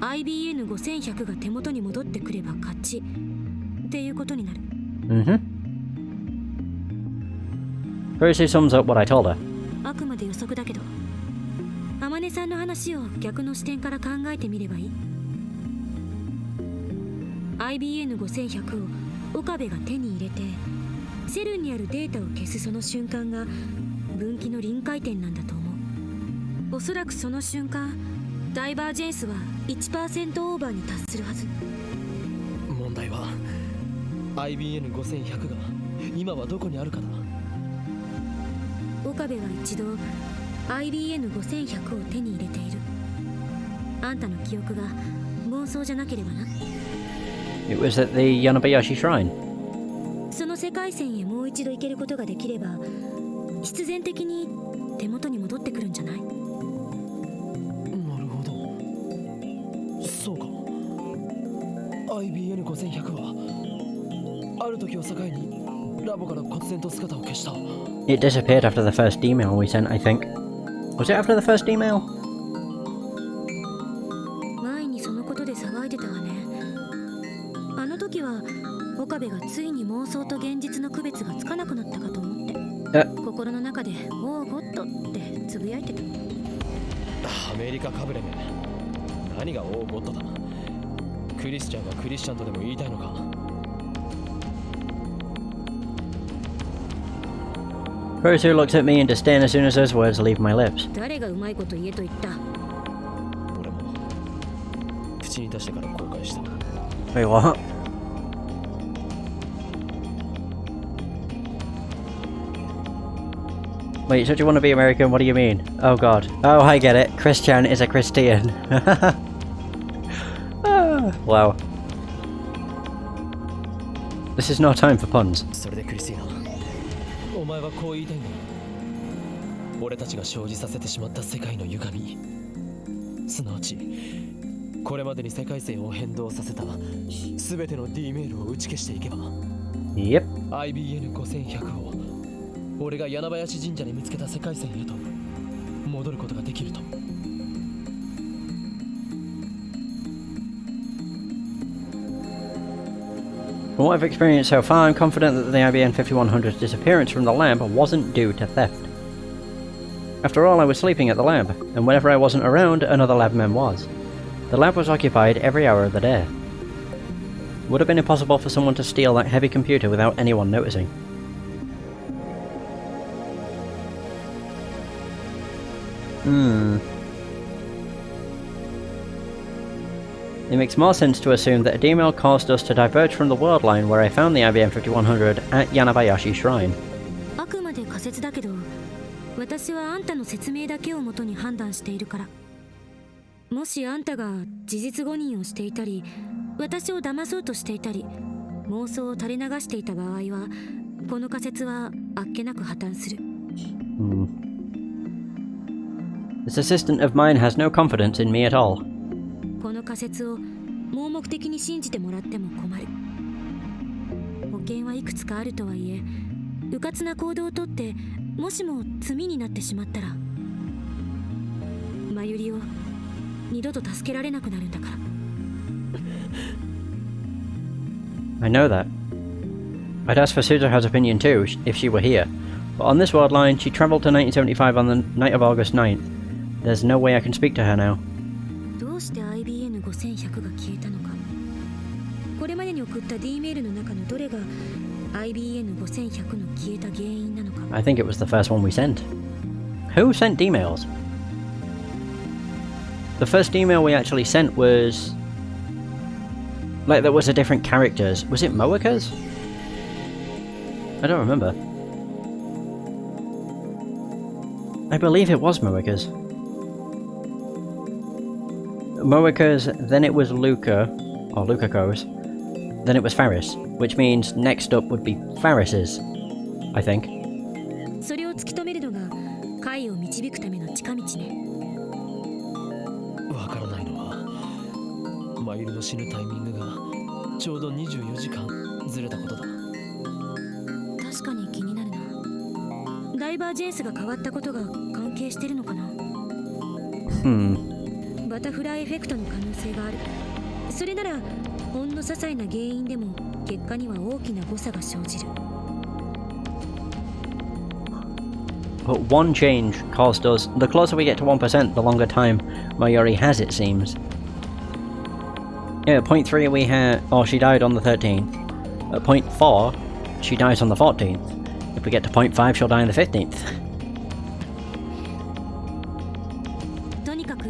[SPEAKER 4] IBN5100 が手元に戻ってくれば勝ちっていうことになる。
[SPEAKER 1] Kurisu sums up what I told her.
[SPEAKER 4] あくまで予測だけど天音さんの話を逆の視点から考えてみればいい。 IBN5100 を岡部が手に入れてセルにあるデータを消すその瞬間が分岐の臨界点なんだと思う。おそらくその瞬間ダイバージェンスは 1% オーバーに達するはず。
[SPEAKER 2] 問題は IBN5100 が今はどこにあるかだ。
[SPEAKER 4] 岡部は一度 IBN5100 を手に入れている。あんたの記憶が妄想じゃなければな。
[SPEAKER 1] It was at the Yanobayashi Shrine.
[SPEAKER 4] その世界線へもう一度行けることができれば必然的に手元に戻ってくるんじゃない？
[SPEAKER 2] なるほど。5100はある時を境にラボから忽然と姿を消した。
[SPEAKER 1] It disappeared after the first email we sent, I think. Was it after the first email?
[SPEAKER 4] 前にそのことで騒いでたわね。あの時は岡部がついに妄想と現実の区別がつかなくなったかと思って、心の中で「オーゴッド」ってつぶやいてた。
[SPEAKER 2] アメリカかぶれめ、何がオーゴッドだ。クリスチャンがクリスチャンとでも言いたいのか。
[SPEAKER 1] Kurusu looks at me in disdain as soon as those words leave my lips.
[SPEAKER 4] 誰がうまいこと言えと言った。
[SPEAKER 2] 俺も口に出してから後悔した。
[SPEAKER 1] Wait, what? Wait, so do you want to be American? What do you mean? Oh god. Oh, I get it. Christian is a Christian. Wow. This is no time for puns.
[SPEAKER 2] それでクリスティーナ、お前はこう言いたいんだ。俺たちが生じさせてしまった世界の歪み、すなわちこれまでに世界線を変動させた全ての D メールを打ち消していけば、
[SPEAKER 1] Yep.
[SPEAKER 2] IBN5100 を俺が柳林神社に見つけた世界線へと戻ることができると。
[SPEAKER 1] From what I've experienced so far, I'm confident that the IBN 5100's disappearance from the lab wasn't due to theft. After all, I was sleeping at the lab, and whenever I wasn't around, another lab man was. The lab was occupied every hour of the day. Would have been impossible for someone to steal that heavy computer without anyone noticing. It makes more sense to assume that a D-mail caused us to diverge from the world line where I found the IBM 5100 at Yanabayashi Shrine.
[SPEAKER 4] あくまで仮説だけど、私はあんたの説明だけをもとに判断しているから。もしあんたが事実誤認をしていたり、私を騙そうとしていたり、妄想を垂れ流していた場合は、この仮説はあっけなく破綻する。
[SPEAKER 1] This assistant of mine has no confidence in me at all.
[SPEAKER 4] この仮説を盲目的に信じてもらっても困る。保険はいくつかあるとはいえ、迂闊な行動をとってもしも罪になってしまったら、まゆりを二度と助けられなくなるんだから。
[SPEAKER 1] I know that. I'd ask for Suzuha's opinion too, if she were here. But on this world line, she travelled to 1975 on the night of August 9th. There's no way I can speak to her now.
[SPEAKER 4] どうして IBN5100 が消えたのか。これまでに送った D メールの中のどれが IBN5100 の消えた原因なのか。
[SPEAKER 1] I think it was the first one we sent. Who sent emails? The first email we actually sent was... like, that was a different characters. Was it Moeka's? I don't remember. I believe it was Moeka's. Moeka's, then it was Luca, or Lukako's, then it was Faris, which means next up would be Faris's, I think.
[SPEAKER 4] それを突き止めるのが解を導くための近道ね。
[SPEAKER 2] わからないのは、マユリの死ぬタイミングがちょうど24時間ずれたことだ。
[SPEAKER 4] 確かに気になるな。ダイバージェンスが変わったことが関係してるのかな。バタフライエフェクトの可能性がある。それならほんの些細な原因でも結果には大きな誤差が生じる。
[SPEAKER 1] But one change caused us... the closer we get to 1%, the longer time Mayuri has, it seems. Yeah, at point 3 we had... oh, she died on the 13th. At point 4, she dies on the 14th. If we get to point 5, she'll die on the 15th.
[SPEAKER 4] とにかく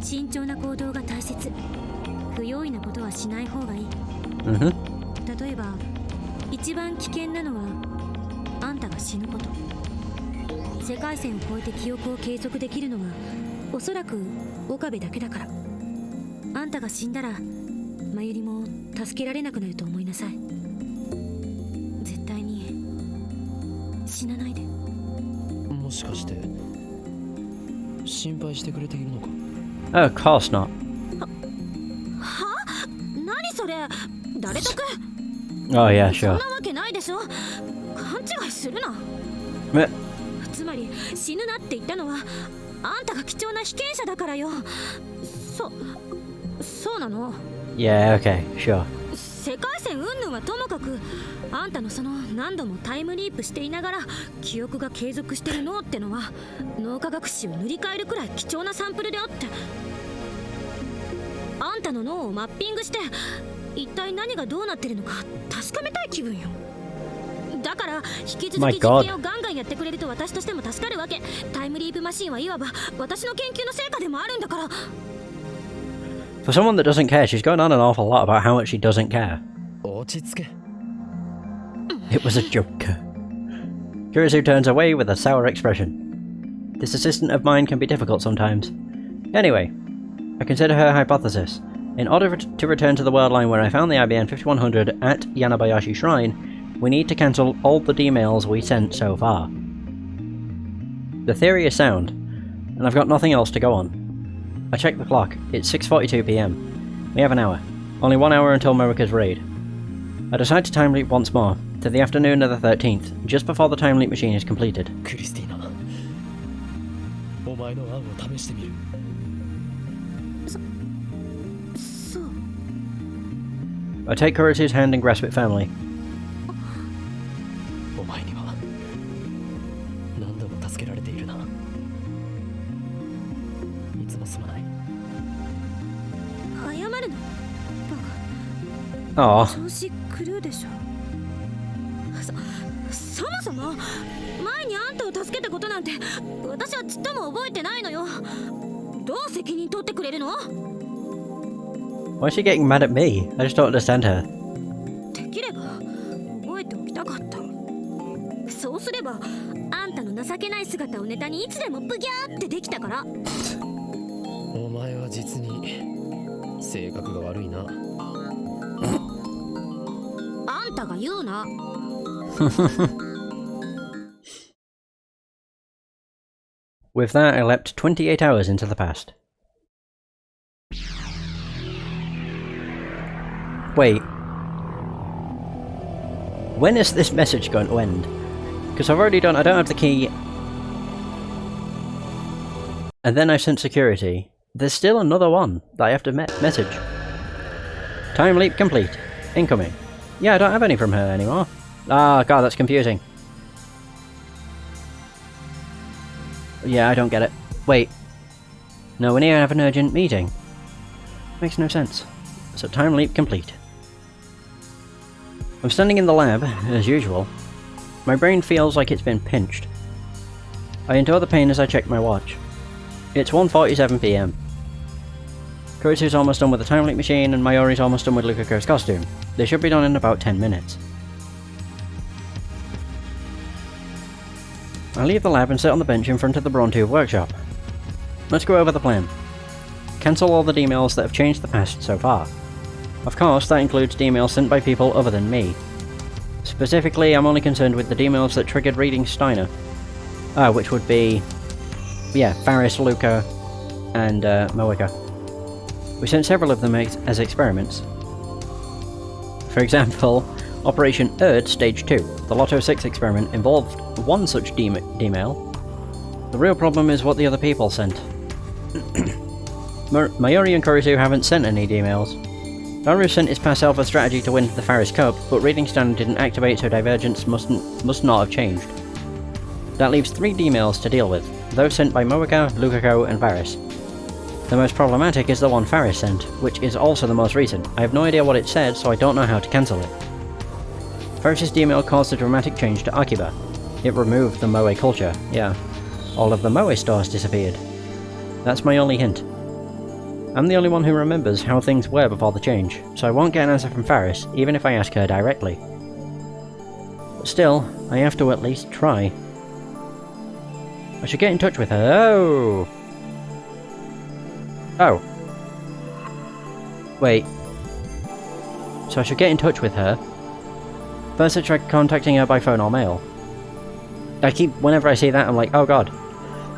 [SPEAKER 4] 慎重な行動が大切。不用意なことはしない方がいい。例えば一番危険なのはあんたが死ぬこと。世界線を越えて記憶を継続できるのはおそらく岡部だけだから。あんたが死んだらまゆりも助けられなくなると思いなさい。絶対に死なないで。
[SPEAKER 2] もしかして心配してくれているのか。
[SPEAKER 1] Of course not.
[SPEAKER 4] は？何それ？誰得
[SPEAKER 1] Oh yeah,
[SPEAKER 4] そん
[SPEAKER 1] sure.
[SPEAKER 4] なわけないでしょ。勘違いするな。
[SPEAKER 1] Meh.
[SPEAKER 4] つまり死ぬなって言ったのはあんたが貴重な被験者だからよ。そうなの。
[SPEAKER 1] Yeah, okay, sure.
[SPEAKER 4] 世界線云々はともかく、あんたのその何度もタイムリープしていながら記憶が継続してる脳ってのは脳科学史を塗り替えるくらい貴重なサンプルであって、あんたの脳をマッピングして一体何がどうなってるのか確かめたい気分よ。だから引き続
[SPEAKER 1] My
[SPEAKER 4] き
[SPEAKER 1] God.
[SPEAKER 4] 実験をガンガンやってくれると私としても助かるわけ。タイムリープマシンはいわば私の研究の成果でもあるんだから。
[SPEAKER 1] For someone that doesn't care, she's going on an awful lot about how much she doesn't care.
[SPEAKER 2] 落ち着け。
[SPEAKER 1] It was a joke. Kurisu turns away with a sour expression. This assistant of mine can be difficult sometimes. Anyway, I consider her hypothesis. In order to return to the world line where I found the IBN 5100 at Yanabayashi Shrine, we need to cancel all the D-mails we sent so far. The theory is sound, and I've got nothing else to go on. I checked the clock. It's 6:42 PM. We have an hour. Only 1 hour until Marika's raid. I decide to time leap once more, to the afternoon of the 13th, just before the time leap machine is completed.
[SPEAKER 2] クリスティーナ、お前の案を試してみる。
[SPEAKER 4] そう。
[SPEAKER 1] I take Kurisu's hand and grasp it firmly.
[SPEAKER 2] お前には何度も助けられているな。いつもすまない。
[SPEAKER 4] 謝るのバ
[SPEAKER 1] Aw.
[SPEAKER 4] カ。調子狂うでしょ。そもそも前にあんたを助けたことなんて私はちっとも覚えてないのよ。どう責任取ってくれるの？
[SPEAKER 1] Why is she getting mad at me? I just don't understand her.
[SPEAKER 4] できれば覚えておきたかった。そうすればあんたの情けない姿をネタにいつでもブギャーってできたから。
[SPEAKER 2] お前は実に性格が悪いな。
[SPEAKER 4] あんたが言うな。
[SPEAKER 1] With that, I leapt 28 hours into the past. Wait. When is this message going to end? Because I've already done... I don't have the key. And then I sent security. There's still another one that I have to message. Time leap complete. Incoming. Yeah, I don't have any from her anymore. Ah, God, that's confusing. Yeah, I don't get it. Wait. No, we need to have an urgent meeting. Makes no sense. So time leap complete. I'm standing in the lab, as usual. My brain feels like it's been pinched. I endure the pain as I check my watch. It's 1:47 PM. Kurisu's almost done with the time leap machine, and Mayori's almost done with Lukaku's costume. They should be done in about 10 minutes. I leave the lab and sit on the bench in front of the Brawn Tube workshop. Let's go over the plan. Cancel all the emails that have changed the past so far. Of course, that includes emails sent by people other than me. Specifically, I'm only concerned with the emails that triggered reading Steiner. Which would be... yeah, Faris, Luca, and Moeka. We sent several of them as experiments. For example, Operation Erd Stage 2, the Lotto 6 experiment, involved one such D-mail. The real problem is what the other people sent. Mayori and Kurisu haven't sent any D-mails. Daru sent his Pass Alpha strategy to win the Faris Cup, but reading standard didn't activate, so divergence must not have changed. That leaves 3 D-mails to deal with, those sent by Moeka, Lukaku, and Faris. The most problematic is the one Faris sent, which is also the most recent. I have no idea what it said, so I don't know how to cancel it. Faris' D-mail caused a dramatic change to Akiba. It removed the Moe culture, yeah. All of the Moe stores disappeared. That's my only hint. I'm the only one who remembers how things were before the change, so I won't get an answer from Faris, even if I ask her directly. But still, I have to at least try. I should get in touch with her. Oh! Oh. Wait. So I should get in touch with her. First I tried contacting her by phone or mail. Whenever I see that, I'm like, oh god.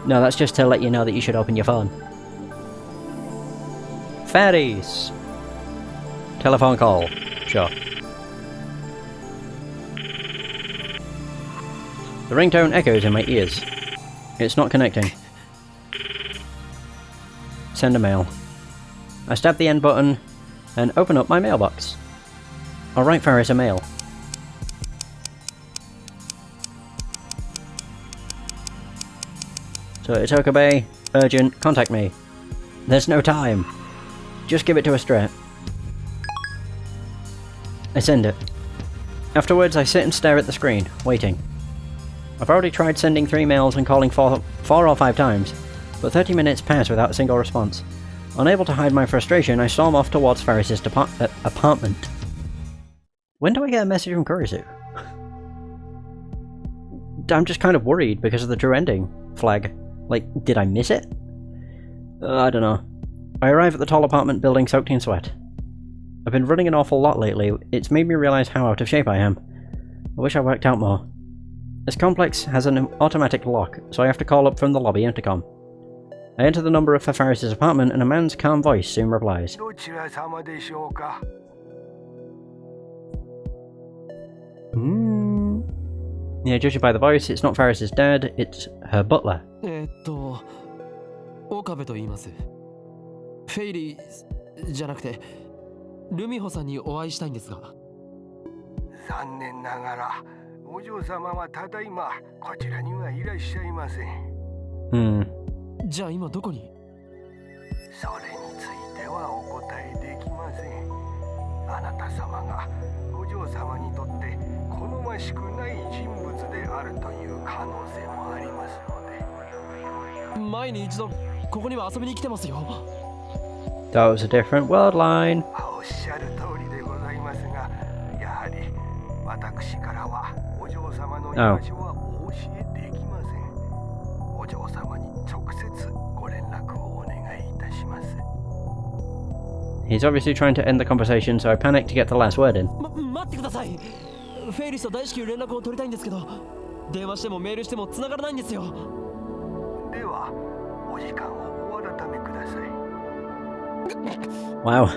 [SPEAKER 1] No, that's just to let you know that you should open your phone. Faris! Telephone call. Sure. The ringtone echoes in my ears. It's not connecting. Send a mail. I stab the end button and open up my mailbox. I'll write Faris a mail. So Itoka Bay, urgent, contact me. There's no time. Just give it to us straight. I send it. Afterwards, I sit and stare at the screen, waiting. I've already tried sending 3 mails and calling 4 or 5 times, but 30 minutes pass without a single response. Unable to hide my frustration, I storm off towards Faris' apartment. When do I get a message from Kurisu? I'm just kind of worried because of the true ending flag. Like, did I miss it? I don't know. I arrive at the tall apartment building soaked in sweat. I've been running an awful lot lately. It's made me realise how out of shape I am. I wish I worked out more. This complex has an automatic lock, so I have to call up from the lobby intercom. I enter the number for Faris' apartment and a man's calm voice soon replies. Yeah, judging by the voice, it's not Faris' dad, it's her butler.
[SPEAKER 2] 岡部と言います。フェイリーじゃなくてルミホさんにお会いしたいんですが。
[SPEAKER 7] 残念ながらお嬢様はただいまこちらにはいらっしゃいません。
[SPEAKER 2] じゃあ今どこに？
[SPEAKER 7] それについてはお答えできません。あなた様がお嬢様にとって好ましくない人物であるという可能性もありますので。前に一度ここには遊びに来てますよ。
[SPEAKER 1] That was a different world line.
[SPEAKER 7] おっしゃる通りでございますが、やはり私からはお嬢様の居場所はお教えできません。お嬢様に直接ご連絡をお願いいたします。
[SPEAKER 1] He's obviously trying to end the conversation, so I panic to get the last word in.
[SPEAKER 2] 待ってください。フェイリスと大至急連絡を取りたいんですけど、電話してもメールしても繋がらないんですよ。
[SPEAKER 7] では、お時間をお改めください。
[SPEAKER 1] Wow.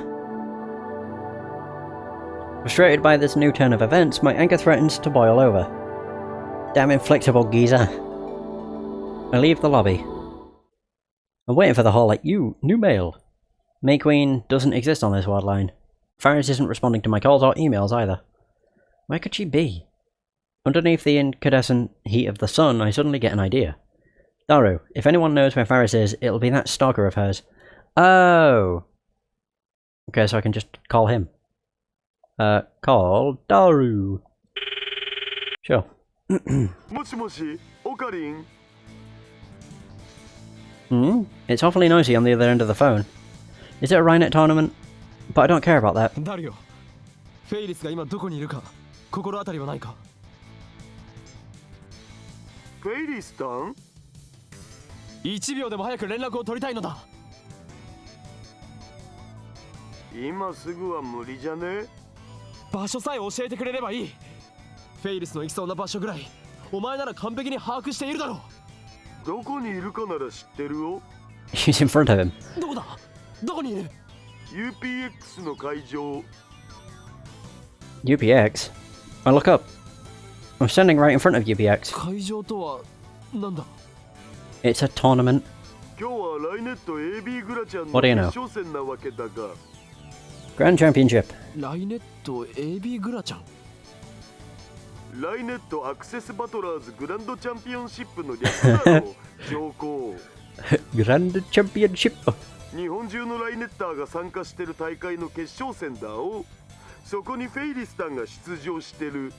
[SPEAKER 1] Frustrated by this new turn of events, my anger threatens to boil over. Damn inflictable geezer. I leave the lobby. I'm waiting for the whole like, you, new mail. May Queen doesn't exist on this world line. Faris isn't responding to my calls or emails either. Where could she be? Underneath the incandescent heat of the sun, I suddenly get an idea. Daru, if anyone knows where Faris is, it'll be that stalker of hers. Oh! Okay, so I can just call him. Call Daru. Sure.
[SPEAKER 3] もしもし、オカリン。
[SPEAKER 1] It's awfully noisy on the other end of the phone. Is it a Rhinet tournament? But I don't care about that.
[SPEAKER 2] ダリオ、フェイリスが今どこにいるか心当たりはないか？
[SPEAKER 3] フェイリスタン
[SPEAKER 2] ？1秒でも早く連絡を取りたいのだ。
[SPEAKER 3] 今すぐは無理じゃね？
[SPEAKER 2] 場所さえ教えてくれればいい。フェイリスの行きそうな場所ぐらいお前なら完璧に把握しているだろう。
[SPEAKER 3] どこにいるかなら知ってるよ。
[SPEAKER 1] He's in front of him.
[SPEAKER 2] どこだ？どこにいる？
[SPEAKER 3] UPX の会場。
[SPEAKER 1] UPX? I look up. I'm standing right in front of UPX.
[SPEAKER 2] 会場とはなんだ？
[SPEAKER 1] It's a tournament.
[SPEAKER 3] 今日はライネット AB グラちゃんの
[SPEAKER 1] What do you know?
[SPEAKER 3] 決勝戦なわけだが。
[SPEAKER 1] Grand Championship.
[SPEAKER 2] ライネット AB グラちゃん。
[SPEAKER 3] ライネットアクセスバトラーズグランドチャンピオンシップの略だろう。上皇。
[SPEAKER 1] Grand Championship.
[SPEAKER 3] 日本中のライネッターが参加してる大会の決勝戦だお。そこにフェイリスタンが出場してる。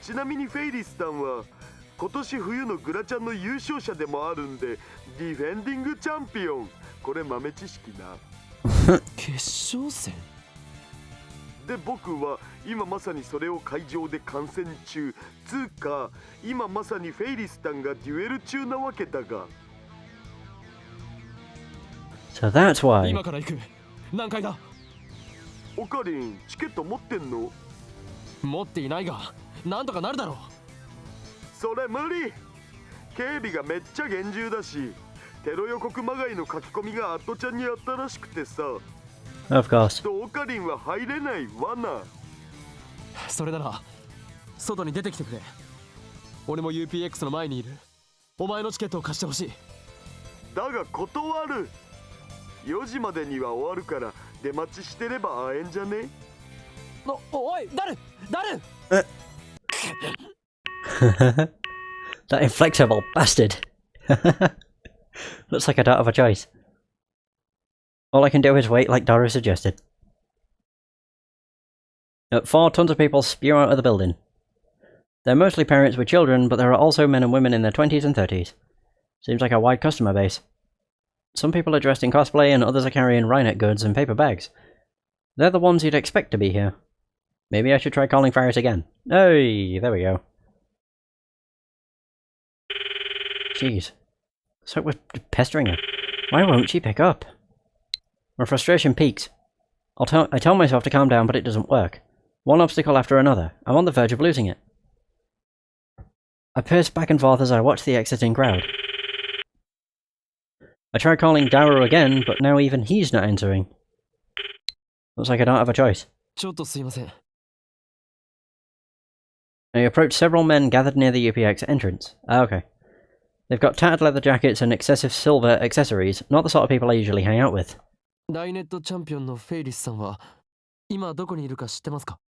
[SPEAKER 3] ちなみにフェイリスタンは今年冬のグラちゃんの優勝者でもあるんで、ディフェンディングチャンピオン。これ豆知識な。
[SPEAKER 2] 決勝戦
[SPEAKER 3] で、僕は今まさにそれを会場で観戦中。つうか今まさにフェイリスタンがデュエル中なわけだが。
[SPEAKER 1] So that's why.
[SPEAKER 2] 今から行く。何階だ？
[SPEAKER 3] オカリン、チケット持ってんの？
[SPEAKER 2] 持っていないが、なんとかなるだろう。
[SPEAKER 3] それ無理。警備がめっちゃ厳重だし、テロ予告まがいの書き込みがアットちゃんにあったらしくてさ。
[SPEAKER 1] Of course.
[SPEAKER 3] とオカリンは入れないわな。
[SPEAKER 2] それなら外に出てきてくれ。俺も UPX の前にいる。お前のチケットを貸してほしい。
[SPEAKER 3] だが断る。4時までには終わるから出待ちしてれば会えんじゃね。
[SPEAKER 2] おい、誰
[SPEAKER 1] That inflexible bastard. Looks like I don't have a choice. All I can do is wait like Dora suggested. 4 tons of people spew out of the building. They're mostly parents with children, but there are also men and women in their 20s and 30s. Seems like a wide customer base. Some people are dressed in cosplay and others are carrying Rhinet goods and paper bags. They're the ones you'd expect to be here. Maybe I should try calling Faris again. Hey, there we go. Jeez. So we're pestering her. Why won't she pick up? My frustration peaks. I tell myself to calm down, but it doesn't work. One obstacle after another. I'm on the verge of losing it. I pace back and forth as I watch the exiting crowd. I try calling Daru again, but now even he's not answering. Looks like I don't have a choice.
[SPEAKER 2] ちょっとすいません。
[SPEAKER 1] I approach several men gathered near the UPX entrance. Ah, okay. They've got tattered leather jackets and excessive silver accessories, not the sort of people I usually hang out with.
[SPEAKER 2] ライネットチャンピオンのフェイリスさんは今どこにいるか知ってますか？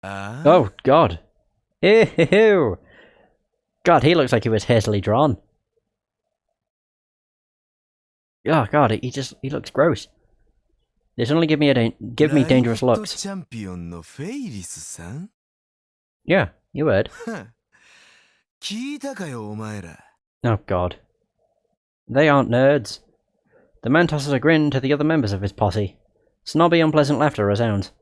[SPEAKER 1] Oh, God. Ew. God, he looks like he was hastily drawn. Oh, God, he looks gross. They suddenly give me dangerous looks. Yeah, you heard. Oh, God. They aren't nerds. The man tosses a grin to the other members of his posse. Snobby, unpleasant laughter resounds.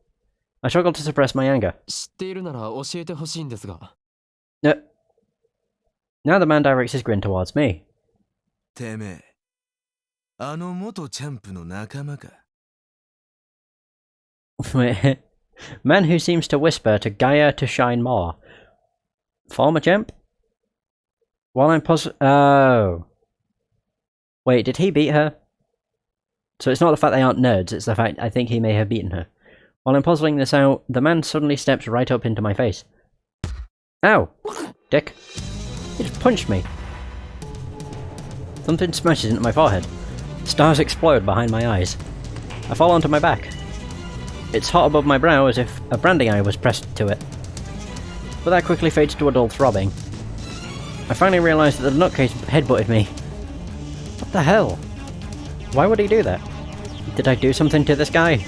[SPEAKER 1] I struggle to suppress my anger.
[SPEAKER 2] 知っているなら教えてほしいんですが。
[SPEAKER 1] Now the man directs his grin towards me.
[SPEAKER 3] てめえ、あの元チャンプの仲間か。
[SPEAKER 1] Man who seems to whisper to Gaia to shine more. Former champ? While I'm Oh. Wait, did he beat her? So it's not the fact they aren't nerds, it's the fact I think he may have beaten her. While I'm puzzling this out, the man suddenly steps right up into my face. Ow! Dick. He just punched me. Something smashes into my forehead. Stars explode behind my eyes. I fall onto my back. It's hot above my brow as if a branding eye was pressed to it. But that quickly fades to a dull throbbing. I finally realise that the nutcase headbutted me. What the hell? Why would he do that? Did I do something to this guy?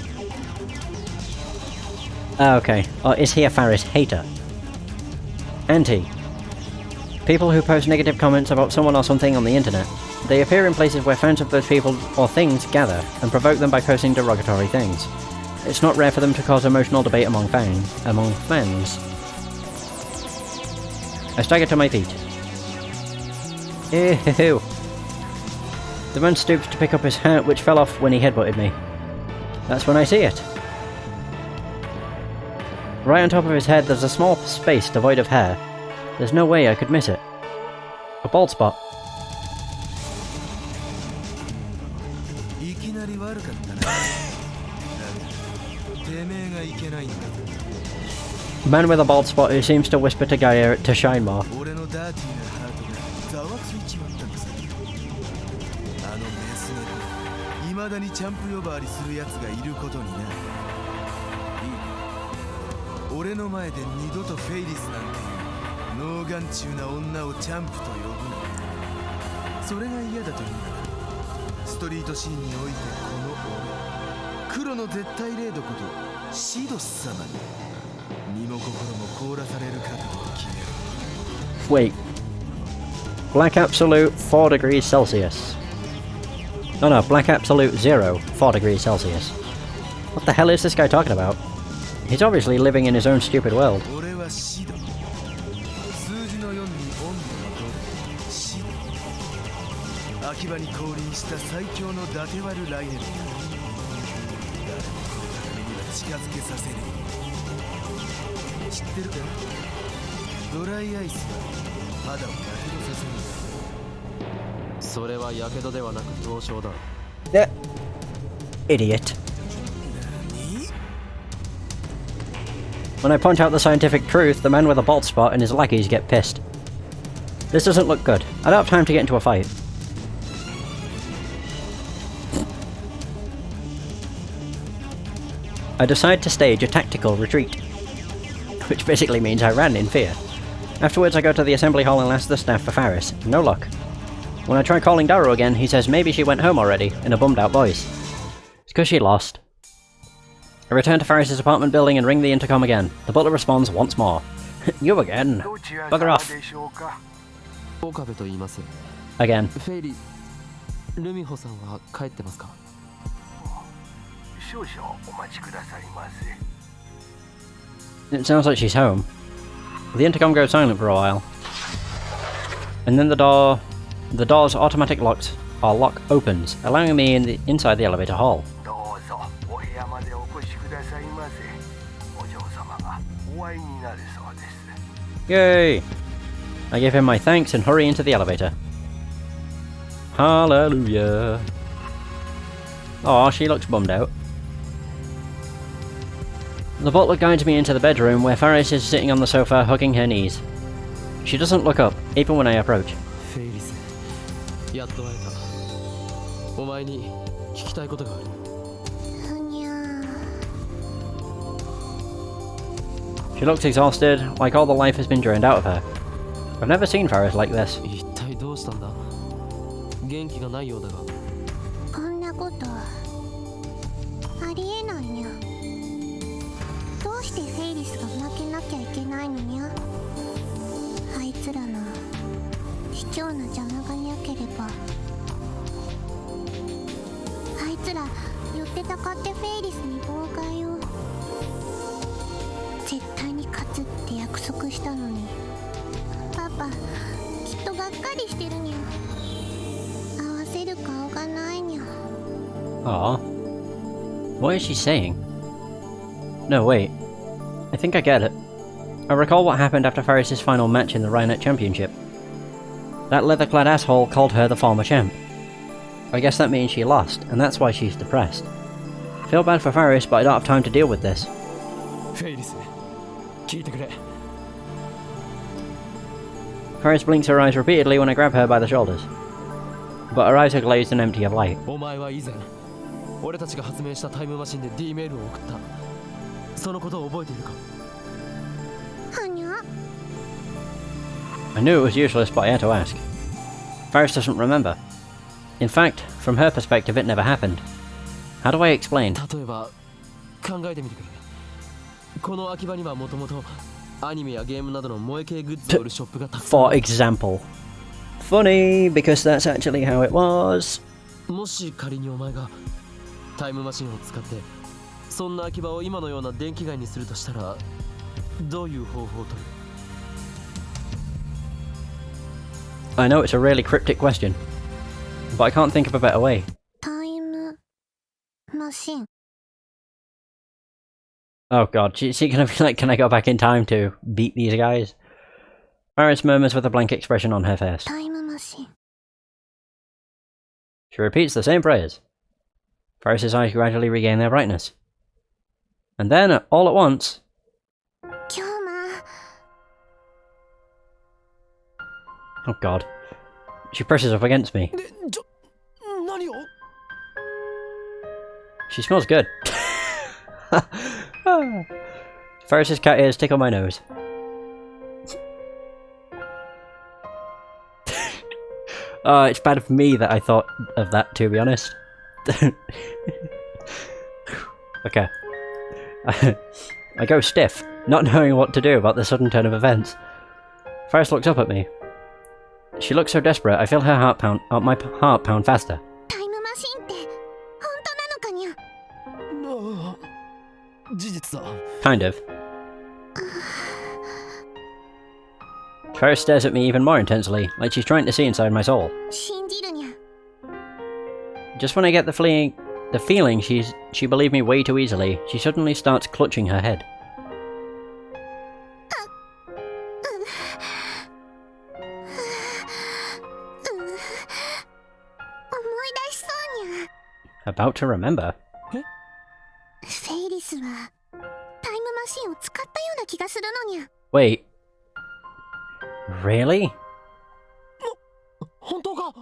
[SPEAKER 1] Okay. Or is he a Faris hater? Anti. People who post negative comments about someone or something on the internet. They appear in places where fans of those people or things gather and provoke them by posting derogatory things. It's not rare for them to cause emotional debate among fans. I stagger to my feet. Ew. The man stoops to pick up his hat, which fell off when he headbutted me. That's when I see it. Right on top of his head there's a small space devoid of hair. There's no way I could miss it. A bald spot. Man with a bald spot who seems to whisper to Gaia to shine more. Wait. Black Absolute 4 degrees Celsius. Oh no, Black Absolute 0, 4 degrees Celsius. What the hell is this guy talking about? He's obviously living in his own stupid world. idiot. When I point out the scientific truth, the man with a bald spot and his lackeys get pissed. This doesn't look good. I don't have time to get into a fight. I decide to stage a tactical retreat, which basically means I ran in fear. Afterwards I go to the assembly hall and ask the staff for Faris. No luck. When I try calling Daru again, he says maybe she went home already, in a bummed out voice. It's because she lost. I return to Faris' apartment building and ring the intercom again. The butler responds once more. You again. Bugger off.
[SPEAKER 2] 岡部と言います。
[SPEAKER 1] Again.
[SPEAKER 2] フェイリー、ルミホさんは帰ってますか？
[SPEAKER 7] 少々お待ちくださいませ。
[SPEAKER 1] It sounds like she's home. The intercom goes silent for a while. And then the door's automatic lock opens, allowing me inside the elevator hall.
[SPEAKER 7] どうぞお部屋までお越しくださいませ。お嬢様がお会いになるそうです。
[SPEAKER 1] Yay! I give him my thanks and hurry into the elevator. Hallelujah. Aw, she looks bummed out. The butler guides me into the bedroom where Faris is sitting on the sofa hugging her knees. She doesn't look up, even when I approach.
[SPEAKER 2] フェイリス、やっと会えた。お前に聞きたいことがある。
[SPEAKER 6] ふにゃー。
[SPEAKER 1] She looks exhausted, like all the life has been drained out of her. I've never seen Faris like this.
[SPEAKER 2] 一体どうしたんだ？元気がないようだが。
[SPEAKER 6] こんなことありえないにゃ。どうしてフェイリスが負けなきゃいけないのにゃ。あいつらの卑怯な邪魔がにゃければ、あいつら寄ってたかってフェイリスに妨害を。絶対に勝つって約束したのに。パパ、きっとがっかりしてるにゃ。合わせる顔がないにゃ。
[SPEAKER 1] Aw. What is she saying? No, wait. I think I get it. I recall what happened after Faris' final match in the Rhinet Championship. That leather-clad asshole called her the former champ. I guess that means she lost, and that's why she's depressed. Feel bad for Faris, but I don't have time to deal with this.
[SPEAKER 2] フェイリス、聞いてくれ。
[SPEAKER 1] Faris blinks her eyes repeatedly when I grab her by the shoulders. But her eyes are glazed and empty of light.
[SPEAKER 2] お前は以前、俺たちが発明したタイムマシンで D メールを送った。そのことを覚えているか？
[SPEAKER 6] はにゃ。
[SPEAKER 1] I knew it was useless, but I had to ask. Faris doesn't remember. In fact, from her perspective, it never happened. How do I explain?
[SPEAKER 2] 例えば、考えてみてくれ。この空き場にはもともとアニメやゲームなどの萌え系グッズを売るショップがたくさん。
[SPEAKER 1] For example. Funny, because that's actually how it was.
[SPEAKER 2] もし仮にお前がタイムマシンを使ってそんな空き場を今のような電気街にするとしたらどういう方法を取る？
[SPEAKER 1] I know it's a really cryptic question, but I can't think of a better way.
[SPEAKER 6] タイムマシン。
[SPEAKER 1] Oh god, is he gonna be like, can I go back in time to beat these guys? Faris murmurs with a blank expression on her face.
[SPEAKER 6] タイムマシン。
[SPEAKER 1] She repeats the same phrase. Faris' eyes gradually regain their brightness. And then, all at once...
[SPEAKER 6] 今日も。
[SPEAKER 1] Oh god. She presses up against me.
[SPEAKER 2] で、何を？
[SPEAKER 1] She smells good. Faris' cat ears tickle my nose. Oh, it's bad for me that I thought of that, to be honest. Okay. I go stiff, not knowing what to do about the sudden turn of events. Faris looks up at me. She looks so desperate, I feel her heart pound, my heart pound faster.
[SPEAKER 6] タイムマシンって本当なのかにゃ。
[SPEAKER 2] ああ、事実だ。
[SPEAKER 1] Kind of. Faris stares at me even more intensely, like she's trying to see inside my soul.
[SPEAKER 6] 信じるにゃ。
[SPEAKER 1] Just when I get the feeling she believed me way too easily, she suddenly starts clutching her head.
[SPEAKER 6] 思い出しそうにゃ。
[SPEAKER 1] About to remember.
[SPEAKER 4] スはタイムマシンを使ったような気がするのにゃ。
[SPEAKER 1] Wait. Really?
[SPEAKER 2] 本当か？
[SPEAKER 4] フ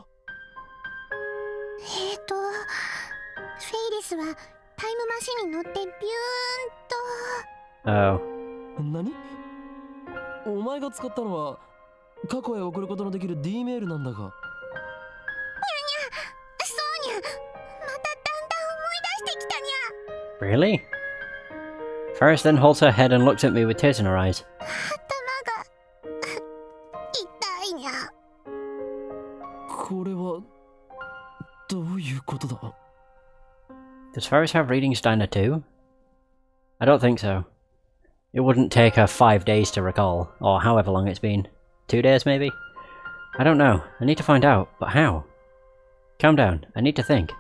[SPEAKER 4] ェイリスはタイムマシンに乗ってビューンと。
[SPEAKER 1] Oh.
[SPEAKER 2] 何？お前が使ったのは過去へ送ることのできる D メールなんだが。
[SPEAKER 4] そうにゃ、まただんだん思い出してきたにゃ。
[SPEAKER 1] Really? Faris then holds her head and looks at me with tears in her eyes.
[SPEAKER 4] 頭が痛いにゃ。
[SPEAKER 2] これはどういうことだ？
[SPEAKER 1] Does Faris have reading Steiner too? I don't think so. It wouldn't take her 5 days to recall, or however long it's been. 2 days maybe? I don't know. I need to find out, but how? Calm down. I need to think.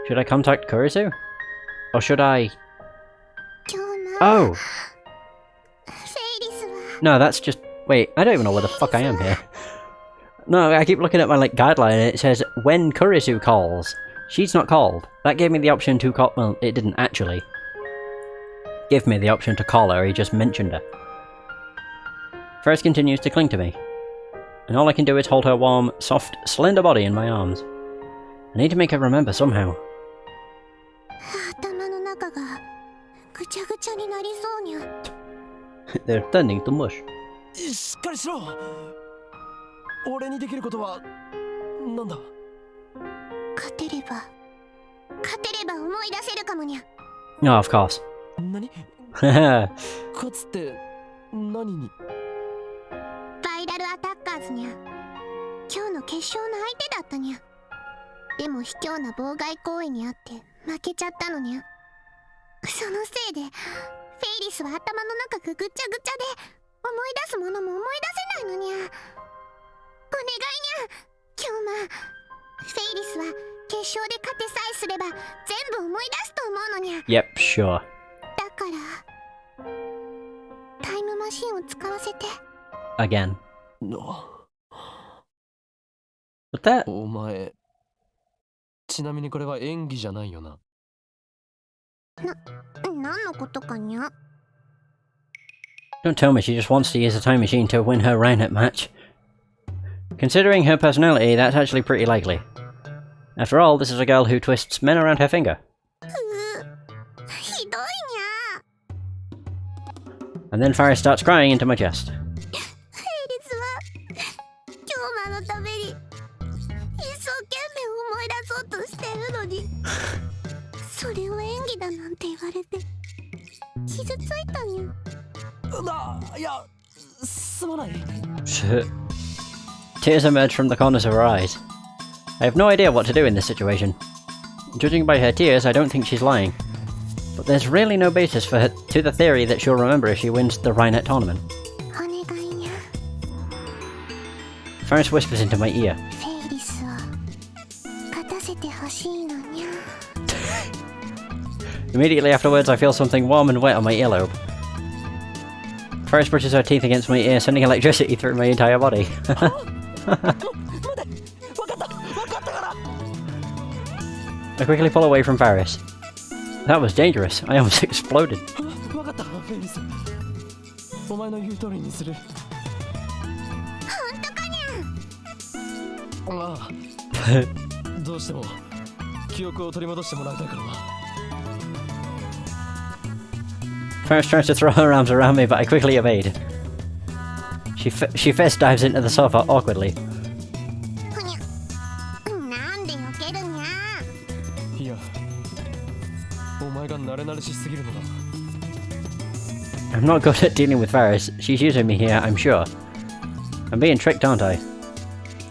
[SPEAKER 1] Should I contact Kurisu? Or should I...
[SPEAKER 4] 今日も
[SPEAKER 1] Oh!
[SPEAKER 4] フェイリスは
[SPEAKER 1] No, that's just... Wait, I don't even know where the fuck I am here. No, I keep looking at my guideline and it says, when Kurisu calls. She's not called. That gave me the option to call... Well, it didn't actually give me the option to call her, he just mentioned her. Faris continues to cling to me. And all I can do is hold her warm, soft, slender body in my arms. I need to make her remember somehow.
[SPEAKER 4] 頭の中がぐちゃぐちゃになりそうにゃ。
[SPEAKER 1] They're turning to mush.
[SPEAKER 2] しっかりしろ。俺にできることはなんだ？
[SPEAKER 4] 勝てれば思い出せるかもにゃ。
[SPEAKER 1] Oh, of course.
[SPEAKER 2] 何？
[SPEAKER 1] Haha.
[SPEAKER 2] 勝つって何に？
[SPEAKER 4] バイラルアタッカーズにゃ。今日の決勝の相手だったにゃ。でも卑怯な妨害行為にあって負けちゃったのにゃ。そのせいでフェイリスは頭の中がぐちゃぐちゃで思い出すものも思い出せないのにゃ。お願いにゃ、今日もフェイリスは決勝で勝てさえすれば全部思い出すと思うのにゃ。
[SPEAKER 1] Yep, sure.
[SPEAKER 4] だからタイムマシンを使わせて。
[SPEAKER 1] Again.
[SPEAKER 2] の
[SPEAKER 1] What that?
[SPEAKER 2] お前、ちなみにこれは演技じゃないよな。
[SPEAKER 4] 何のことかにゃ。
[SPEAKER 1] Don't tell me she just wants to use a time machine to win her Rhinet match. Considering her personality, that's actually pretty likely. After all, this is a girl who twists men around her finger.
[SPEAKER 4] ひどいにゃ。
[SPEAKER 1] And then Faris starts crying into my chest.
[SPEAKER 4] フェイリスは今日のために一生懸命思い出そうとしてるのにそれを演技だなんて言われて傷ついたにゃ。
[SPEAKER 2] いや、すまない。
[SPEAKER 1] Tears emerge from the corners of her eyes. I have no idea what to do in this situation. Judging by her tears, I don't think she's lying. But there's really no basis to the theory that she'll remember if she wins the Rhinet tournament.
[SPEAKER 4] お願いにゃ。
[SPEAKER 1] Faris whispers into my ear.
[SPEAKER 4] フェイリスを勝たせてほしいのにゃ。
[SPEAKER 1] Immediately afterwards, I feel something warm and wet on my earlobe. Faris brushes her teeth against my ear, sending electricity through my entire body. I quickly pull away from Faris. That was dangerous. I almost exploded.
[SPEAKER 2] わかった、フェイリス。お前の言う通りにする。
[SPEAKER 4] 本当かにゃ。
[SPEAKER 2] ああ。どうしても記憶を取り戻してもらいたいからな。
[SPEAKER 1] Faris tries to throw her arms around me, but I quickly evade. She fist dives into the sofa awkwardly.
[SPEAKER 4] ふにゃ。なんで避けるにゃ。
[SPEAKER 2] いや、お前が慣れ慣れしすぎるのだ。
[SPEAKER 1] I'm not good at dealing with Faris. She's using me here, I'm sure. I'm being tricked, aren't I?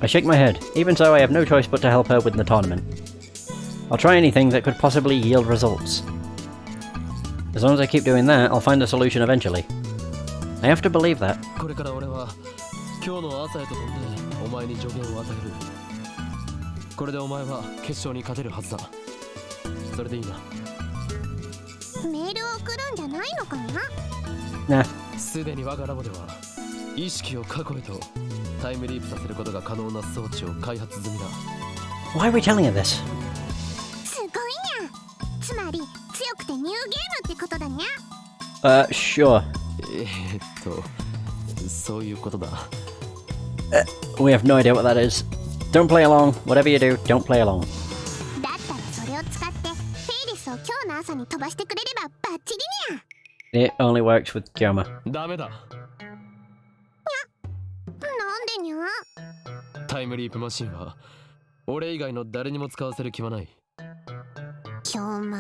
[SPEAKER 1] I shake my head. Even so, I have no choice but to help her win the tournament. I'll try anything that could possibly yield results. As long as I keep doing that, I'll find a solution eventually. I have to believe that.
[SPEAKER 2] これから俺は今日の朝へと飛んでお前に助言を与える。これでお前は決勝に勝てるはずだ。それでいいな。
[SPEAKER 4] メールを送るんじゃないのかにゃ。
[SPEAKER 1] Nah.
[SPEAKER 2] すでに我がラボでは意識を過去へとタイムリープさせることが可能な装置を開発済みだ。
[SPEAKER 1] Why are we telling her this?
[SPEAKER 4] すごいにゃ。つまり強
[SPEAKER 6] 強くてニューゲームってことだにゃ。
[SPEAKER 1] Sure.
[SPEAKER 2] そういうことだ。
[SPEAKER 1] We have no idea what that is. Don't play along. Whatever you do, don't play along.
[SPEAKER 6] だったらそれを使ってフェイリスを今日の朝に飛ばしてくれればバッチリにゃ。
[SPEAKER 1] It only works with Gyoma.
[SPEAKER 2] ダメだ。
[SPEAKER 6] なんでにゃ。
[SPEAKER 2] タイムリープマシンは俺以外の誰にも使わせる気はない。
[SPEAKER 6] 今日ま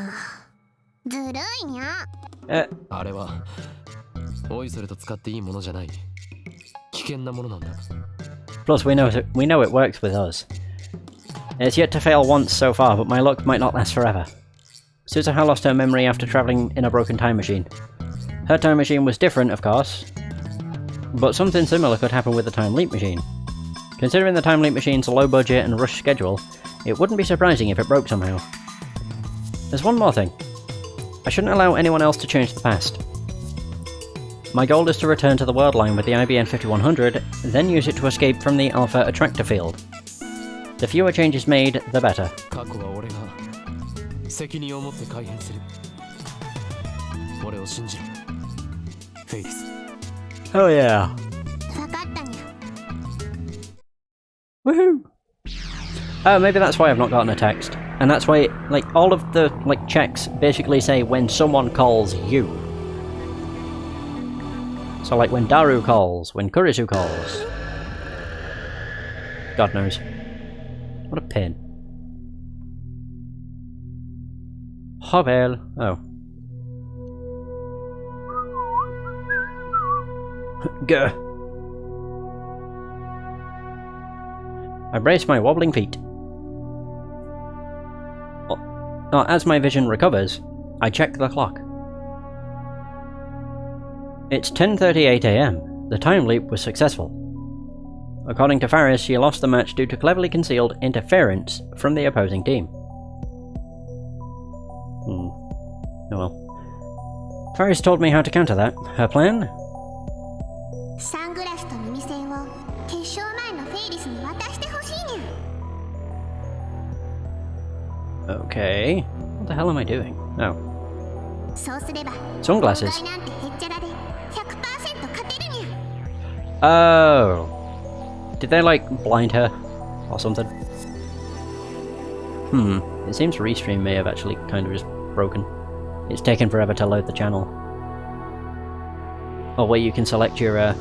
[SPEAKER 6] ずるいにゃ。
[SPEAKER 2] あれはおいそれと使っていいものじゃない。危険なものなんだ。
[SPEAKER 1] Plus, we know it works with us. It's yet to fail once so far, but my luck might not last forever. Suzuha lost her memory after travelling in a broken time machine. Her time machine was different, of course, but something similar could happen with the time leap machine. Considering the time leap machine's low budget and rush schedule, it wouldn't be surprising if it broke somehow. There's one more thing. I shouldn't allow anyone else to change the past. My goal is to return to the world line with the IBN 5100, then use it to escape from the Alpha Attractor Field. The fewer changes made, the better.
[SPEAKER 2] 過去は俺が責任を持って改変する。俺を信じろ、フェイリス。
[SPEAKER 1] Oh yeah.
[SPEAKER 6] わかったにゃ。
[SPEAKER 1] Woohoo! Oh, maybe that's why I've not gotten a text. And that's why, like, all of the, like, checks basically say when someone calls you. So, like, when Daru calls, when Kurisu calls. God knows. What a pain. Hovel. Oh. Gah. I brace my wobbling feet. As my vision recovers, I check the clock. It's 10:38 AM. The time leap was successful. According to Faris, she lost the match due to cleverly concealed interference from the opposing team. Oh well. Faris told me how to counter that. Her plan?
[SPEAKER 6] サングラスと耳栓を決勝前のフェイリスに渡してほしいにゃ。
[SPEAKER 1] Okay. What the hell am I doing? Oh.
[SPEAKER 6] そうすれば
[SPEAKER 1] Sunglasses.
[SPEAKER 6] 今回なんてへっちゃらで 100% 勝てるにゃ。
[SPEAKER 1] Oh. Did they, like, blind her? Or something? It seems Restream may have actually kind of just broken. It's taken forever to load the channel. Oh, where you can select your,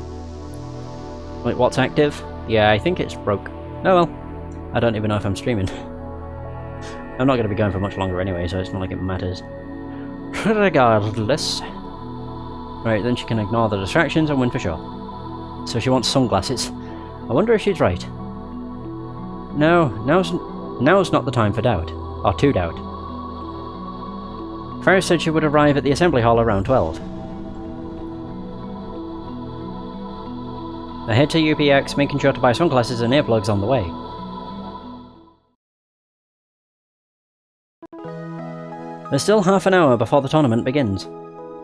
[SPEAKER 1] like, what's active? Yeah, I think it's broke. Oh well. I don't even know if I'm streaming. I'm not going to be going for much longer anyway, so it's not like it matters. Regardless. Right, then she can ignore the distractions and win for sure. So she wants sunglasses. I wonder if she's right. No, now's not the time for doubt. Or to doubt. Ferris said she would arrive at the assembly hall around 12. I head to UPX, making sure to buy sunglasses and earplugs on the way. There's still half an hour before the tournament begins,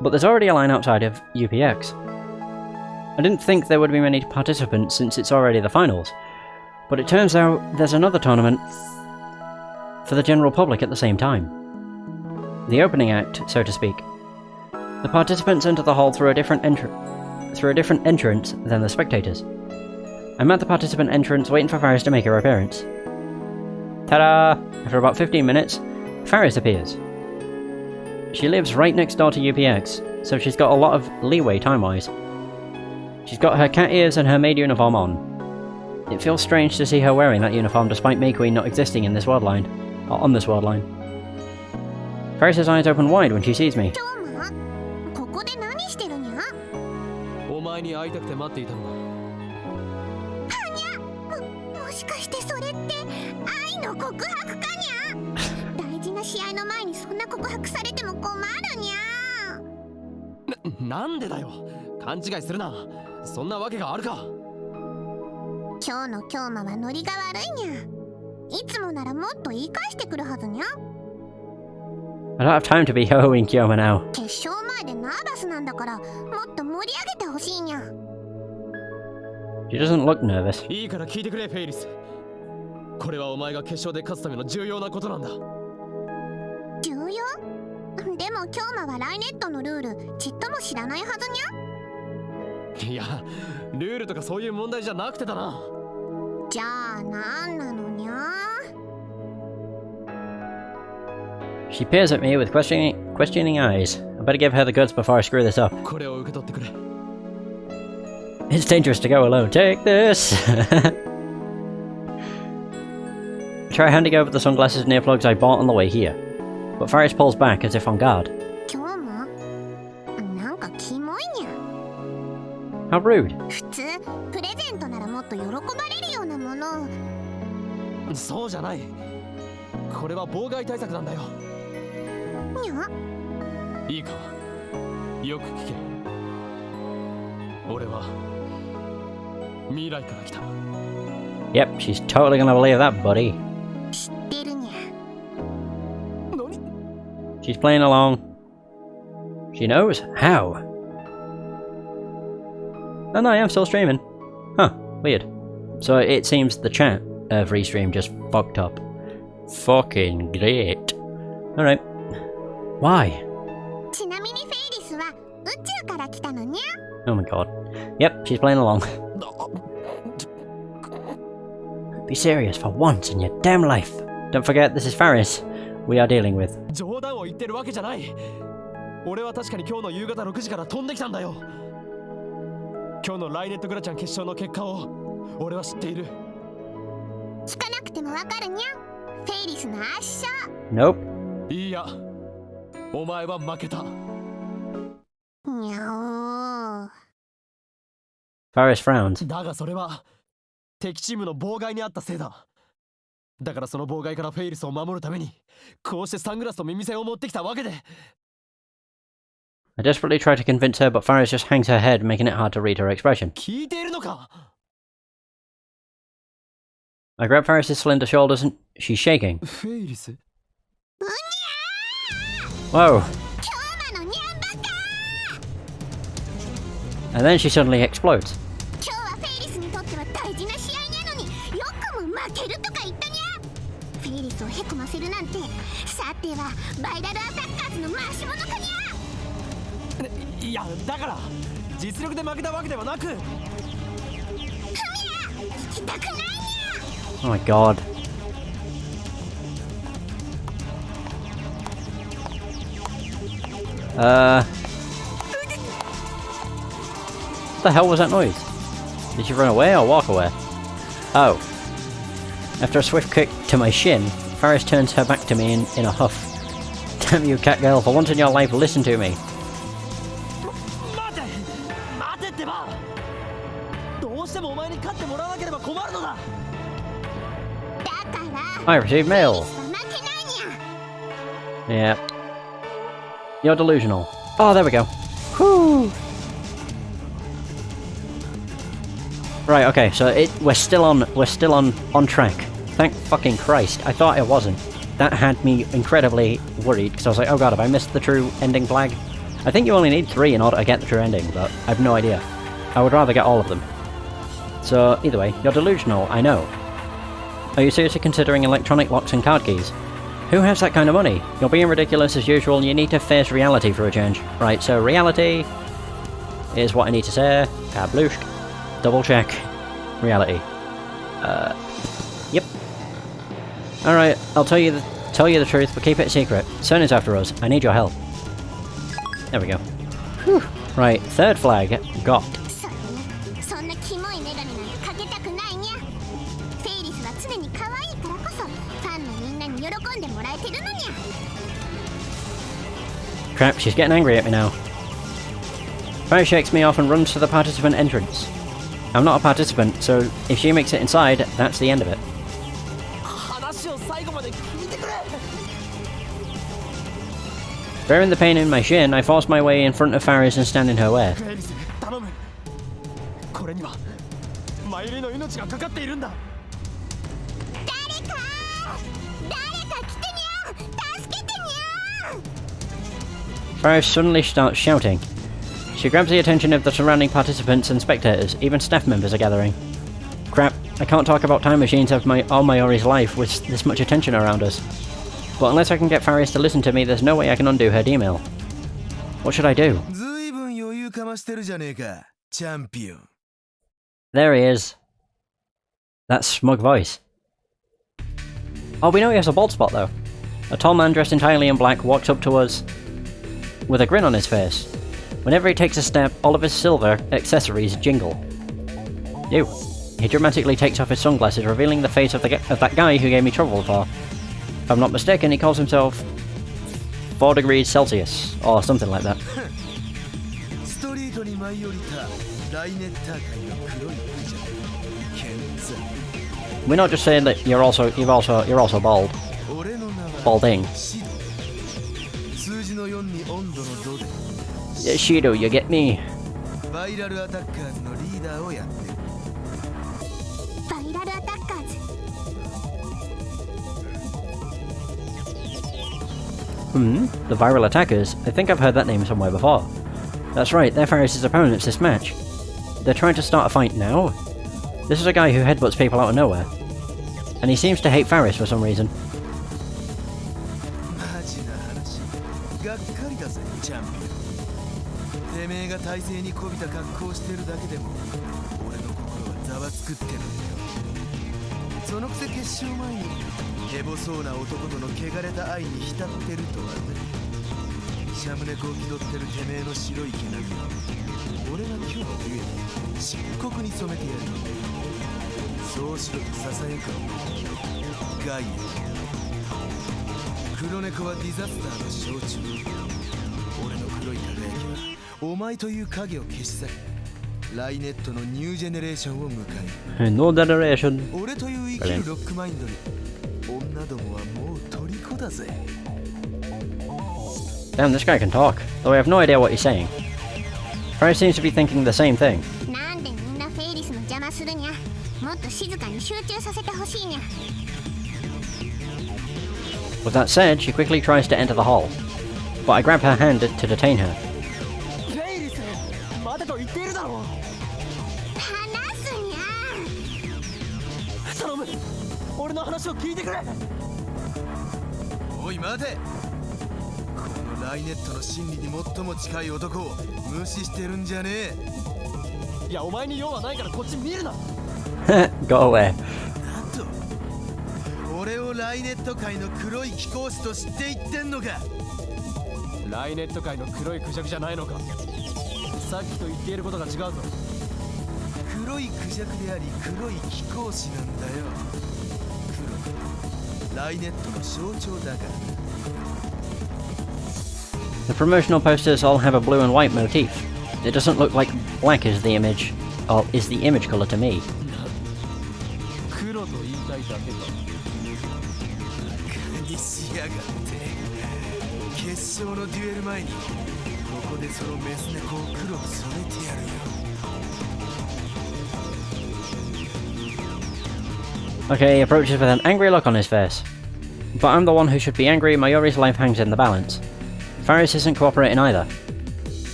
[SPEAKER 1] but there's already a line outside of UPX. I didn't think there would be many participants since it's already the finals, but it turns out there's another tournament for the general public at the same time. The opening act, so to speak. The participants enter the hall through a different entrance than the spectators. I'm at the participant entrance waiting for Faris to make her appearance. Ta-da! After about 15 minutes, Faris appears. She lives right next door to UPX, so she's got a lot of leeway time-wise. She's got her cat ears and her maid uniform on. It feels strange to see her wearing that uniform despite May Queen not existing in this world line, or on this world line. Faris's eyes open wide when she sees me.
[SPEAKER 6] ここで何してるにゃ。
[SPEAKER 2] お前に会いたくて待っていたのだ。
[SPEAKER 6] もしかしてそれって愛の告白かにゃ。大事な試合の前にそんな告白されても困るにゃ。
[SPEAKER 2] なんでだよ。勘違いするな。そんなわけがあるか。
[SPEAKER 6] 今日の京馬はノリが悪いにゃ。いつもならもっと言い返してくるはずにゃ。
[SPEAKER 1] I don't have time to be hoeing Kyoma now.
[SPEAKER 6] 決勝前でナーバスなんだからもっと盛り上げてほしいにゃ。
[SPEAKER 1] She doesn't look nervous.
[SPEAKER 2] いいから聞いてくれ、フェイリス。これはお前が決勝で勝つための重要なことなんだ。
[SPEAKER 6] 重要？でも京馬はライネットのルールちっとも知らないはずにゃ。
[SPEAKER 2] いや、ルールとかそういう問題じゃなくてだな。
[SPEAKER 6] じゃあなんなのにゃ。
[SPEAKER 1] She peers at me with questioning eyes. I better give her the goods before I screw this up.
[SPEAKER 2] これを受け取ってくれ。
[SPEAKER 1] It's dangerous to go alone. Take this! Try handing over the sunglasses and earplugs I bought on the way here. But Faris pulls back as if on guard.
[SPEAKER 6] 京馬なんかキモいにゃ。
[SPEAKER 1] How rude.
[SPEAKER 6] 普通プレゼントならもっと喜ばれるようなもの。
[SPEAKER 2] そうじゃない。これは妨害対策なんだよ。
[SPEAKER 6] にゃ。
[SPEAKER 2] いいか、よく聞け。俺は未来から来た。
[SPEAKER 1] Yep, she's totally gonna believe that, buddy.
[SPEAKER 6] 知ってるにゃ。
[SPEAKER 2] 何？
[SPEAKER 1] She's playing along. She knows how. Oh no, I am still streaming. Huh, weird. So it seems the chat of Restream just fucked up. Fucking great. Alright. Why?
[SPEAKER 6] ちなみにフェイリスは宇宙から来たのにゃ。
[SPEAKER 1] Oh my god. Yep, she's playing along. Be serious for once in your damn life. Don't forget, this is Faris we are dealing with.
[SPEAKER 2] 冗談を言ってるわけじゃない。俺は確かに今日の夕方6時から飛んできたんだよ。今日のライネットグラちゃん決勝の結果を俺は知っている。
[SPEAKER 6] 聞かなくてもわかるにゃ。フェイリスの圧勝。
[SPEAKER 1] Nope.
[SPEAKER 2] いいや、お前は負けた。
[SPEAKER 6] にゃおー。
[SPEAKER 1] Faris frowns.
[SPEAKER 2] だがそれは敵チームの妨害にあったせいだ。だからその妨害からフェイリスを守るためにこうしてサングラスと耳栓を持ってきたわけで。
[SPEAKER 1] I desperately try to convince her, but Faris just hangs her head, making it hard to read her expression.
[SPEAKER 2] 聞いているのか？
[SPEAKER 1] I grab Faris's slender shoulders and she's shaking.
[SPEAKER 2] フェイリス？
[SPEAKER 1] Whoa.
[SPEAKER 6] 京馬のにゃんばか。
[SPEAKER 1] And then she suddenly explodes.
[SPEAKER 6] 今日はフェイリスにとっては大事な試合なのによくも負けるとか言ったにゃ。フェイリスをへこませるなんて、さてはバイラルアタッカーズの回し物かにゃ。
[SPEAKER 2] いや、だから実力で負けたわけではなく。
[SPEAKER 6] ふみや、聞きたくないにゃ。
[SPEAKER 1] Oh my god. What the hell was that noise? Did she run away or walk away? Oh. After a swift kick to my shin, Faris turns her back to me in a huff. Damn you, cat girl, for once in your life, listen to me.
[SPEAKER 2] 待てってば。どうしてもお前に勝ってもらわなければ困るのだ。
[SPEAKER 6] だから
[SPEAKER 1] I received mail.
[SPEAKER 6] 負けないにゃ。
[SPEAKER 1] Yeah. You're delusional. Oh, there we go. Whew. Right, okay, so we're still on track. Thank fucking Christ. I thought it wasn't. That had me incredibly worried, because I was like, oh god, have I missed the true ending flag? I think you only need 3 in order to get the true ending, but I have no idea. I would rather get all of them. So, either way, you're delusional, I know. Are you seriously considering electronic locks and card keys? Who has that kind of money? You're being ridiculous as usual, and you need to face reality for a change. Right, so reality is what I need to say. Kabloosh. Double check. Reality. Yep. Alright, I'll tell you the truth, but keep it a secret. Sun is after us. I need your help. There we go. Whew. Right, 3rd flag. Got.
[SPEAKER 6] そんなキモいメガネなんてかけたくないにゃ。フェイリスは常に可愛いからこそファンのみんなに喜んでもらえてるのにゃ。
[SPEAKER 1] Crap, she's getting angry at me now. Fire shakes me off and runs to the participant entrance. I'm not a participant, so if she makes it inside, that's the end of it.
[SPEAKER 2] 話を最後まで聞いてくれ。
[SPEAKER 1] Bearing the pain in my shin, I force my way in front of Faris and stand in her way.
[SPEAKER 2] フェイリス、頼む。これにはマユリの命がかかっているんだ。
[SPEAKER 6] 誰か来てにゃ。助けてにゃ。
[SPEAKER 1] Faris suddenly starts shouting. She grabs the attention of the surrounding participants and spectators, even staff members are gathering. Crap, I can't talk about time machines of all Mayori's life with this much attention around us. But unless I can get Faris to listen to me, there's no way I can undo her email. What should I do?
[SPEAKER 3] ずいぶん余裕かましてるじゃねえか、チャンピオン。
[SPEAKER 1] There he is. That smug voice. Oh, we know he has a bald spot though. A tall man dressed entirely in black walks up to us with a grin on his face. Whenever he takes a step, all of his silver accessories jingle. Ew. He dramatically takes off his sunglasses, revealing the face of that guy who gave me trouble before. If I'm not mistaken, he calls himself 4 degrees Celsius, or something like that.
[SPEAKER 3] ストリートに舞い降りたライネッター界の黒いクジャク、ケンザ。
[SPEAKER 1] We're not just saying that you're also bald.
[SPEAKER 3] 俺の名は
[SPEAKER 1] Balding.
[SPEAKER 3] シド。数字の4に温度の度で
[SPEAKER 1] Yeah, Shido, you get me.
[SPEAKER 3] バイラルアタッカーズのリーダーをやってる。
[SPEAKER 6] バイラルアタッカーズ。
[SPEAKER 1] The viral attackers? I think I've heard that name somewhere before. That's right, they're Faris' opponents this match. They're trying to start a fight now? This is a guy who headbutts people out of nowhere. And he seems to hate Faris for some reason.
[SPEAKER 3] マジな話。がっかりだぜ、チャンピオン。てめえが体勢にこびた格好をしてるだけでも、俺の心はざわつくってのよ。そのくせ決勝前に、ヘボそうな男との汚れた愛に浸ってるとはね。シャムネコを気取ってるてめえの白い毛並みを、俺が今日のデュエルに漆黒に染めてやる。そうしろとささやくガイア。黒猫はディザスターの象徴。俺の黒い輝きはお前という影を消し去り、ライネットのニュージェネレーションを迎える。
[SPEAKER 1] No generation.
[SPEAKER 3] 俺という生きるロックマインドに女どもはもう虜だぜ。
[SPEAKER 1] Damn, this guy can talk, though I have no idea what he's saying. Faris seems to be thinking the same thing.
[SPEAKER 6] なんでみんなフェイリスの邪魔するにゃ。もっと静かに集中させてほしいにゃ。
[SPEAKER 1] With that said, she quickly tries to enter the hall, but I grab her hand to detain her.
[SPEAKER 2] フェイリス待てと言っているだろう。
[SPEAKER 6] 話すにゃ。
[SPEAKER 2] 頼む、俺の話を聞いてくれ。
[SPEAKER 3] おい待て。このライネットの真理に最も近い男を無視してるんじゃねえ。
[SPEAKER 2] いや、お前に用はないからこっち見るな。
[SPEAKER 1] Go away.
[SPEAKER 3] なんと俺をライネット界の黒い貴公子と知って言ってんのか。
[SPEAKER 2] ライネット界の黒いクジャクじゃないのか。さっきと言っていることが違うぞ。
[SPEAKER 3] 黒いクジャクであり黒い貴公子なんだよ。黒ライネットの象徴だから。
[SPEAKER 1] The promotional posters all have a blue and white motif. It doesn't look like black is the image color to me.
[SPEAKER 2] 黒と言いたいだけか。
[SPEAKER 3] バカにしやがって。決勝のデュエル前にここでそのメス猫を黒く染めてやるよ。
[SPEAKER 1] Okay, he approaches with an angry look on his face. But I'm the one who should be angry. Mayori's life hangs in the balance. Faris isn't cooperating either.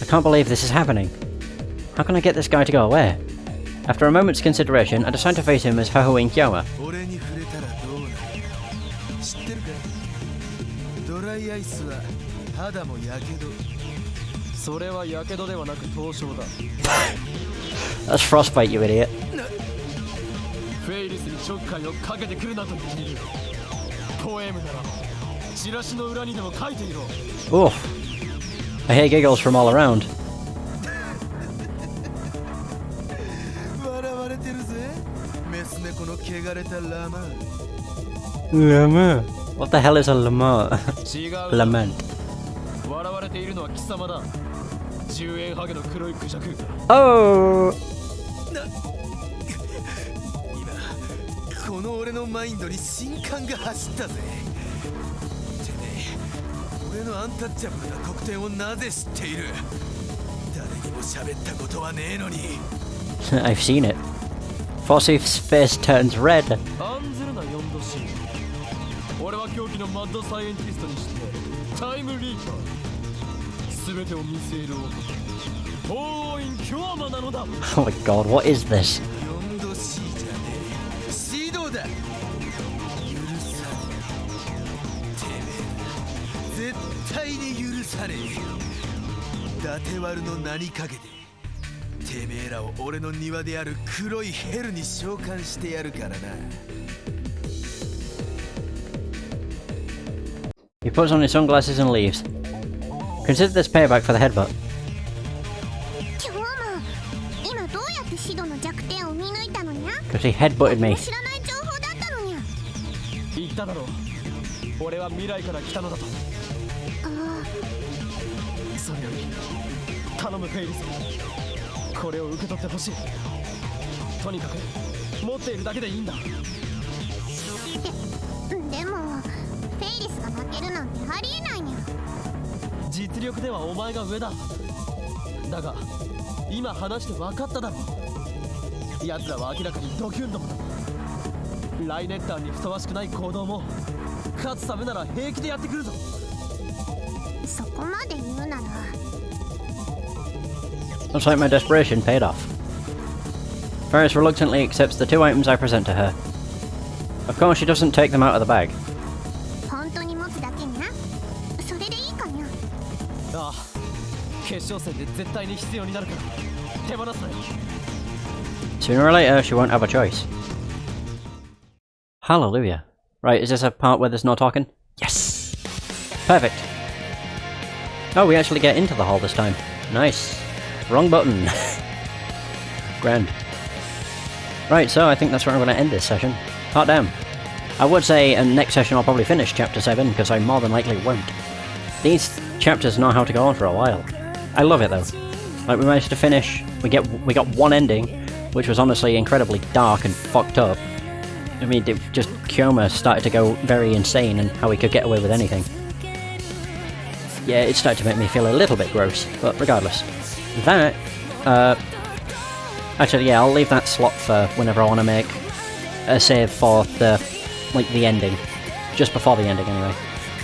[SPEAKER 1] I can't believe this is happening. How can I get this guy to go away? After a moment's consideration, I decide to face him as Hahoin Kyowa.
[SPEAKER 3] 俺に触れたらどうなる。知ってるか。ドライアイスは肌もやけど。
[SPEAKER 2] それはやけどではなく凍傷だ。
[SPEAKER 1] That's frostbite, you idiot.
[SPEAKER 2] フェイリスにちょっかいをかけてくるなと言っている。ポエムならチラシの裏にでも書いていろ。
[SPEAKER 1] Oof. I hear giggles from all around.
[SPEAKER 3] 笑われてるぜ。メス猫の汚れたラマ。
[SPEAKER 1] Lama. What the hell is a lama?
[SPEAKER 2] 違う。
[SPEAKER 1] Lament.
[SPEAKER 2] 笑われているのは貴様だ。10円ハゲの黒いクジャク。
[SPEAKER 1] Oh!
[SPEAKER 3] 今この俺のマインドに新感が走ったぜ。てめえ、俺のアンタッチャブルな黒点をなぜ知っている。誰にも喋ったことはねえのに。
[SPEAKER 1] I've seen it. Fossif's face turns red.
[SPEAKER 2] 案ずるな4度 C。俺は狂気のマッドサイエンティストにしてタイムリーパー。全てを見据える男。法院キョアマなのだ。
[SPEAKER 1] Oh my god, what is this?
[SPEAKER 3] 4度 C じゃねえ。シードだ。許さねえ。てめ対に許さねえ。伊達丸の名にかけててめえらを俺の庭である黒いヘルに召喚してやるからな。
[SPEAKER 1] He puts on his sunglasses and leaves. Consider this payback for the headbutt.
[SPEAKER 6] 今日も今どうやってシドの弱点を見抜いたのにゃ。
[SPEAKER 1] Because he headbutted me.
[SPEAKER 6] 知らない情報だったのにゃ。
[SPEAKER 2] 言っただろう。俺は未来から来たのだと。それより頼むフェイリス、これを受け取ってほしい。とにかく持っているだけでいいんだ。
[SPEAKER 6] でもフェイリスが負けるなんてありえないにゃ。
[SPEAKER 2] 実力ではお前が上だ。だが今話して分かっただろう。奴らは明らかにドキュンどもだ。ライネッターにふさわしくない行動も勝つためなら平気でやってくるぞ。
[SPEAKER 6] そこまで言うなら。
[SPEAKER 1] Looks like my desperation paid off. Ferris reluctantly accepts the 2 items I present to her. Of course, she doesn't take them out of the bag.
[SPEAKER 6] 本当に持つだけにゃ。それでいいかにゃ。
[SPEAKER 2] ああ、決勝戦で絶対に必要になるから手放すなよ。
[SPEAKER 1] Sooner or later, she won't have a choice. Hallelujah. Right, is this a part where there's no talking? Yes! Perfect. Oh, we actually get into the hall this time. Nice. Wrong button. Grand. Right, so I think that's where I'm going to end this session. Part down. I would say in the next session I'll probably finish Chapter 7, because I more than likely won't. These chapters know how to go on for a while. I love it though. Like, we managed to finish, we got one ending, which was honestly incredibly dark and fucked up. I mean, Kyoma started to go very insane and how he could get away with anything. Yeah, it started to make me feel a little bit gross, but regardless. That, actually, yeah, I'll leave that slot for whenever I want to make a save for the ending. Just before the ending, anyway.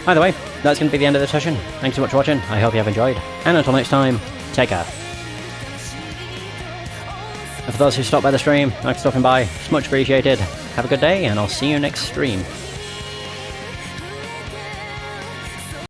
[SPEAKER 1] Either way, that's going to be the end of the session. Thanks so much for watching, I hope you have enjoyed, and until next time, take care. And for those who stopped by the stream, thanks for stopping by, it's much appreciated. Have a good day, and I'll see you next stream.